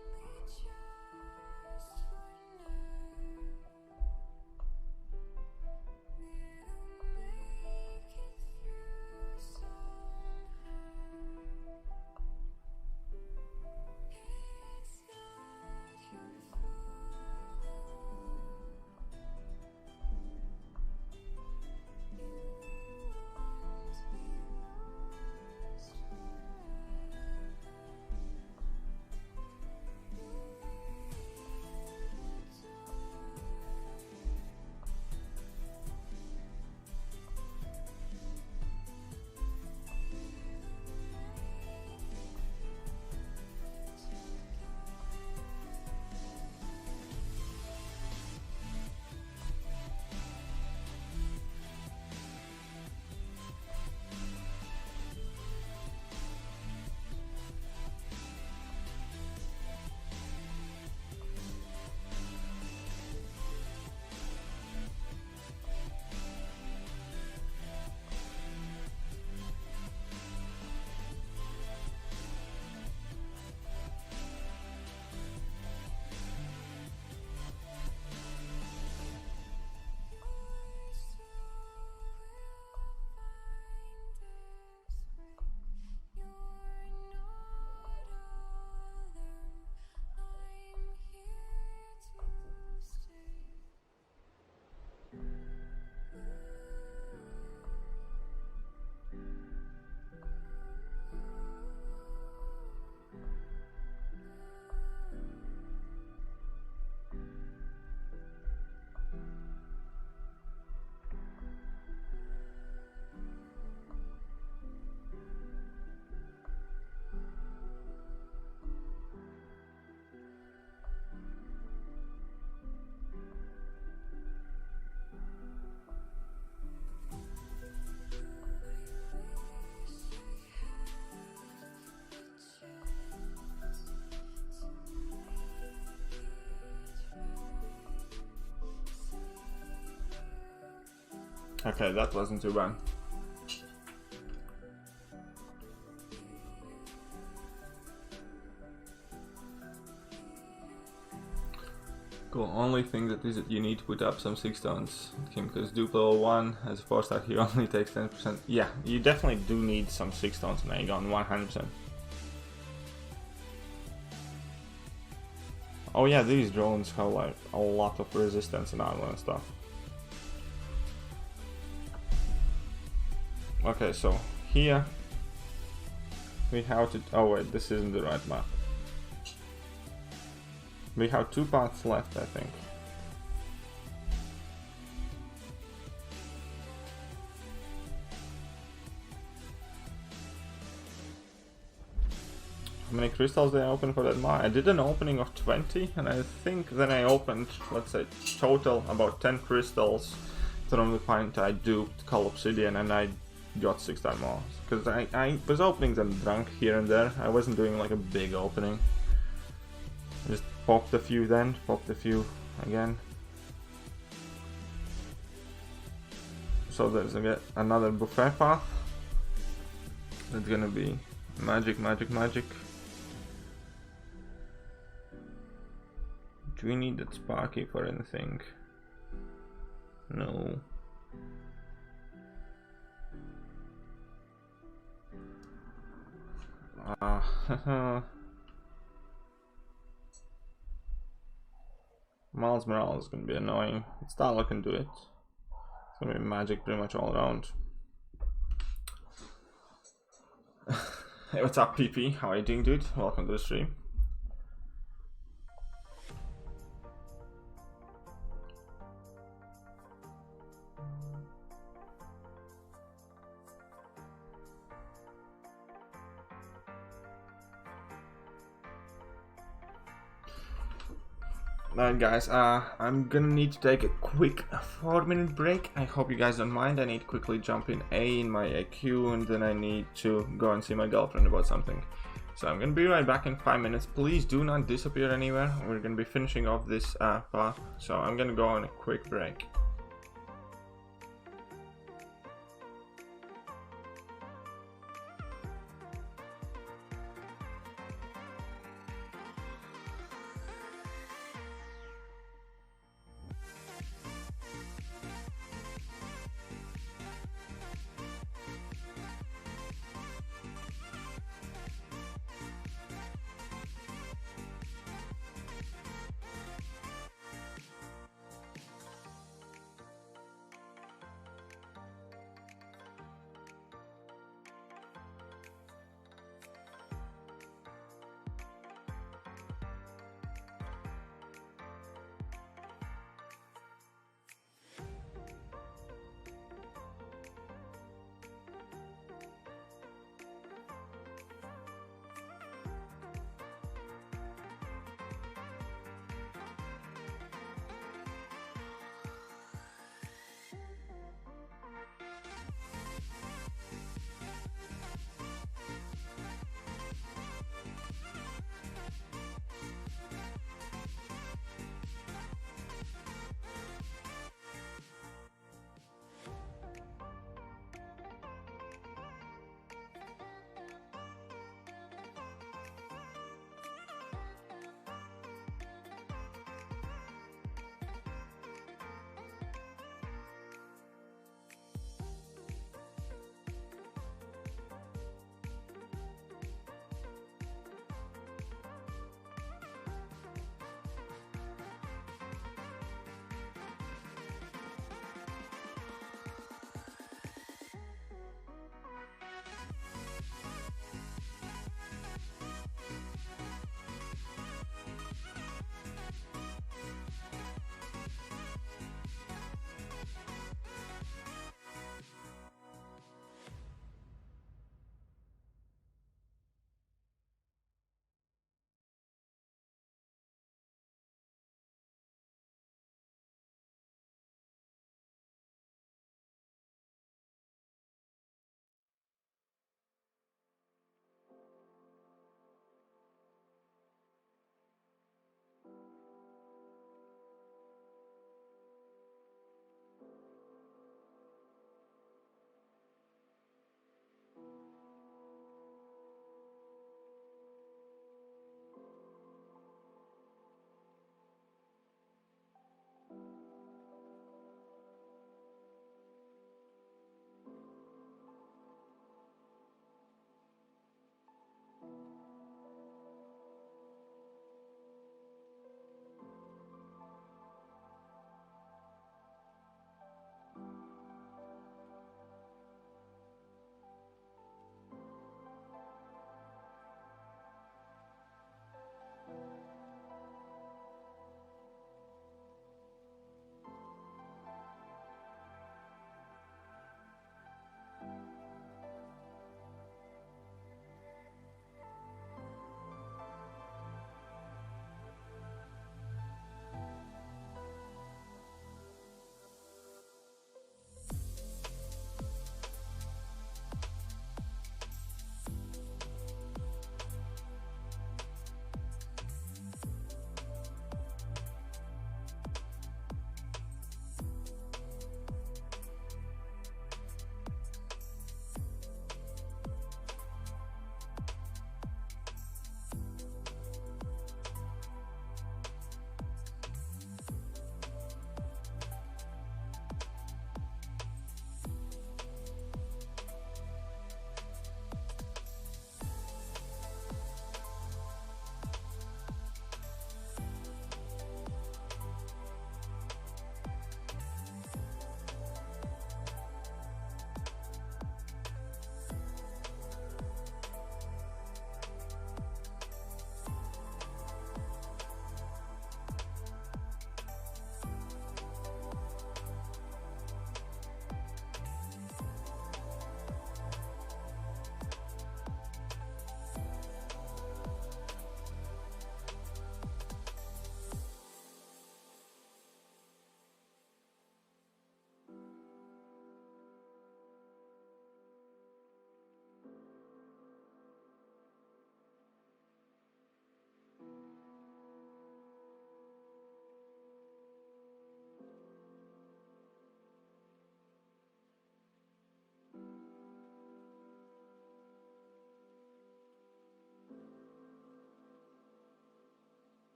Okay, that wasn't too bad. Cool, only thing that is that you need to put up some 6 stones, because Duplo 1 as a 4-star he only takes 10%. Yeah, you definitely do need some 6 stones in Aegon, 100%. Oh yeah, these drones have like a lot of resistance and armor and stuff. Okay, so here we have to... oh wait, this isn't the right map. We have 2 paths left, I think. How many crystals did I open for that mine? I did an opening of 20, and I think then I opened, let's say, total about 10 crystals from the point I duped Call Obsidian, and I got 6 times more. Because I was opening them drunk here and there. I wasn't doing like a big opening. Just popped a few then, popped a few again. So there's another buffet path. It's gonna be magic, magic, magic. Do we need that Sparky for anything? No. Miles Morales is gonna be annoying. Starla can do it. It's gonna be magic pretty much all around. Hey, what's up, PP? How are you doing, dude? Welcome to the stream. Alright guys, I'm gonna need to take a quick 4-minute break. I hope you guys don't mind. I need to quickly jump in my AQ, and then I need to go and see my girlfriend about something. So I'm gonna be right back in 5 minutes. Please do not disappear anywhere. We're gonna be finishing off this path. So I'm gonna go on a quick break.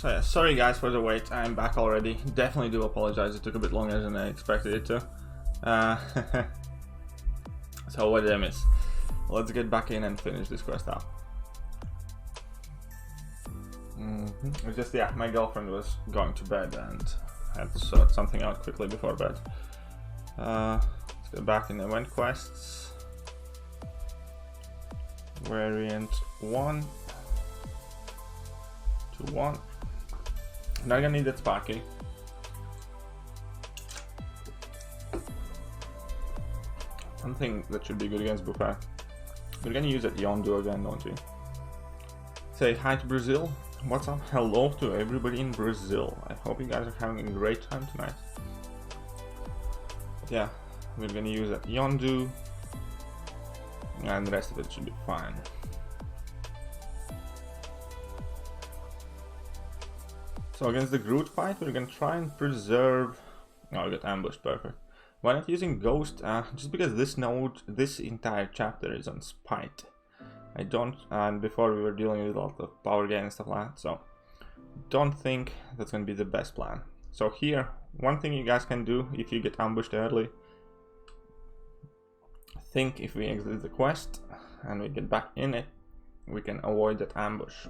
So yeah, sorry guys for the wait, I'm back already. Definitely do apologize, it took a bit longer than I expected it to. So what did I miss? Let's get back in and finish this quest up. It's just, yeah, my girlfriend was going to bed and had to sort something out quickly before bed. Let's go back in the event quests. Variant 1 to 1. Not gonna need that Sparky. Something that should be good against Buffet. We're gonna use that Yondu again, don't we? Say hi to Brazil. What's up? Hello to everybody in Brazil. I hope you guys are having a great time tonight. But yeah, we're gonna use that Yondu, and the rest of it should be fine. So against the Groot fight, we're gonna try and preserve... Oh, I got ambushed, perfect. Why not using Ghost? Just because this entire chapter is on Spite. I don't, and before we were dealing with a lot of power gain and stuff like that, so don't think that's gonna be the best plan. So here, one thing you guys can do if you get ambushed early, think if we exit the quest and we get back in it, we can avoid that ambush.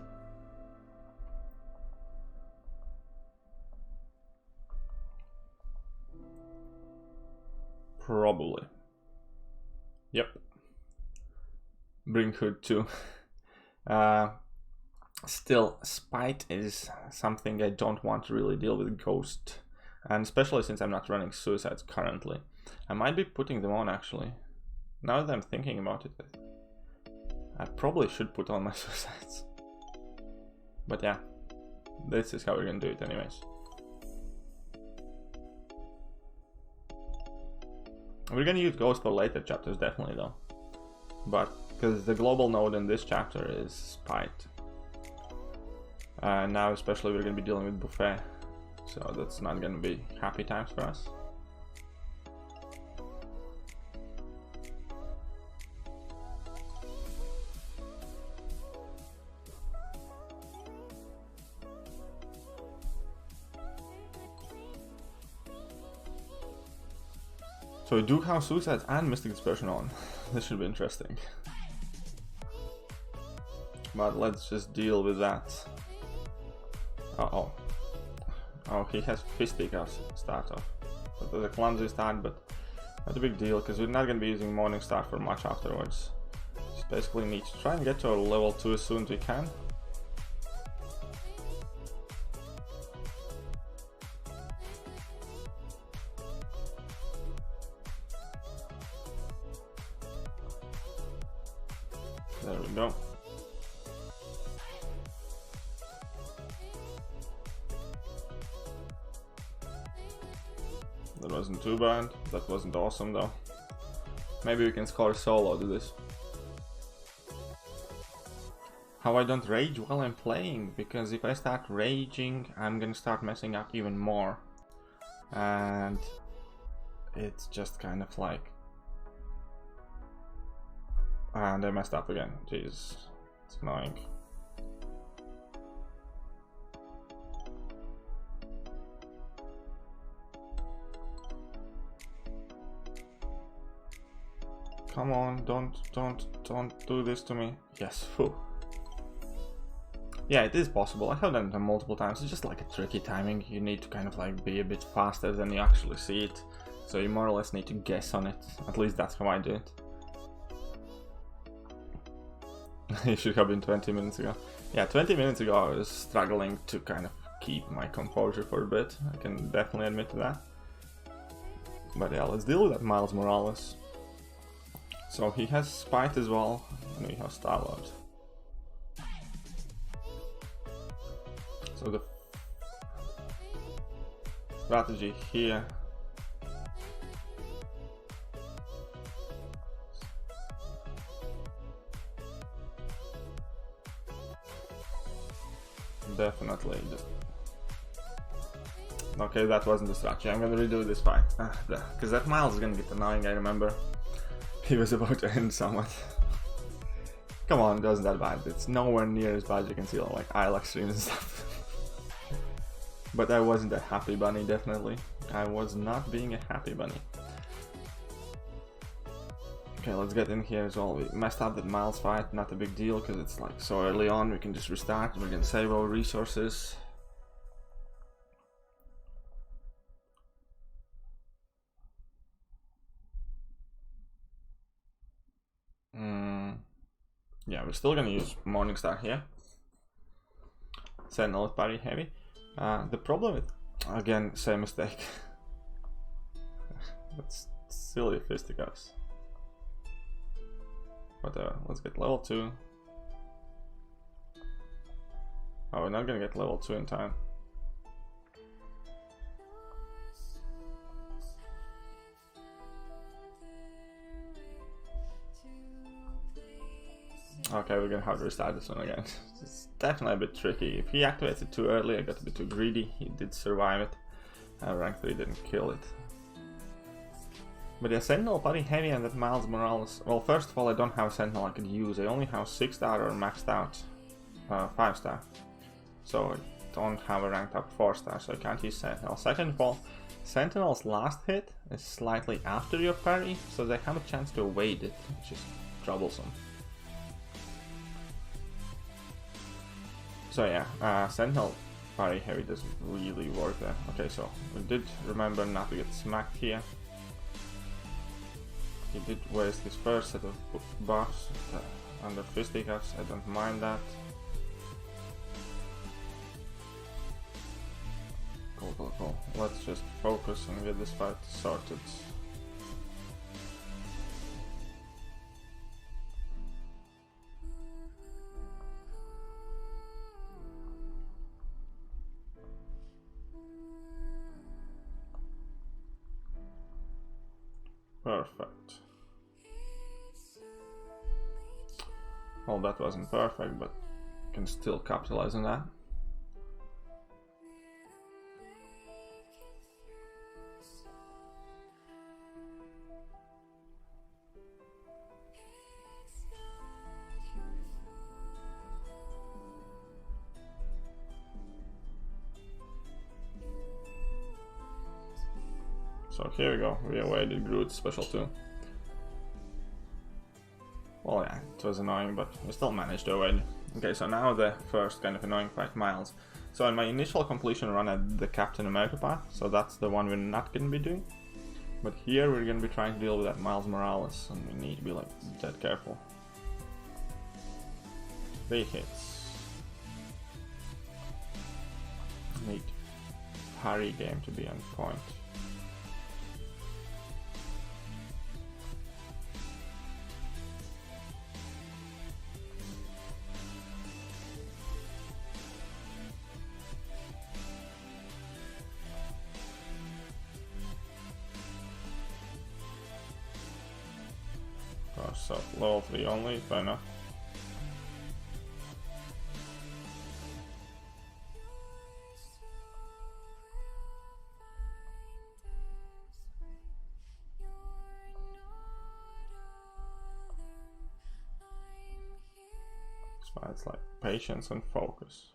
Probably. Yep. Bring Hood too. Still, Spite is something I don't want to really deal with Ghost. And especially since I'm not running Suicides currently. I might be putting them on actually. Now that I'm thinking about it, I probably should put on my Suicides. But yeah, this is how we're gonna do it anyways. We're gonna use Ghost for later chapters definitely though. But because the global node in this chapter is Spite. Now especially we're gonna be dealing with Buffet. So that's not gonna be happy times for us. So we do have Suicides and Mystic Dispersion on. This should be interesting. But let's just deal with that. Uh-oh. Oh, he has Fistic as start off. So there's a clumsy start, but not a big deal, because we're not going to be using Morning Star for much afterwards. Just basically need to try and get to our level 2 as soon as we can. There we go. That wasn't too bad. That wasn't awesome though. Maybe we can score solo to this. How I don't rage while I'm playing, because if I start raging, I'm gonna start messing up even more. And it's just kind of like... And I messed up again. Jeez, it's annoying. Come on, don't do this to me. Yes, whew. Yeah, it is possible. I have done it multiple times. It's just like a tricky timing. You need to kind of like be a bit faster than you actually see it. So you more or less need to guess on it. At least that's how I do it. It should have been 20 minutes ago. Yeah, 20 minutes ago I was struggling to kind of keep my composure for a bit. I can definitely admit to that. But yeah, let's deal with that Miles Morales. So he has Spite as well, and we have Star-Lord. So the strategy here definitely just... Okay, that wasn't the strategy. I'm gonna redo this fight. Because that Miles is gonna get annoying, I remember. He was about to end someone. Come on, it wasn't that bad. It's nowhere near as bad as you can see on like ILAC streams and stuff. But I wasn't a happy bunny, definitely. I was not being a happy bunny. Okay, let's get in here as well. We messed up that Miles fight, not a big deal, because it's like so early on, we can just restart, we can save our resources. Yeah, we're still gonna use Morningstar here. Sentinel is very heavy. The problem with, again, same mistake. That's silly fisticuffs. Whatever, let's get level 2. Oh, we're not gonna get level 2 in time. Okay, we're gonna have to restart this one again. It's definitely a bit tricky. If he activates it too early, I got a bit too greedy. He did survive it. Rank 3 didn't kill it. But yeah, Sentinel very heavy and that Miles Morales. Well, first of all, I don't have a Sentinel I could use. I only have 6-star or maxed out 5-star. So I don't have a ranked up 4-star, so I can't use Sentinel. Second of all, Sentinel's last hit is slightly after your parry, so they have a chance to evade it, which is troublesome. So yeah, Sentinel parry heavy doesn't really work there. Okay, so we did remember not to get smacked here. He did waste his first set of buffs under fisticuffs, I don't mind that. Cool. Let's just focus and get this fight sorted. Perfect. Well, that wasn't perfect, but can still capitalize on that. So here we go, we evaded Groot's special 2. Well yeah, it was annoying, but we still managed to evade. Okay, so now the first kind of annoying fight, Miles. So in my initial completion run I did the Captain America path, so that's the one we're not going to be doing. But here we're going to be trying to deal with that Miles Morales, and we need to be like dead careful. 3 hits. Need parry game to be on point. So level 3 only, fair enough. So it's like patience and focus.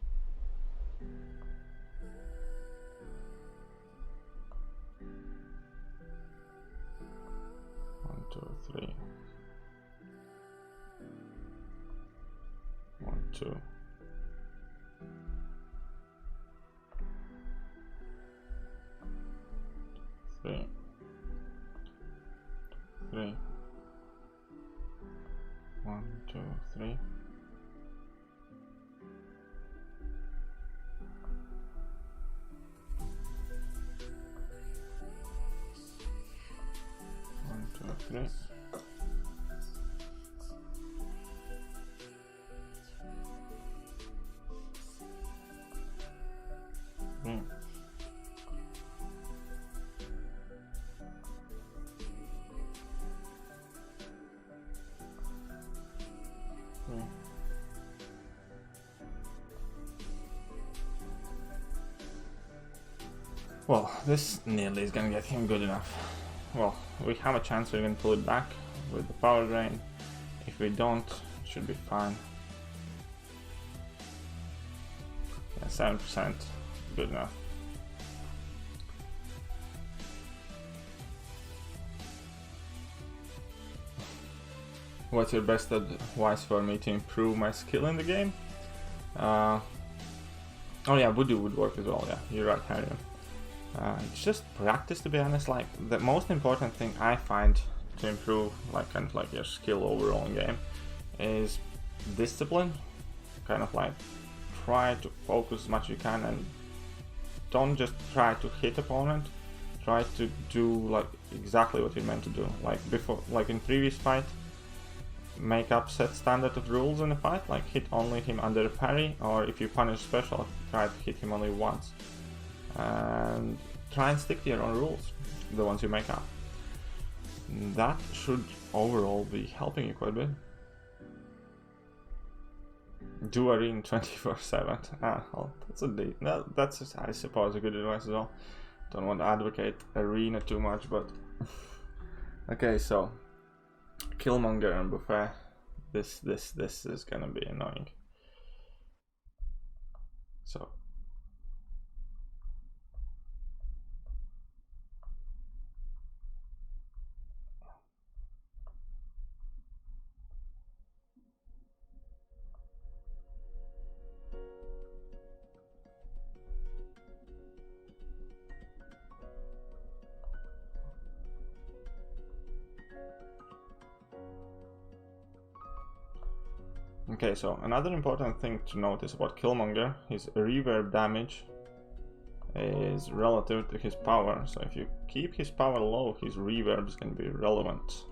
One, two, three. 1, 2. Three. 1, 2, 3. 1, 2, 3. Well, this nearly is gonna get him good enough. Well, we have a chance we can pull it back with the power drain. If we don't, it should be fine. Yeah, 7%, good enough. What's your best advice for me to improve my skill in the game? Oh yeah, voodoo would work as well. Yeah, you're right, Harry. It's just practice, to be honest. Like, the most important thing I find to improve, like, kind of like your skill overall in game, is discipline. Kind of like try to focus as much as you can, and don't just try to hit opponent. Try to do like exactly what you're meant to do. Like before, like in previous fight, make up set standard of rules in the fight, like hit only him under a parry, or if you punish special, try to hit him only once. And try and stick to your own rules, the ones you make up. That should overall be helping you quite a bit. Do arena 24/7. Well, that's I suppose a good advice as well. Don't want to advocate arena too much, but okay. So Killmonger and Buffet. This is gonna be annoying. So. Okay, so another important thing to notice about Killmonger, his reverb damage is relative to his power. So if you keep his power low, his reverb is going to be relevant.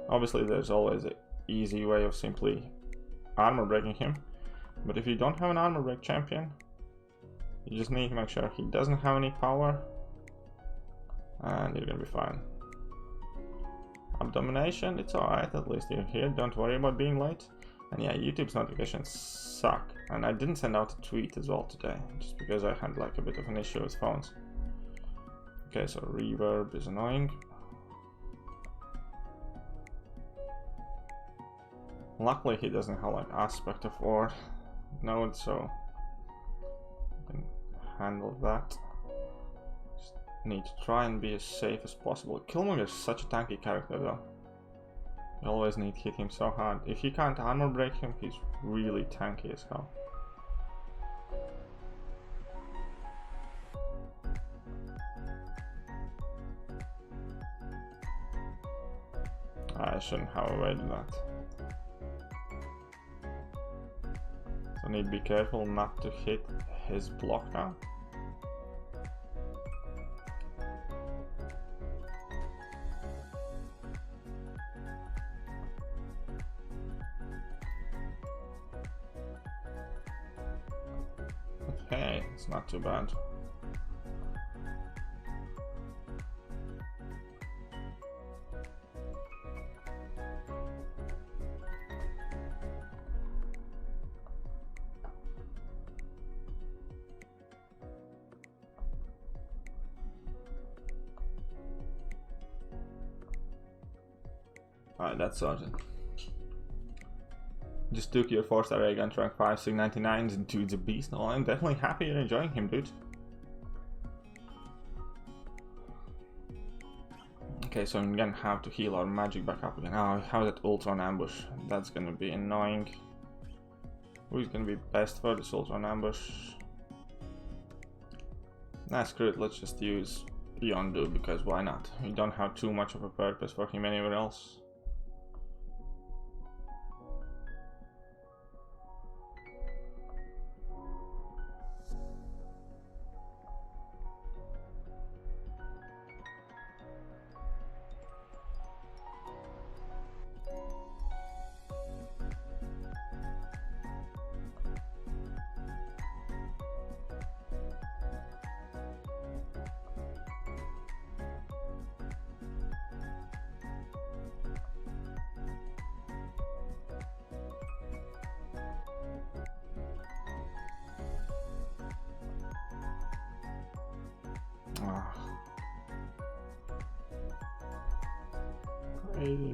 Obviously there's always an easy way of simply armor breaking him, but if you don't have an armor break champion, you just need to make sure he doesn't have any power, and you're going to be fine. Abomination, it's alright, at least you're here, don't worry about being late. And yeah, YouTube's notifications suck. And I didn't send out a tweet as well today, just because I had like a bit of an issue with phones. Okay, so reverb is annoying. Luckily he doesn't have like aspect of or node, so I can handle that. Just need to try and be as safe as possible. Killmonger is such a tanky character though. You always need to hit him so hard. If you can't armor break him, he's really tanky as hell. I shouldn't have avoided that. So need to be careful not to hit his block now. Okay, it's not too bad. Alright, that's sorted. Just took your 4-star egg on rank 5, 699s, and dude's a beast. No, I'm definitely happy you're enjoying him, dude. Okay, so I'm gonna have to heal our magic back up again. Oh, how that Ultron ambush? That's gonna be annoying. Who's gonna be best for this Ultron ambush? Nah, screw it, let's just use Yondu, because why not? We don't have too much of a purpose for him anywhere else.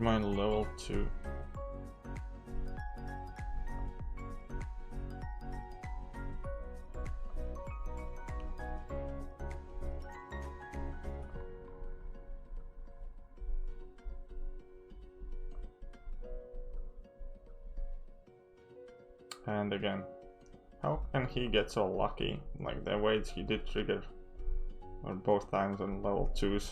Mine level 2. And again, how can he get so lucky? Like the ways he did trigger or both times on level 2s.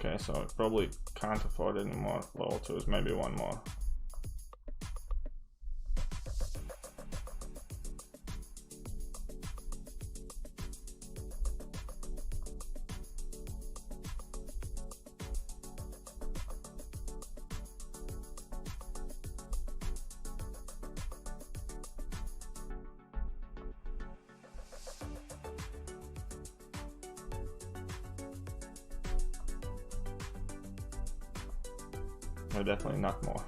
Okay, so I probably can't afford any more level 2s, maybe one more. No, definitely not more.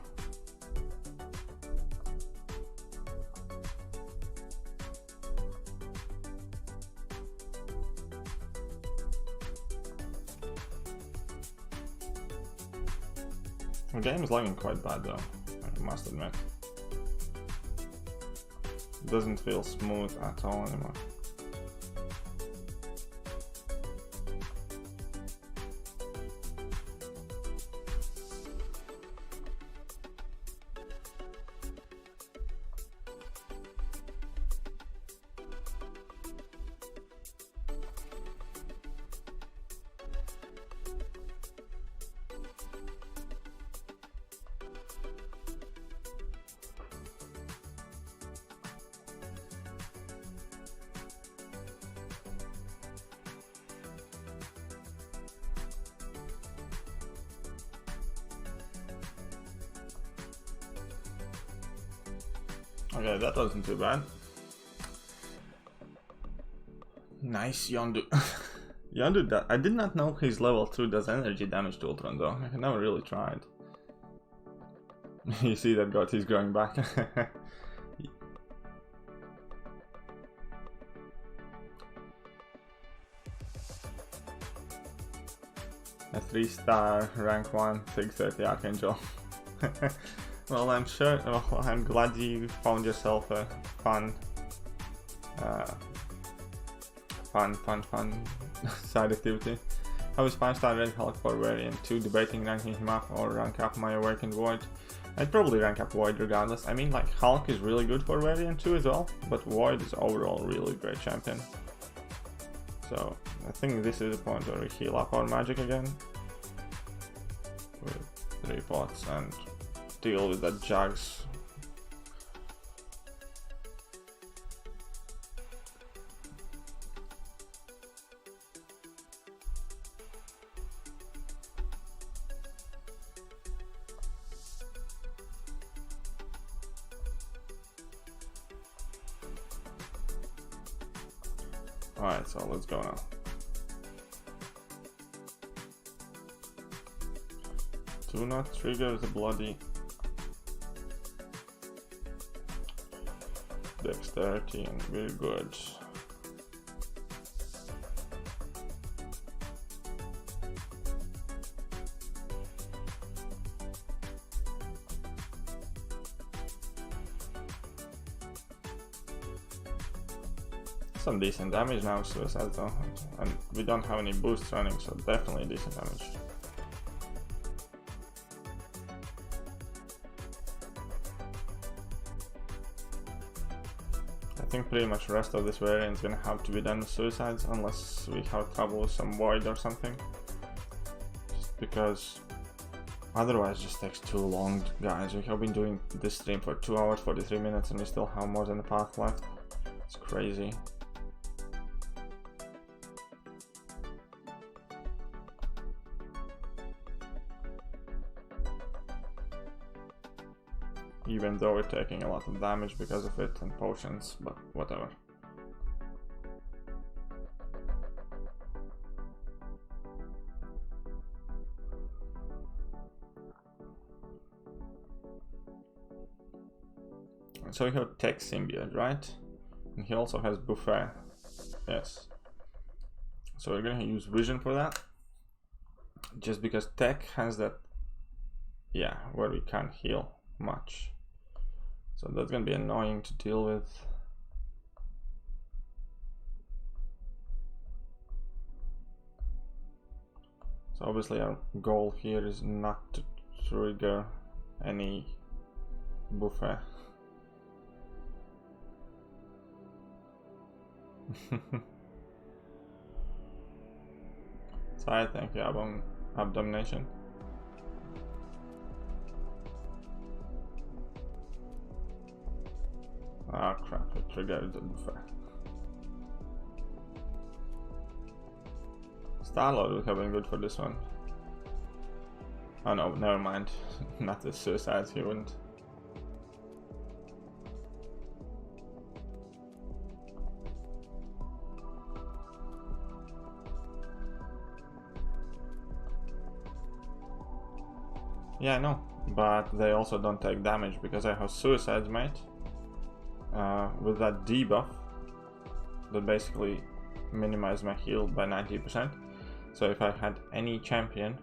The game is lagging quite bad though, I must admit. It doesn't feel smooth at all anymore. Okay, that wasn't too bad. Nice Yondu. Yondu, I did not know his level 2 does energy damage to Ultron though. I never really tried. You see that god, he's growing back. A 3-star rank 1 630 Archangel. Well, I'm sure. Well, I'm glad you found yourself a fun side activity. I was 5-star Red Hulk for Variant 2, debating ranking him up or rank up my Awakened Void. I'd probably rank up Void regardless. I mean, like, Hulk is really good for Variant 2 as well, but Void is overall really great champion. So, I think this is the point where we heal up our magic again with 3 pots and deal with that Jags. Alright, so let's go now. Do not trigger the bloody dexterity and we're good. Some decent damage now, Suicide though, and we don't have any boosts running, so definitely decent damage. I think pretty much the rest of this variant is gonna have to be done with Suicides, unless we have trouble with some Void or something. Just because otherwise it just takes too long, guys. We have been doing this stream for 2 hours 43 minutes and we still have more than a path left. It's crazy. even though we're taking a lot of damage because of it and potions, but whatever. So we have Tech Symbiote, right? And he also has Buffet. Yes. So we're gonna use Vision for that. Just because Tech has that, yeah, where we can't heal much. So that's gonna be annoying to deal with. So obviously our goal here is not to trigger any Buffet. So I think we have Abomination. Ah crap, it triggered the Buffet. Star-Lord would have been good for this one. Oh no, never mind. Not the suicides, he wouldn't. Yeah, I know, but they also don't take damage because I have suicides, mate. With that debuff that basically minimized my heal by 90%. So if I had any champion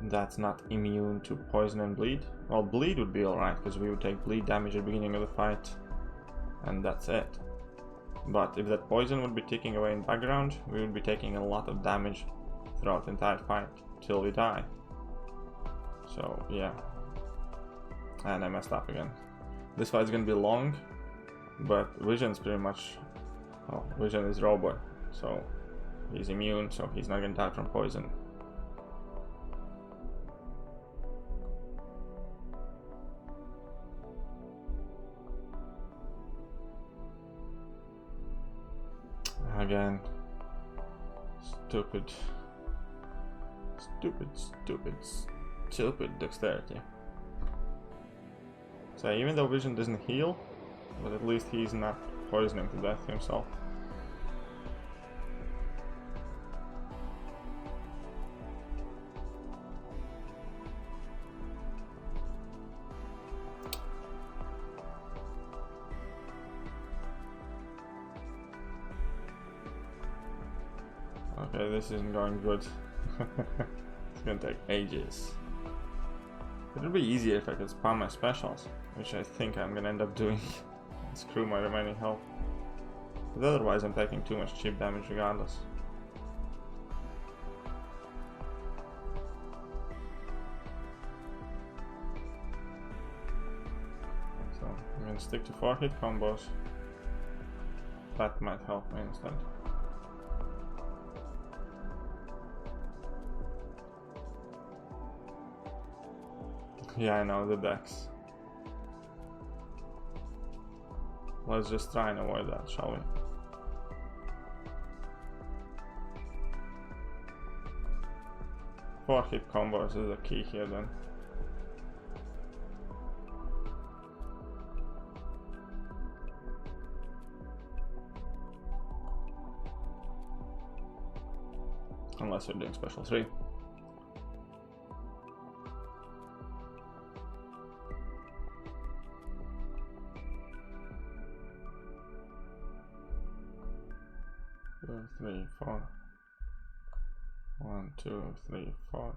that's not immune to poison and bleed, well, bleed would be alright because we would take bleed damage at the beginning of the fight and that's it. But if that poison would be ticking away in the background, we would be taking a lot of damage throughout the entire fight till we die. So yeah, and I messed up again. This fight's gonna be long, but Vision's pretty much, well, Vision is robot, so he's immune, so he's not gonna die from poison. Again, stupid dexterity. So even though Vision doesn't heal, but at least he's not poisoning to death himself. Okay, this isn't going good. It's gonna take ages. It would be easier if I could spam my specials, which I think I'm gonna end up doing. Screw my remaining health. But otherwise I'm taking too much cheap damage regardless. So I'm gonna stick to 4-hit combos. That might help me instead. Yeah, I know, the dex. Let's just try and avoid that, shall we? Four-hit combos is the key here then. Unless you're doing special 3. Two, 3, 4. 1, 2, 3, 4.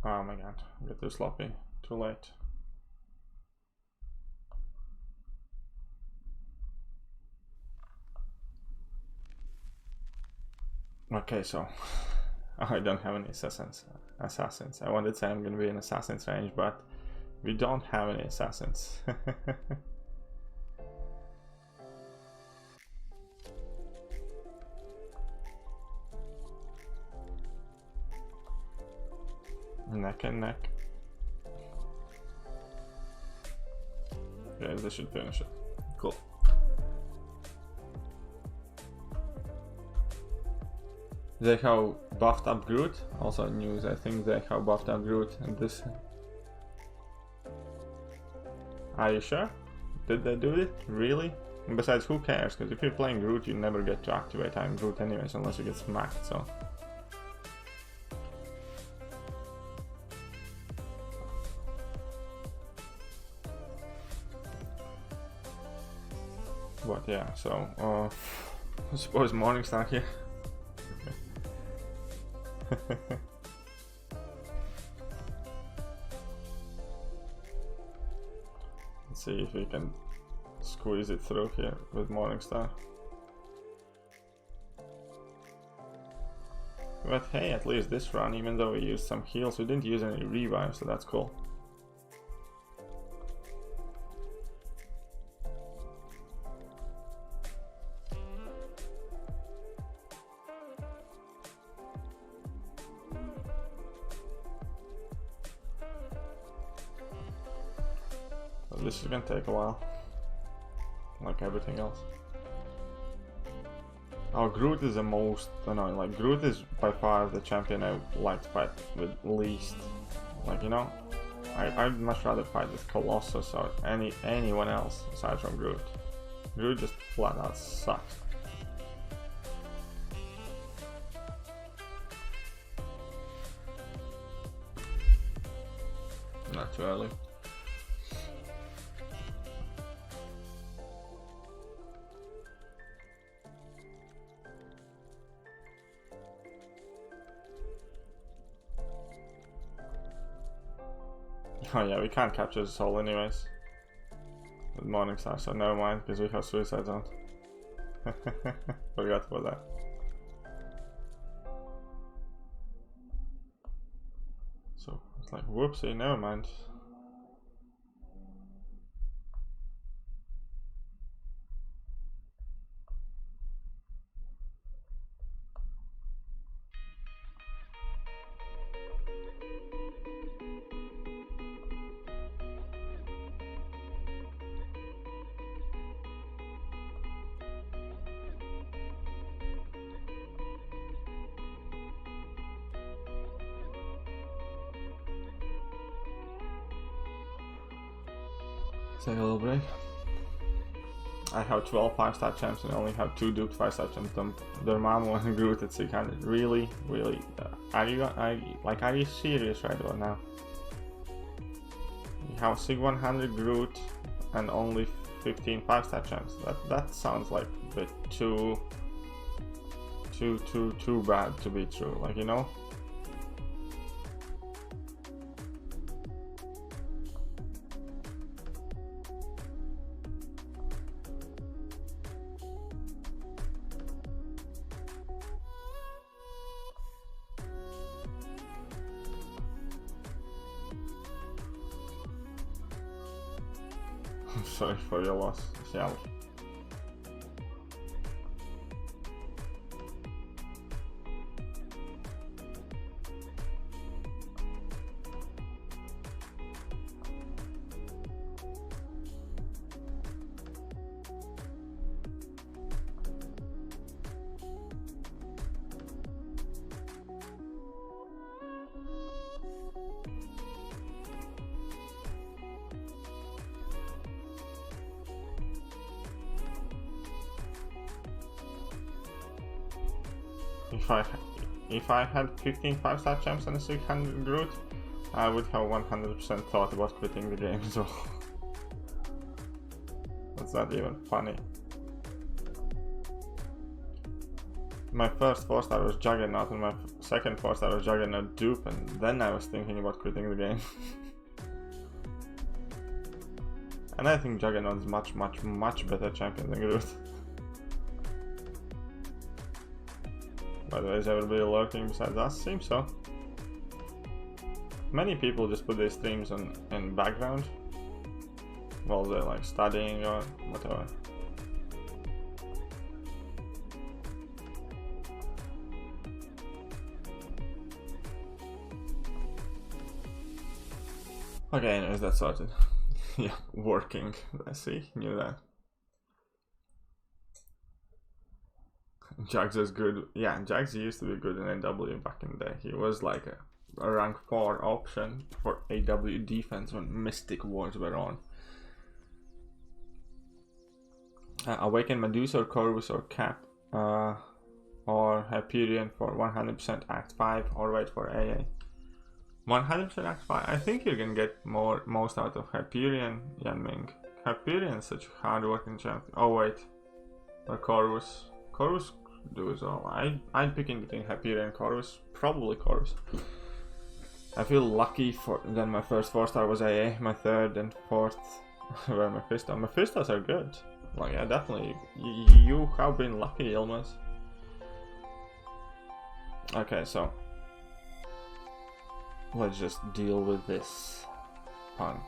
Oh my god, I got too sloppy. Too late. Okay, so I don't have any assassins. I wanted to say I'm gonna be in assassin's range, but we don't have any assassins. Neck and neck. Okay, this should finish it. Cool. They have buffed up Groot. Also news, I think they have buffed up Groot and this. Are you sure? Did they do it? Really? And besides, who cares? Because if you're playing Groot, you never get to activate I'm Groot anyways, unless you get smacked, so... But yeah, so, I suppose Morningstar here. Let's see if we can squeeze it through here with Morningstar. But hey, at least this run, even though we used some heals, we didn't use any revives, so that's cool. This is gonna take a while, like everything else. Oh, Groot is the most annoying. Like, Groot is by far the champion I like to fight with least. Like, you know, I'd much rather fight with Colossus or anyone else aside from Groot. Groot just flat out sucks. Not too early. Oh yeah, we can't capture the soul anyways with Morningstar, so never mind, because we have Suicide Zone. Forgot about that. So it's like, whoopsie, never mind. Take a little break. I have 12 5-star champs and I only have 2 duped 5-star champs. Dormammu and Groot at 600. Really? Really? Are you serious right about now? You have 100 Groot and only 15 5-star champs. That sounds like a bit too bad to be true. Like, you know? I'm sorry for your loss, Shell. If I had 15 5-star champs and a 600 Groot, I would have 100% thought about quitting the game, so that's not even funny. My first 4-star was Juggernaut and my second 4-star was Juggernaut dupe, and then I was thinking about quitting the game. And I think Juggernaut is much better champion than Groot. By the way, is everybody lurking besides us? Seems so. Many people just put their streams in background while they're like studying or whatever. Okay, anyways, that sorted. Yeah, working. I see, knew that. Jax is good. Yeah, Jax used to be good in AW back in the day. He was like a rank 4 option for AW defense when Mystic Wars were on. Awaken Medusa or Corvus or Cap or Hyperion for 100% Act 5 or wait for AA. 100% Act 5. I think you're gonna get most out of Hyperion, Yanming. Hyperion is such a hard working champion. Oh wait. Or Corvus. Corvus do as well. I'm picking between Hyperion and Corvus. Probably Corvus. I feel lucky for then my first 4-star was AA, my third and fourth were Mephisto. Mephistos are good. Like yeah, definitely. You have been lucky, Ilmas. Okay, so let's just deal with this punk.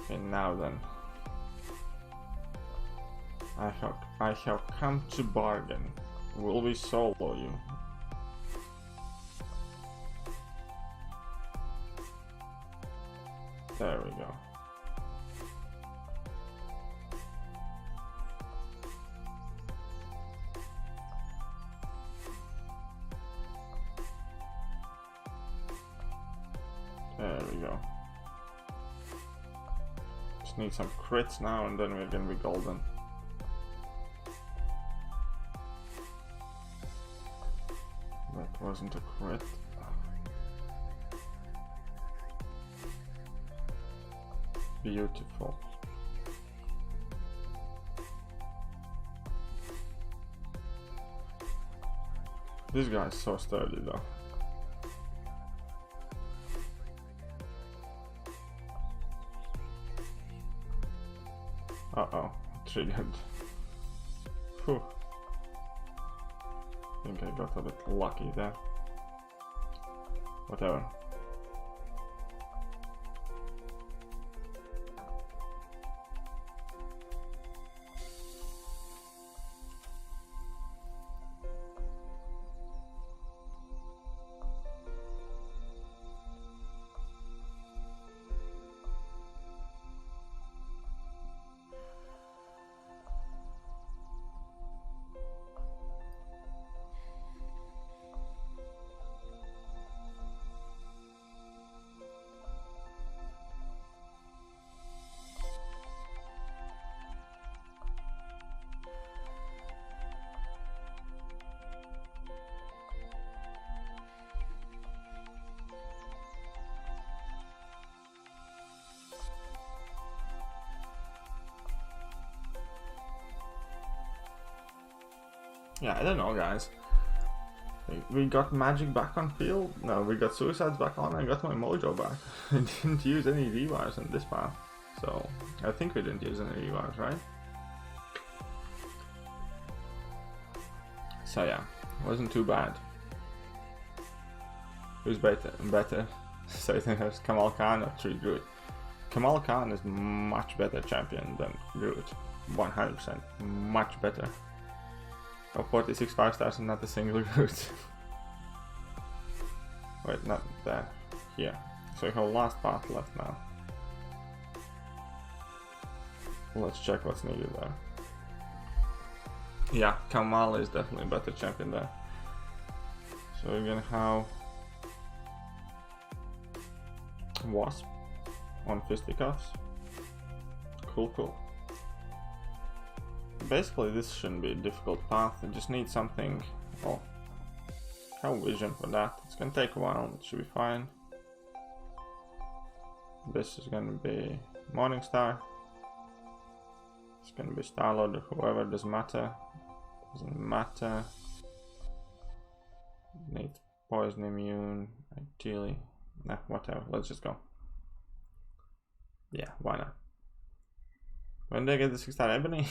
Okay, now then. I have come to bargain. Will we solo you? There we go. There we go. Just need some crits now and then we're gonna be golden. That wasn't a crit. Beautiful. This guy's so sturdy though. Uh-oh, triggered. Whew. I think I got a bit lucky there. Whatever. Yeah, I don't know, guys. We got magic back on field. No, we got suicides back on. I got my mojo back. I didn't use any revives in this path. So, I think we didn't use any revives, right? So yeah, wasn't too bad. Who's better? Satan has Kamal Khan or Tree Groot? Kamal Khan is much better champion than Groot. 100%. Much better. Oh, 46 5-stars and not a single Groot. Wait, not there. Here. So we have last path left now. Let's check what's needed there. Yeah, Kamal is definitely a better champion there. So we're gonna have Wasp on fisticuffs. Cool. Basically, this shouldn't be a difficult path. I just need something. Oh, have vision for that. It's gonna take a while. It should be fine. This is gonna be Morningstar. It's gonna be Starlord or whoever. Doesn't matter. Doesn't matter. Need poison immune. Ideally, nah, whatever. Let's just go. Yeah, why not? When do I get the 6-star Ebony?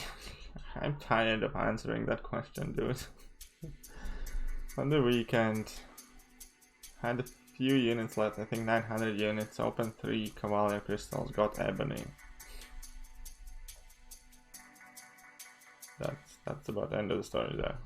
I'm tired of answering that question, dude. On the weekend, had a few units left. I think 900 units. Opened 3 Cavalier crystals. Got Ebony. That's about the end of the story there.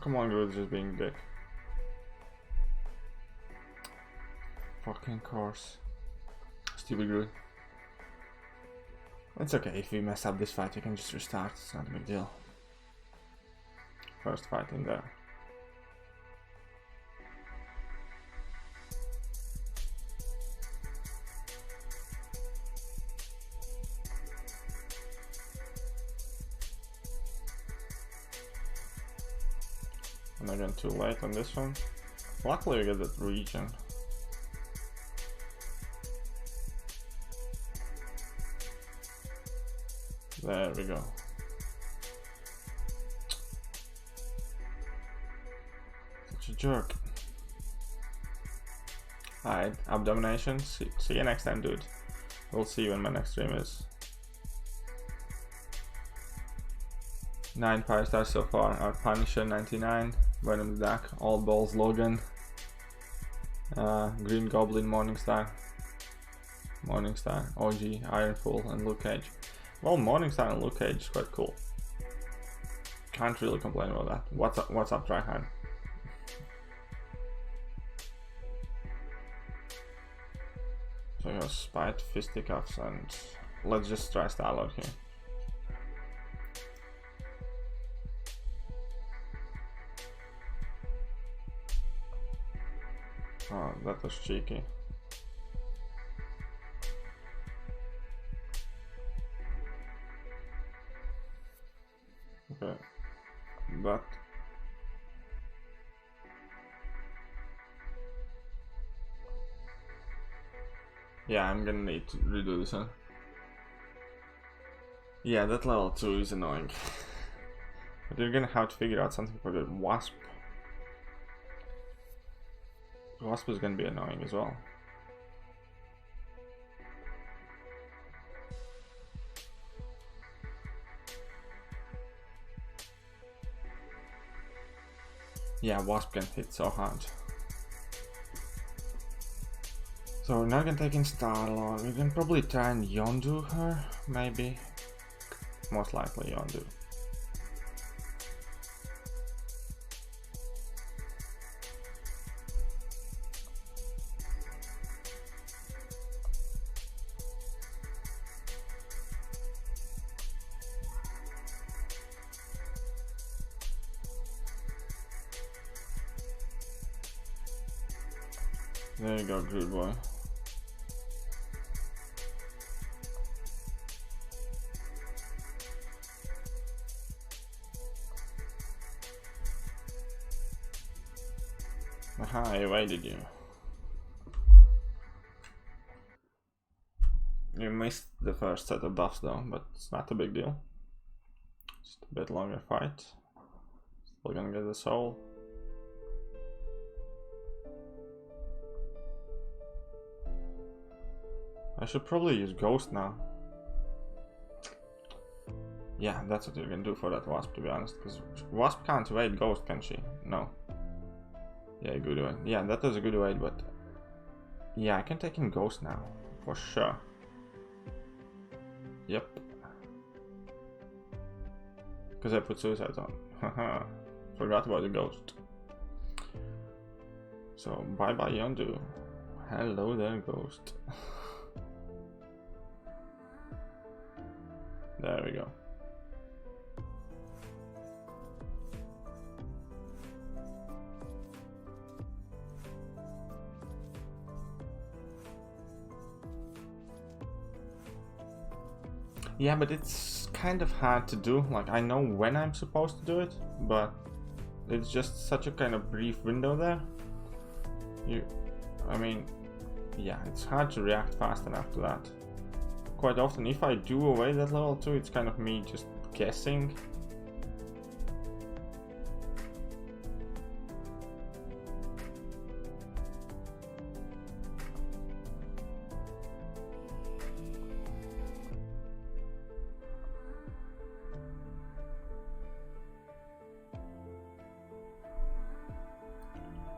come on, Groot's just being dick. Fucking course. Stupid Groot. It's okay, if we mess up this fight, you can just restart, it's not a big deal. First fight in there. And again, too late on this one. Luckily we get that region. There we go. Such a jerk. Alright, abdomination. See you next time, dude. We'll see when my next stream is. 9 5-stars so far. Our Punisher 99. Venom the Duck. All Balls Logan. Green Goblin Morningstar. OG, Ironfall, and Luke Cage. Well, Morningstar and Luke Cage is quite cool. Can't really complain about that. What's up, Tryhard? So you have Spite, Fisticuffs, and let's just try Star-Lord here. Oh, that was cheeky. Okay, but yeah, I'm gonna need to redo this one. Yeah, that level 2 is annoying. But you're gonna have to figure out something for the Wasp. Wasp is gonna be annoying as well. Yeah, Wasp can hit so hard. So we're not gonna take in Star-Lord. We can probably try and Yondu her, maybe. Most likely Yondu. There you go, good boy. Aha, I evaded you. You missed the first set of buffs though, but it's not a big deal. Just a bit longer fight. Still gonna get the soul. I should probably use Ghost now. Yeah, that's what you're gonna do for that Wasp, to be honest. Because Wasp can't evade Ghost, can she? No. Yeah, good way. Yeah, that was a good way, but... yeah, I can take in Ghost now. For sure. Yep. Because I put Suicide on. Haha. Forgot about the Ghost. So, bye-bye Yondu. Hello there, Ghost. There we go. Yeah, but it's kind of hard to do. Like, I know when I'm supposed to do it, but it's just such a kind of brief window there. I mean, yeah, it's hard to react fast enough to that. Quite often, if I do away that level 2, it's kind of me just guessing.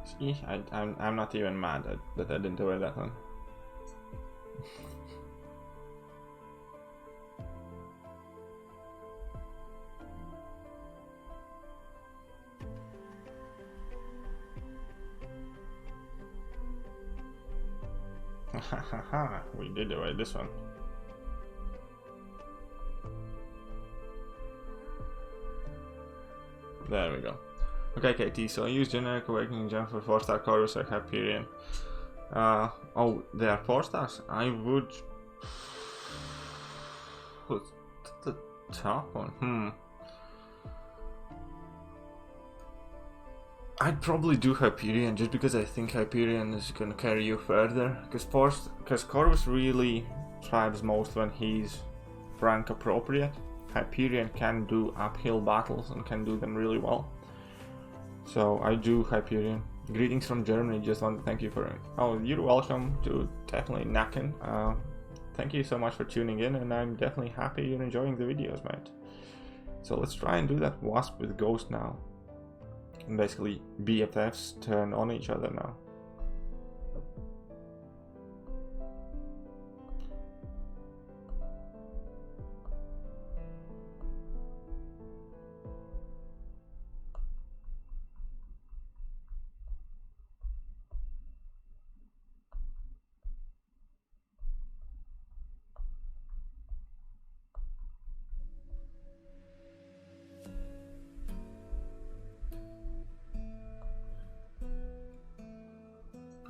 See, I'm not even mad that I didn't away that one. Hahaha, we did away this one. There we go. Okay, KT, so I use generic awakening gem for 4-star Corvus or Hyperion. Oh, they are 4 stars. I would put the top one. I'd probably do Hyperion just because I think Hyperion is gonna carry you further. Because Corvus really thrives most when he's rank appropriate. Hyperion can do uphill battles and can do them really well. So I do Hyperion. Greetings from Germany, just want to thank you for it. Oh, you're welcome to definitely Nacken. Thank you so much for tuning in, and I'm definitely happy you're enjoying the videos, mate. So let's try and do that Wasp with Ghost now. And basically BFFs turn on each other now.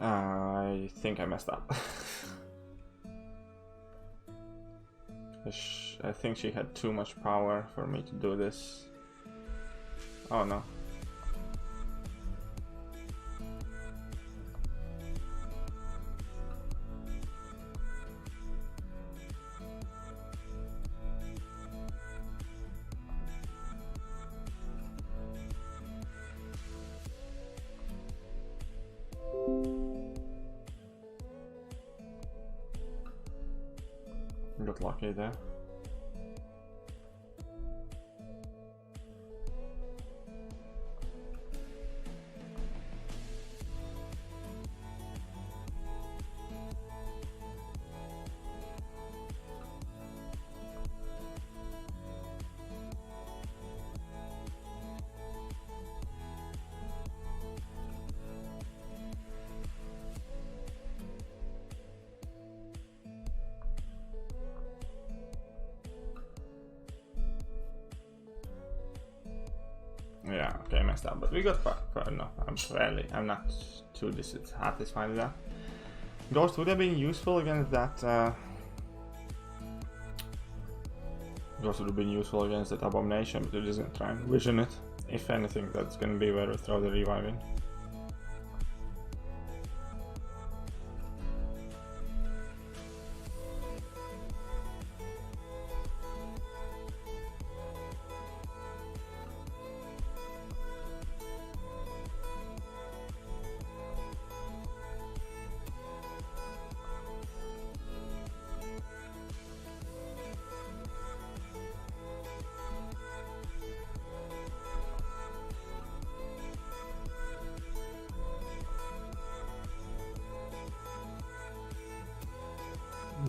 I think I messed up. I think she had too much power for me to do this. Oh no. Got lucky there. Yeah, okay, I messed up, but we got far enough. I'm not too dissatisfied with that. Ghost would have been useful against that. Ghost would have been useful against that abomination, but we're just gonna try and vision it. If anything, that's gonna be where we throw the revive in.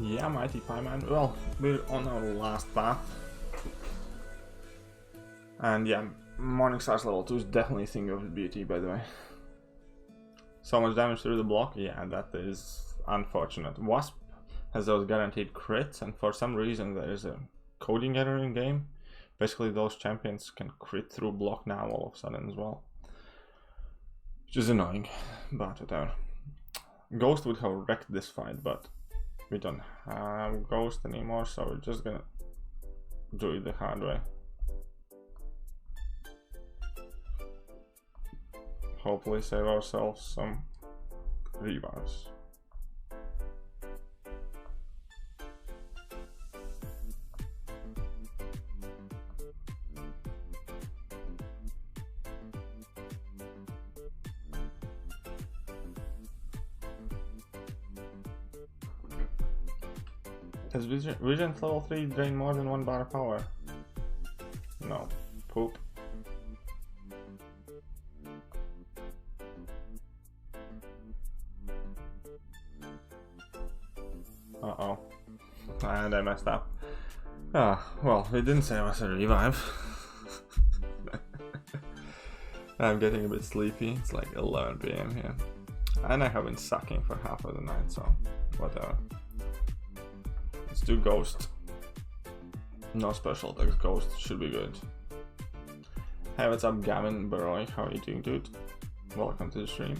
Yeah, Mighty Pie Man. Well, we're on our last path. And yeah, Morningstar's level 2 is definitely a thing of beauty, by the way. So much damage through the block? Yeah, that is unfortunate. Wasp has those guaranteed crits, and for some reason there is a coding error in game. Basically, those champions can crit through block now all of a sudden as well. Which is annoying, but whatever. Ghost would have wrecked this fight, but we don't have Ghost anymore, so we're just gonna do it the hard way. Hopefully save ourselves some revives. Does Vision level 3 drain more than 1 bar of power? No. Poop. Uh-oh. And I messed up. Ah, well, it didn't save us a revive. I'm getting a bit sleepy. It's like 11 PM here. And I have been sucking for half of the night, so whatever. Let's do Ghost. No special attacks, Ghost should be good. Hey, what's up, Gavin Baroy? How are you doing, dude? Welcome to the stream.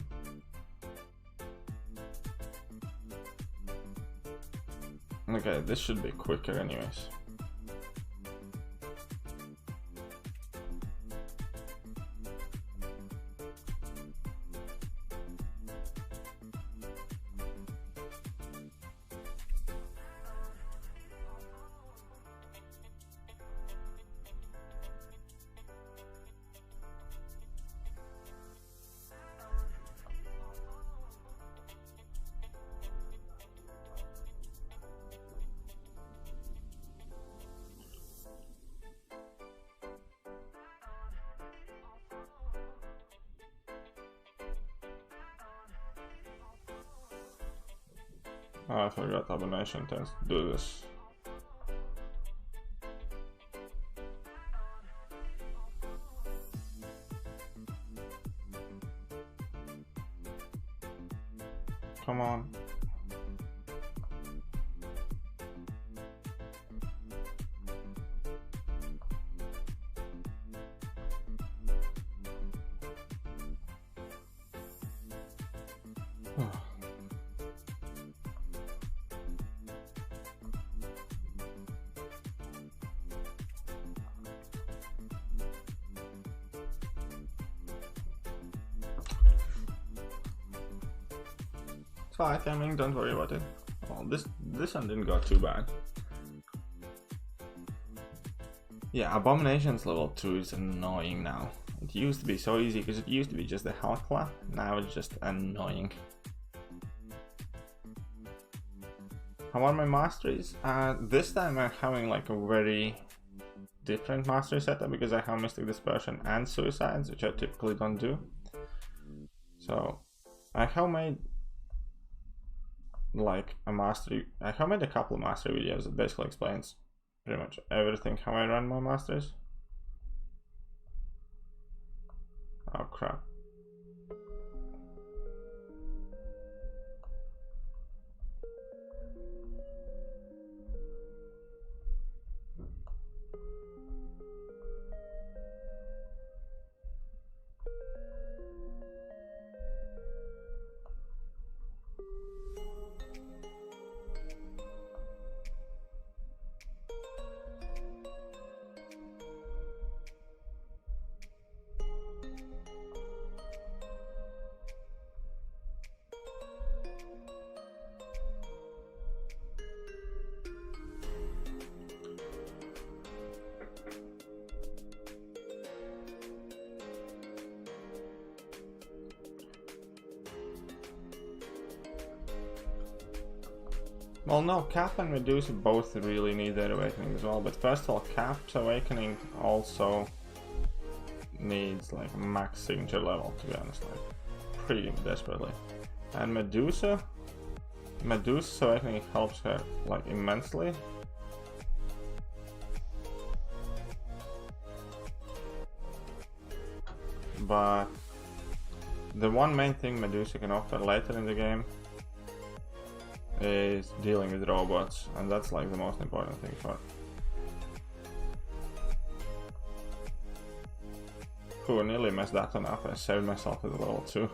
Okay, this should be quicker anyways. Oh, I forgot Abomination tends to do this. Come on. It's fine, I mean, don't worry about it. Oh, this one didn't go too bad. Yeah, Abomination's level 2 is annoying now. It used to be so easy because it used to be just a hell clap. Now it's just annoying. How are my masteries? This time I'm having like a very different mastery setup because I have Mystic Dispersion and Suicides, which I typically don't do. So I have made like a mastery. I have made a couple of mastery videos that basically explains pretty much everything how I run my masters. Oh crap. Well, no, Cap and Medusa both really need their awakening as well, but first of all, Cap's awakening also needs like max signature level, to be honest, like pretty desperately. And Medusa's awakening helps her like immensely. But the one main thing Medusa can offer later in the game is dealing with robots, and that's like the most important thing for her. Ooh, nearly messed that one up. I saved myself with a level 2.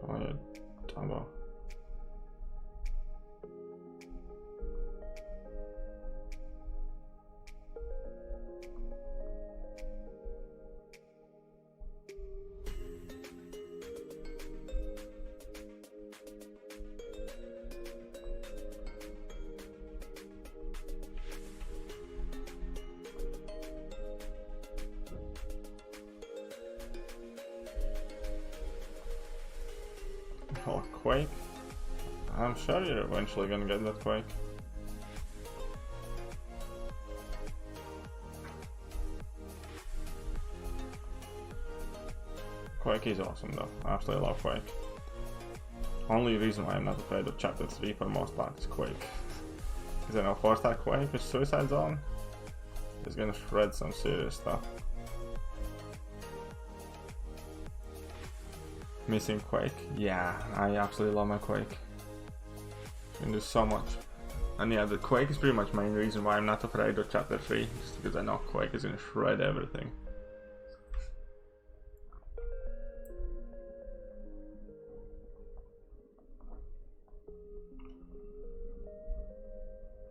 Oh, yeah, Dumbo. Oh, Quake? I'm sure you're eventually gonna get that Quake. Quake is awesome though, I absolutely love Quake. Only reason why I'm not afraid of Chapter 3 for the most part is Quake. Because I know 4-star Quake with Suicide Zone. He's gonna shred some serious stuff. Missing Quake. Yeah, I absolutely love my Quake. Can do so much. And yeah, the Quake is pretty much main reason why I'm not afraid of Chapter 3. Just because I know Quake is gonna shred everything.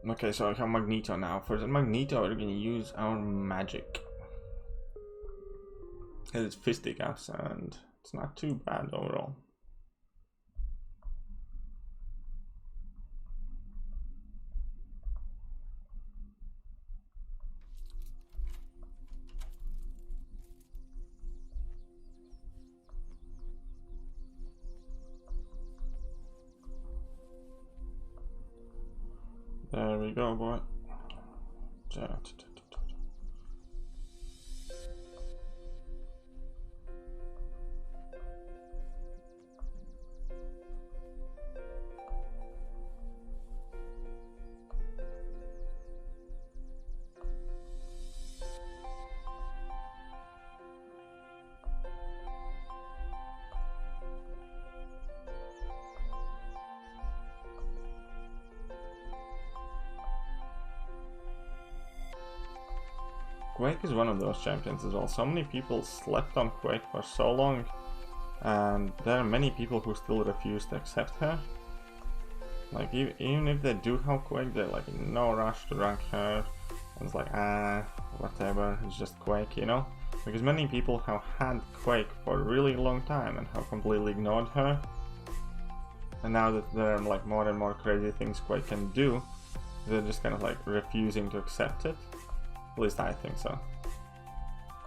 Okay, so I have Magneto now. For the Magneto, we're gonna use our magic. It's fisticuffs, and it's not too bad overall. There we go, boy. Quake is one of those champions as well. So many people slept on Quake for so long, and there are many people who still refuse to accept her. Like, even if they do have Quake, they're like in no rush to rank her. And it's like, whatever, it's just Quake, you know? Because many people have had Quake for a really long time and have completely ignored her. And now that there are like more and more crazy things Quake can do, they're just kind of like refusing to accept it. At least I think so.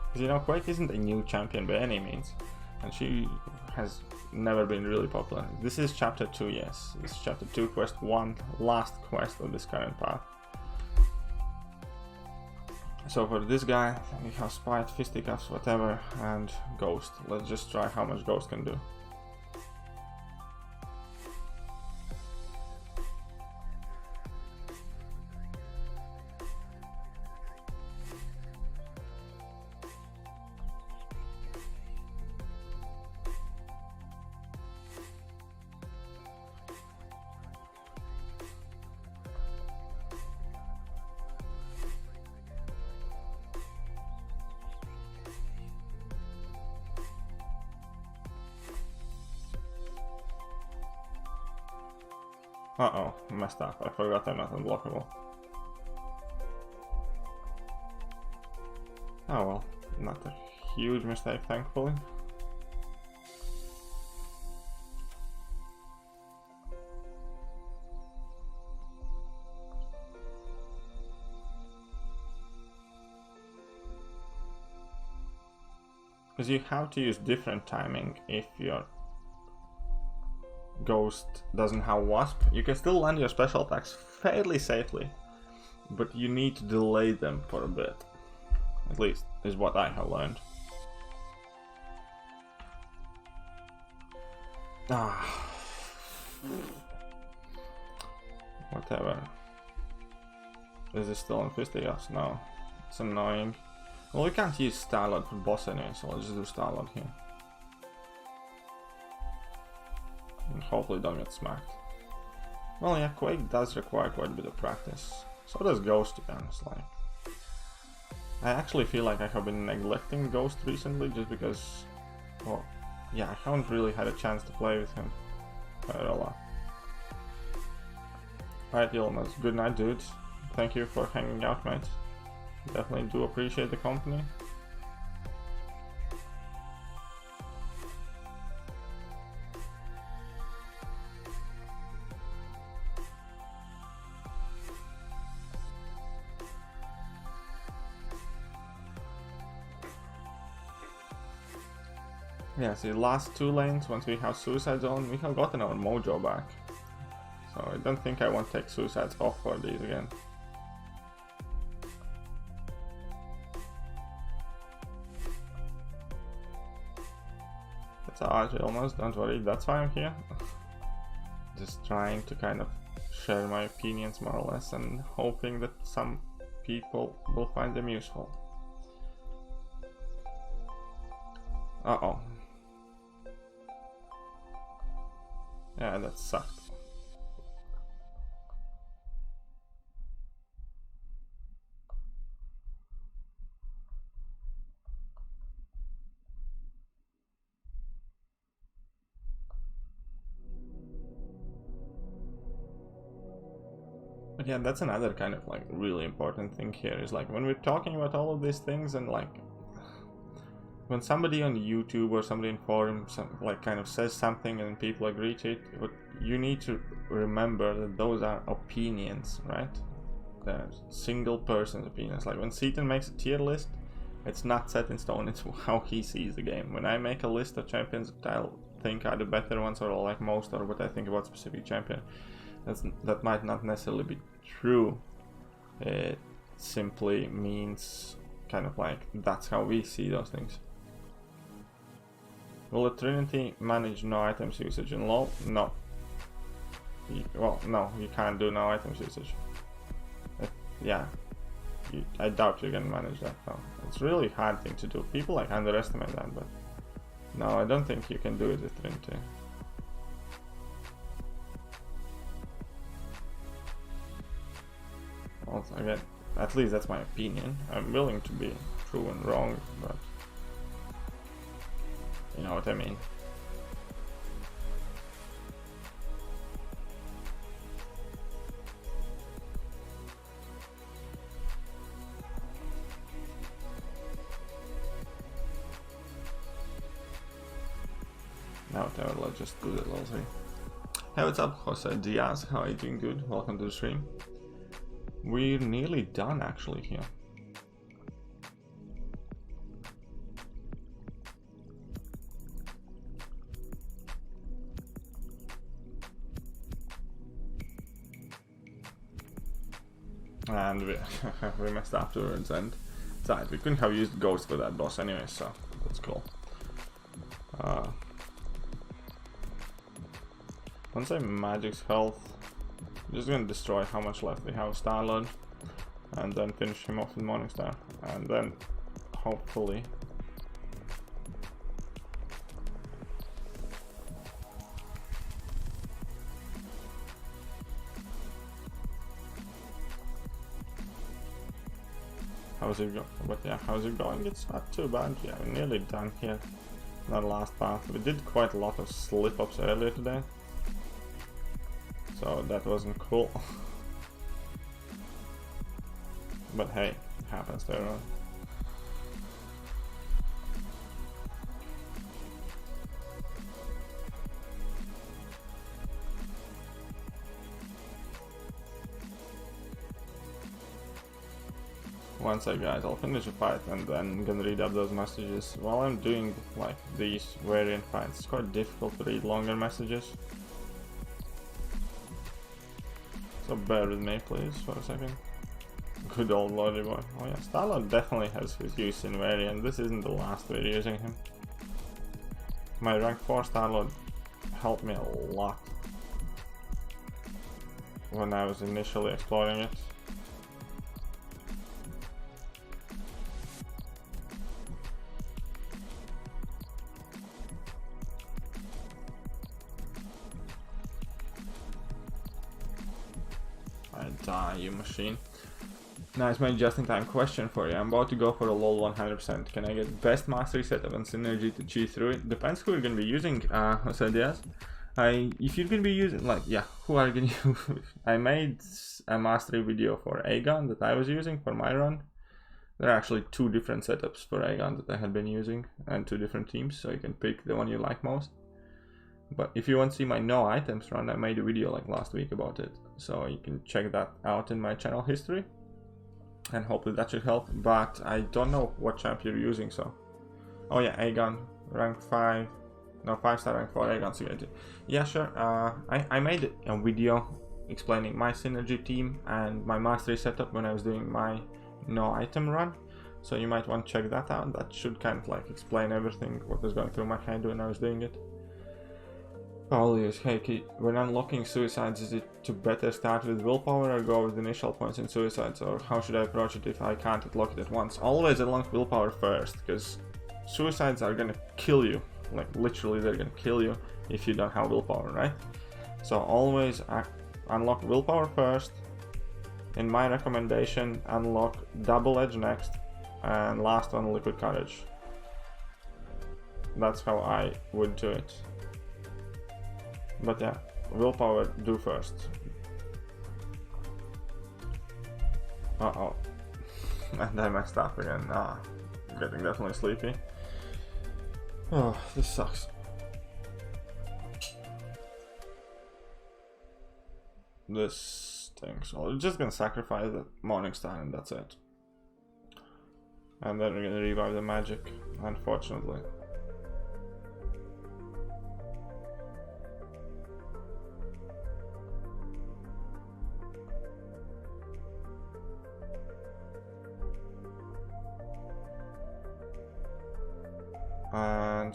Because, you know, Quake isn't a new champion by any means, and she has never been really popular. This is chapter 2, yes. This is chapter 2, quest 1, last quest of this current path. So for this guy, we have Spite, Fisticuffs, whatever, and Ghost. Let's just try how much Ghost can do. Uh-oh, messed up. I forgot I'm not unblockable. Oh well, not a huge mistake, thankfully. Because you have to use different timing if your Ghost doesn't have Wasp. You can still land your special attacks fairly safely, but you need to delay them for a bit. At least is what I have learned. Whatever. Is this still on Fisticuffs? No. It's annoying. Well, we can't use Starlord for boss anyway, so I'll just do Starlord here. And hopefully don't get smacked. Well, yeah, Quake does require quite a bit of practice. So does Ghost, to be honest. Like, I actually feel like I have been neglecting Ghost recently just because, well, yeah, I haven't really had a chance to play with him quite a lot. Alright, Yilmaz, good night, dude. Thank you for hanging out, mate. Definitely do appreciate the company. Yeah, see, last 2 lanes, once we have Suicide Zone, we have gotten our mojo back. So I don't think I want to take Suicides off for these again. That's alright, almost, don't worry, that's why I'm here. Just trying to kind of share my opinions more or less and hoping that some people will find them useful. Uh-oh. Yeah, that sucked. But yeah, that's another kind of like really important thing here is like when we're talking about all of these things and like when somebody on YouTube or somebody in forums like kind of says something and people agree to it, but you need to remember that those are opinions, right? They're single person's opinions. Like when Seaton makes a tier list, it's not set in stone, it's how he sees the game. When I make a list of champions that I'll think are the better ones or like most or what I think about specific champion, that might not necessarily be true. It simply means kind of like that's how we see those things. Will the Trinity manage no items usage in LoL? No. Well, no, you can't do no items usage. Yeah, I doubt you can manage that. No, it's really hard thing to do. People like underestimate that, but no, I don't think you can do it with Trinity. Also, again, at least that's my opinion. I'm willing to be proven wrong, but you know what I mean. Now whatever, let's just do the little thing. Hey, what's up, Jose Diaz? How are you doing? Good. Welcome to the stream. We're nearly done actually here. And we messed afterwards, and it's alright, we couldn't have used Ghost for that boss anyway, so that's cool. Once I Magic's health, I'm just gonna destroy how much left we have Star-Lord, and then finish him off with Morningstar, and then hopefully how's it going? But yeah, how's it going? It's not too bad. Yeah, we're nearly done here. Not last path. We did quite a lot of slip-ups earlier today, so that wasn't cool. But hey, it happens to everyone. One sec guys, I'll finish the fight and then I'm gonna read up those messages. While I'm doing like these variant fights, it's quite difficult to read longer messages. So bear with me please for a second. Good old Lordy boy. Oh yeah, Star-Lord definitely has his use in variant. This isn't the last we're using him. My rank 4 Star-Lord helped me a lot when I was initially exploring it. Die, you machine. Nice, my just-in-time question for you. I'm about to go for a LoL 100%. Can I get best mastery setup and synergy to cheat through it? Depends who you're gonna be using, Jose Diaz. If you're gonna be using, like, yeah, who are you gonna use? I made a mastery video for Aegon that I was using for my run. There are actually 2 different setups for Aegon that I had been using, and 2 different teams, so you can pick the one you like most. But if you want to see my no items run, I made a video like last week about it, so you can check that out in my channel history, and hopefully that should help. But I don't know what champ you're using, so oh yeah, Aegon rank 5, no 5-star rank 4 Aegon security. Yeah, sure. I made a video explaining my synergy team and my mastery setup when I was doing my no item run, so you might want to check that out. That should kind of like explain everything what was going through my head when I was doing it. Always, hey, when unlocking suicides, is it to better start with willpower or go with initial points in suicides, or how should I approach it if I can't unlock it at once? Always unlock willpower first, because suicides are gonna kill you. Like, literally, they're gonna kill you if you don't have willpower, right? So always unlock willpower first. In my recommendation, unlock double edge next, and last one, liquid courage. That's how I would do it. But yeah, willpower do first. Uh-oh. And I messed up again. Getting definitely sleepy. Oh, this sucks. This stinks. So we're just gonna sacrifice the Morning Star and that's it. And then we're gonna revive the magic, unfortunately. And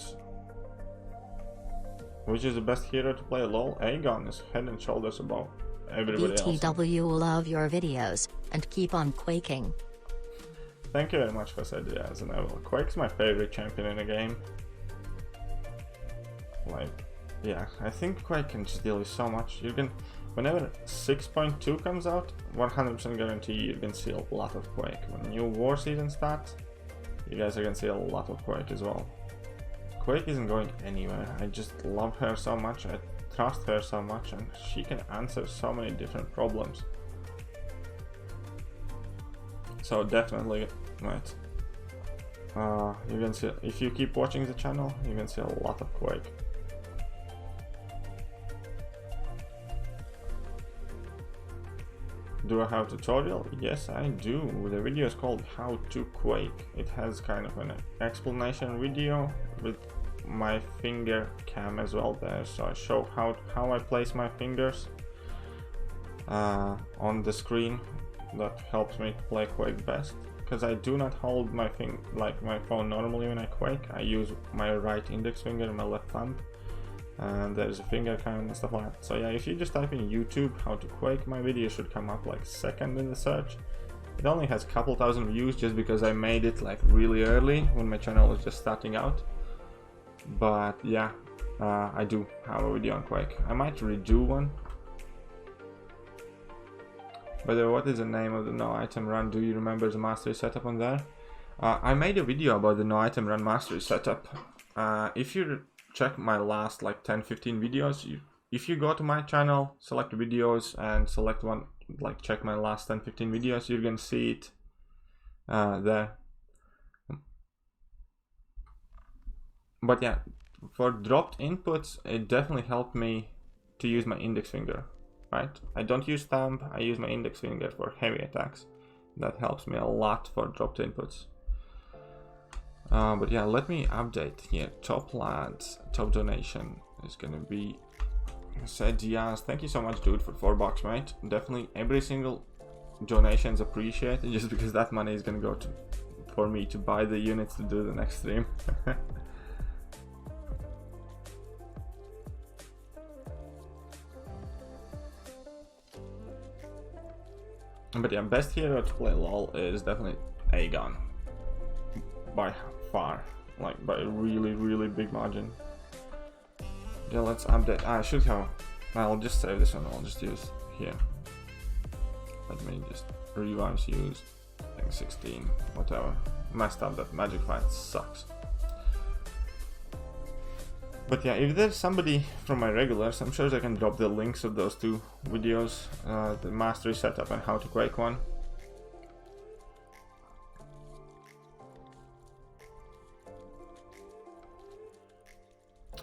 which is the best hero to play LoL? Aegon is head and shoulders above everybody else. BTW love your videos, and keep on quaking. Thank you very much, Jose Diaz and Evil. Quake's my favorite champion in the game. Like, yeah, I think Quake can just deal with so much. You can, whenever 6.2 comes out, 100% guarantee you can see a lot of Quake. When new war season starts, you guys are gonna see a lot of Quake as well. Quake isn't going anywhere. I just love her so much, I trust her so much, and she can answer so many different problems. So definitely, right. You can see, if you keep watching the channel, you can see a lot of Quake. Do I have a tutorial? Yes, I do. The video is called How to Quake. It has kind of an explanation video with my finger cam as well there. So I show how I place my fingers on the screen. That helps me play Quake best. Because I do not hold my phone normally when I Quake. I use my right index finger and my left thumb. And there's a finger cam and stuff like that. So yeah, if you just type in YouTube how to Quake, my video should come up like second in the search. It only has a couple thousand views just because I made it like really early when my channel was just starting out. But yeah, I do have a video on Quake. I might redo one. By the way, what is the name of the no item run? Do you remember the mastery setup on there? I made a video about the no item run mastery setup. If you check my last like 10-15 videos, if you go to my channel, select videos and select one, like check my last 10-15 videos, you can see it there. But yeah, for dropped inputs, it definitely helped me to use my index finger, right? I don't use thumb, I use my index finger for heavy attacks. That helps me a lot for dropped inputs. But yeah, let me update here. Top lads, top donation is gonna be said Diaz. Thank you so much, dude, for $4, mate. Definitely every single donation is appreciated, just because that money is gonna go for me to buy the units to do the next stream. But yeah, best hero to play LoL is definitely Aegon. By far, like by a really big margin. Yeah, let's update. I should have. I'll just save this one. I'll just use here. Let me just revives used. I think 16, whatever. Messed up. That magic fight sucks. But yeah, if there's somebody from my regulars, I'm sure they can drop the links of those two videos, the mastery setup and how to Quake one.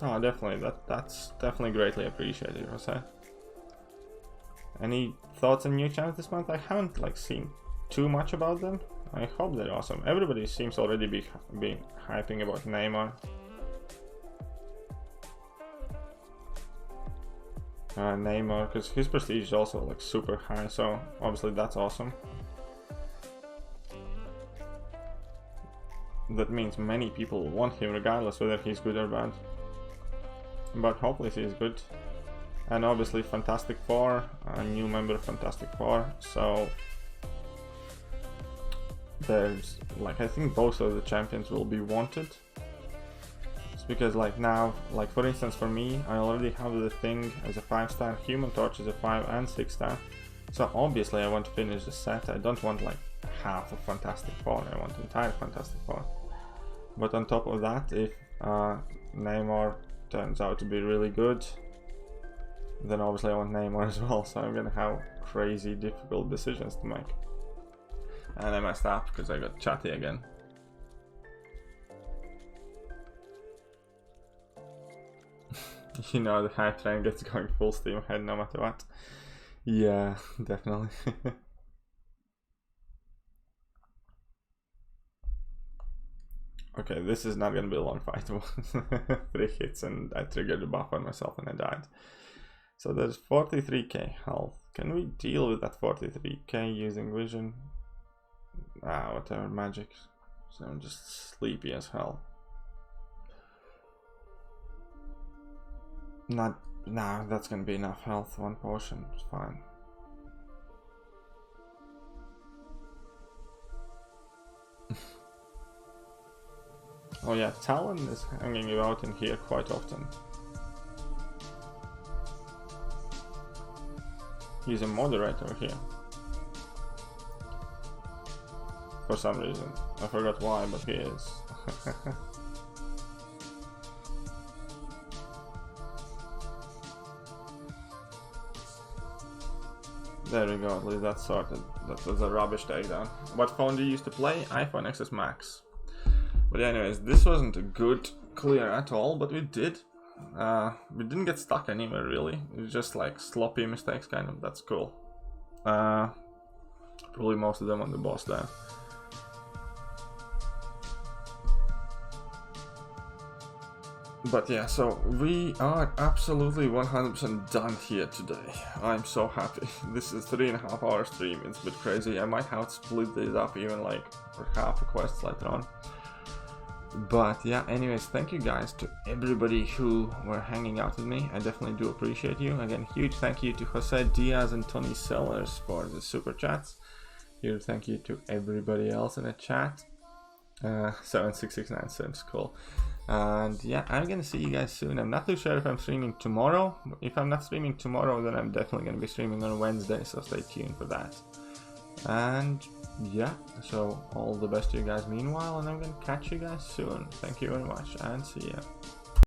Oh, definitely. That's definitely greatly appreciated, Jose. Any thoughts on new channels this month? I haven't like seen too much about them. I hope they're awesome. Everybody seems already be hyping about Neymar. Neymar, because his prestige is also like super high, so obviously that's awesome. That means many people want him regardless whether he's good or bad. but hopefully she's good. And obviously Fantastic Four, a new member of Fantastic Four, so there's like, I think both of the champions will be wanted. It's because like now, like for instance for me, I already have the Thing as a 5-star, Human Torch as a 5 and 6-star, so obviously I want to finish the set. I don't want like half of Fantastic Four, I want entire Fantastic Four. But on top of that, if Namor turns out to be really good, then obviously I want Namor as well, so I'm gonna have crazy difficult decisions to make. And I messed up because I got chatty again. You know, the hype train gets going full steam ahead no matter what. Yeah, definitely. Okay, this is not gonna be a long fight. 3 hits and I triggered the buff on myself and I died. So there's 43k health. Can we deal with that 43k using vision? Ah, whatever, magic. So I'm just sleepy as hell. Nah, that's gonna be enough health. 1 potion, it's fine. Oh yeah, Talon is hanging out in here quite often. He's a moderator here. For some reason. I forgot why, but he is. There we go, at least that's sorted. That was a rubbish takedown. What phone do you use to play? iPhone XS Max. But anyways, this wasn't a good clear at all, but we did. We didn't get stuck anywhere really. It was just like sloppy mistakes kind of. That's cool. Probably most of them on the boss there. But yeah, so we are absolutely 100% done here today. I'm so happy. This is 3.5 hour stream. It's a bit crazy. I might have to split these up even like for half a quest later on. But yeah, anyways, thank you guys to everybody who were hanging out with me. I definitely do appreciate you. Again, huge thank you to Jose Diaz and Tony Sellers for the super chats. Huge thank you to everybody else in the chat. 7669 cents, cool. And yeah, I'm gonna see you guys soon. I'm not too sure if I'm streaming tomorrow. If I'm not streaming tomorrow, then I'm definitely gonna be streaming on Wednesday, so stay tuned for that. And yeah, so all the best to you guys meanwhile, and I'm gonna catch you guys soon. Thank you very much, and see ya.